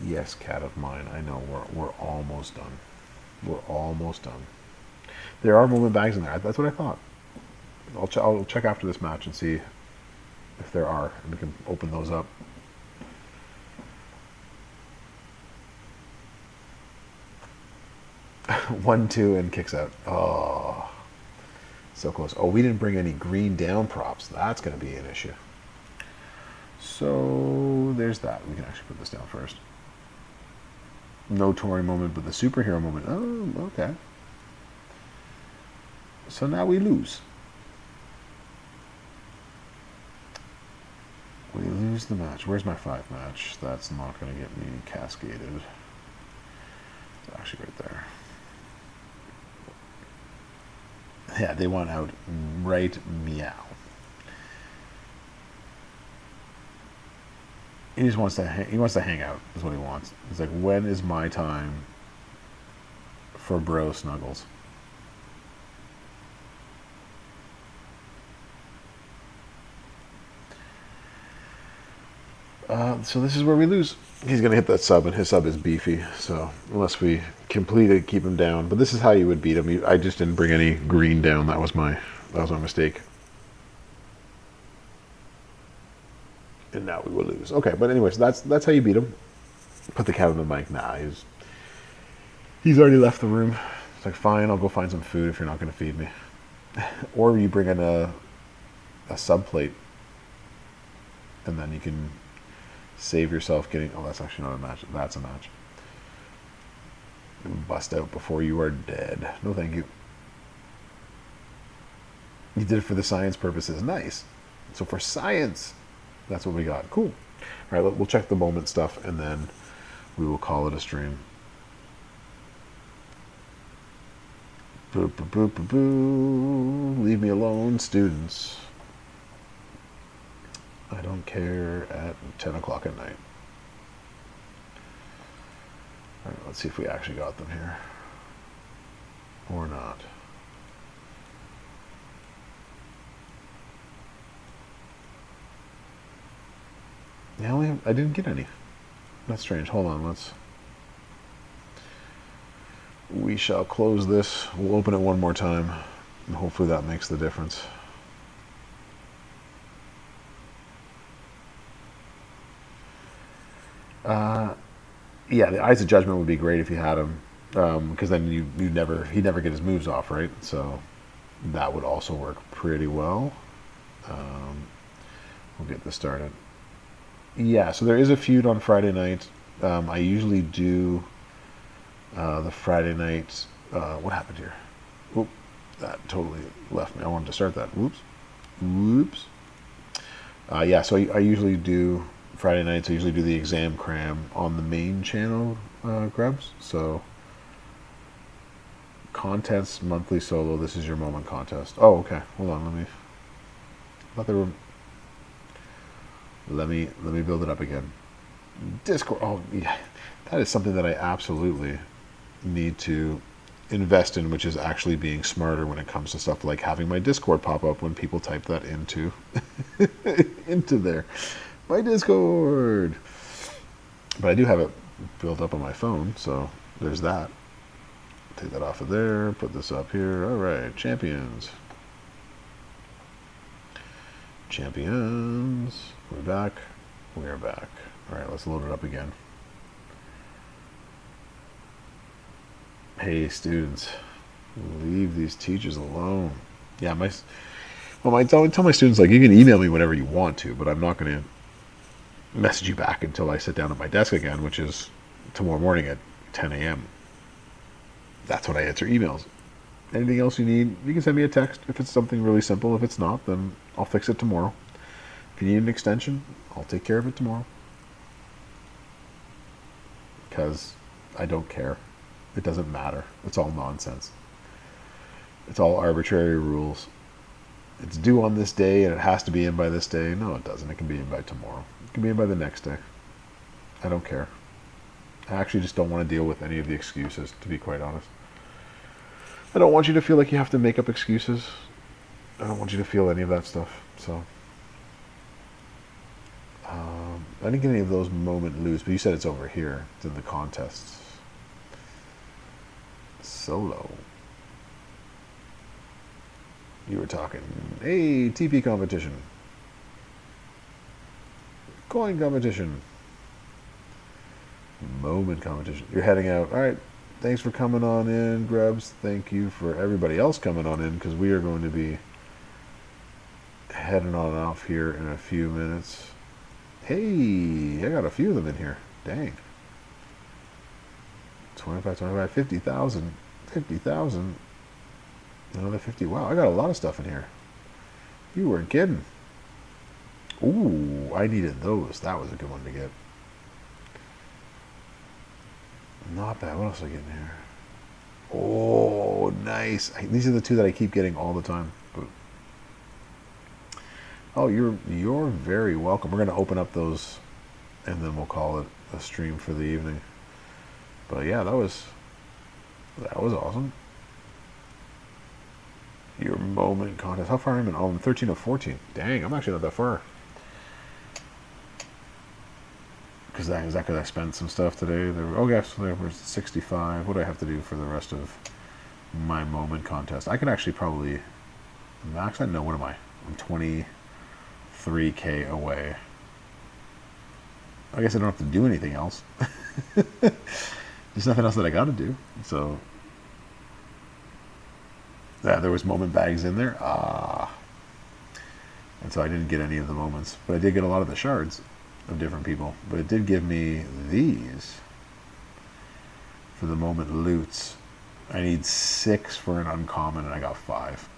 Yes, cat of mine. I know we're almost done. We're almost done. There are moment bags in there. That's what I thought. I'll check after this match and see if there are, and we can open those up. One, two, and kicks out. Oh, so close. Oh, we didn't bring any green down props. That's going to be an issue. So there's that. We can actually put this down first. No touring moment, but the superhero moment. Oh, okay. So now we lose. We lose the match. Where's my 5 match? That's not going to get me cascaded. It's actually right there. Yeah, they want out right meow. He just wants to hang out is what he wants. He's like, when is my time for bro snuggles? So this is where we lose. He's going to hit that sub, and his sub is beefy. So unless we completely keep him down. But this is how you would beat him. I just didn't bring any green down. That was my mistake. And now we will lose. Okay, but anyways, that's how you beat him. Put the cat on the mic. Nah, he's already left the room. It's like, fine, I'll go find some food if you're not going to feed me. Or you bring in a sub plate, and then you can save yourself getting... Oh, that's actually not a match. That's a match. Bust out before you are dead. No, thank you. You did it for the science purposes. Nice. So for science, that's what we got. Cool. All right, we'll check the moment stuff, and then we will call it a stream. Boo, boo, boo, boo, boo. Leave me alone, students. I don't care at 10 o'clock at night. All right, let's see if we actually got them here. Or not. Yeah, I didn't get any. That's strange. Hold on, we shall close this. We'll open it one more time, and hopefully that makes the difference. Yeah, the Eyes of Judgment would be great if you had him, because then he'd never get his moves off, right? So that would also work pretty well. We'll get this started. Yeah, so there is a feud on Friday night. I usually do the Friday night. What happened here? Oop, that totally left me. I wanted to start that. Whoops. Yeah, so I usually do Friday nights. I usually do the exam cram on the main channel, Grubs. So contest monthly solo. This is your moment contest. Oh, okay. Hold on. Let me build it up again. Discord. Oh, yeah. That is something that I absolutely need to invest in, which is actually being smarter when it comes to stuff like having my Discord pop up when people type that into into there. My Discord. But I do have it built up on my phone, so there's that. Take that off of there. Put this up here. All right, champions. Champions. We're back. We're back. All right, let's load it up again. Hey, students, leave these teachers alone. Yeah, I tell my students, like, you can email me whenever you want to, but I'm not going to message you back until I sit down at my desk again, which is tomorrow morning at 10 a.m. That's when I answer emails. Anything else you need, you can send me a text if it's something really simple. If it's not, then I'll fix it tomorrow. If you need an extension, I'll take care of it tomorrow. Because I don't care. It doesn't matter. It's all nonsense. It's all arbitrary rules. It's due on this day and it has to be in by this day. No, it doesn't. It can be in by tomorrow. It can be in by the next day. I don't care. I actually just don't want to deal with any of the excuses, to be quite honest. I don't want you to feel like you have to make up excuses. I don't want you to feel any of that stuff. So, I didn't get any of those moment lose, but you said it's over here. It's in the contests. Solo. You were talking, hey, TP competition. Coin competition. Moment competition. You're heading out. All right. Thanks for coming on in, Grubs. Thank you for everybody else coming on in, because we are going to be heading on off here in a few minutes. Hey, I got a few of them in here. Dang. 25, 50,000. 50,000. Another 50. Wow, I got a lot of stuff in here. You weren't kidding. Ooh, I needed those. That was a good one to get. Not bad. What else did I get in here? Oh, nice. These are the two that I keep getting all the time. Oh, you're very welcome. We're going to open up those, and then we'll call it a stream for the evening. But yeah, that was awesome. Your moment contest. How far am I in? Oh, I'm 13 of 14. Dang, I'm actually not that far. Because I spent some stuff today. So there was 65. What do I have to do for the rest of my moment contest? I could actually probably max that. No, what am I? I'm 23K away. I guess I don't have to do anything else. There's nothing else that I got to do. So, yeah, there was moment bags in there. And so I didn't get any of the moments. But I did get a lot of the shards of different people. But it did give me these for the moment loots. I need 6 for an uncommon, and I got 5.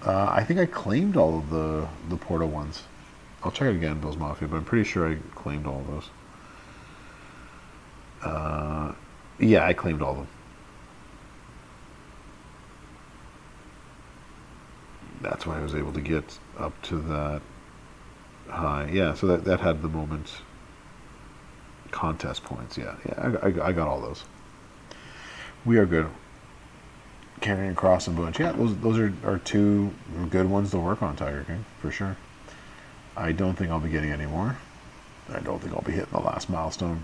I think I claimed all of the Portal ones. I'll check it again, Bill's Mafia, but I'm pretty sure I claimed all of those. Yeah, I claimed all of them. That's why I was able to get up to that high. Yeah, so that had the moment contest points. Yeah, I got all those. We are good. Carrying Cross and Bunch. Yeah, those are 2 good ones to work on, Tiger King, for sure. I don't think I'll be getting any more. I don't think I'll be hitting the last milestone.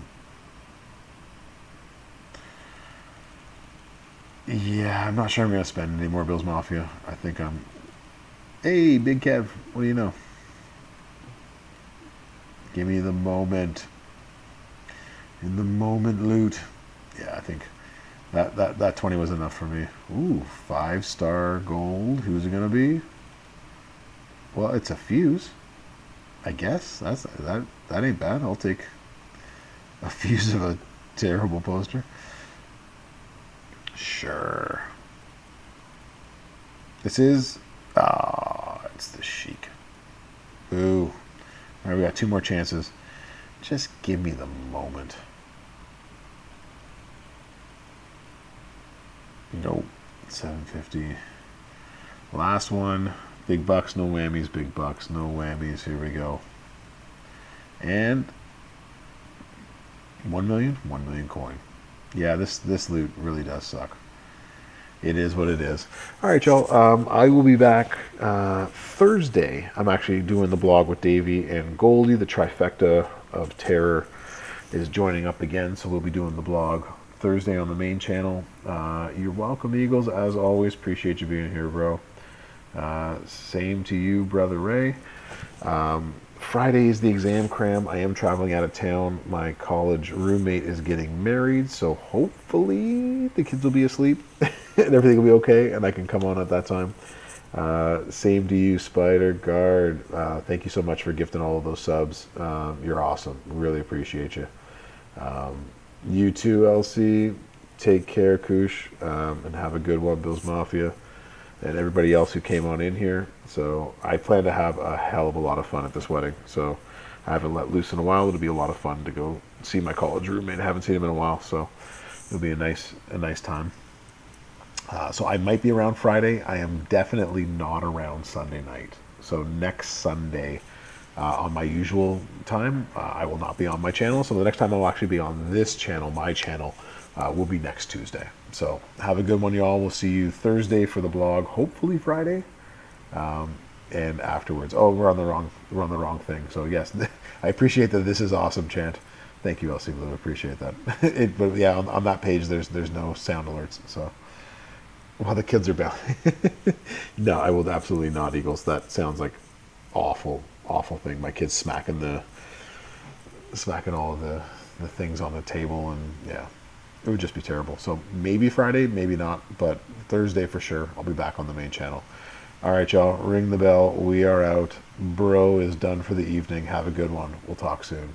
Yeah, I'm not sure I'm going to spend any more Bill's Mafia. I think I'm... Hey, Big Kev, what do you know? Give me the moment. In the moment loot. Yeah, I think that 20 was enough for me. Ooh, 5-star gold. Who's it going to be? Well, it's a fuse. I guess that ain't bad. I'll take a fuse of a terrible poster. Sure. This is it's the Sheik. Ooh. All right, we got 2 more chances. Just give me the moment. Nope. 750. Last one. Big bucks, no whammies. Big bucks, no whammies. Here we go. And 1 million? 1 million coin. Yeah, this loot really does suck. It is what it is. All right, y'all. I will be back Thursday. I'm actually doing the blog with Davey and Goldie. The trifecta of terror is joining up again, so we'll be doing the blog Thursday on the main channel. You're welcome, Eagles. As always, appreciate you being here, bro. Same to you, Brother Ray. Friday is the exam cram. I am traveling out of town. My college roommate is getting married, so hopefully the kids will be asleep and everything will be okay, and I can come on at that time. Same to you, Spider Guard. Thank you so much for gifting all of those subs. You're awesome. Really appreciate you. You too, LC. Take care, Koosh, and have a good one, Bill's Mafia, and everybody else who came on in here. So I plan to have a hell of a lot of fun at this wedding. So I haven't let loose in a while. It'll be a lot of fun to go see my college roommate. I haven't seen him in a while, so it'll be a nice time. So I might be around Friday. I am definitely not around Sunday night. So next Sunday, on my usual time, I will not be on my channel. So the next time I'll actually be on this channel, my channel, will be next Tuesday. So have a good one, y'all. We'll see you Thursday for the blog. Hopefully Friday. And afterwards. Oh, we're on the wrong thing. So yes, I appreciate that. This is awesome, chant. Thank you, LC Blue. Appreciate that. But yeah, on that page, there's no sound alerts. So while the kids are bowing, no, I will absolutely not, Eagles. That sounds like awful thing. My kids smacking all of the things on the table, and yeah, it would just be terrible. So maybe Friday, maybe not, but Thursday for sure. I'll be back on the main channel. All right, y'all, ring the bell. We are out. Bro is done for the evening. Have a good one. We'll talk soon.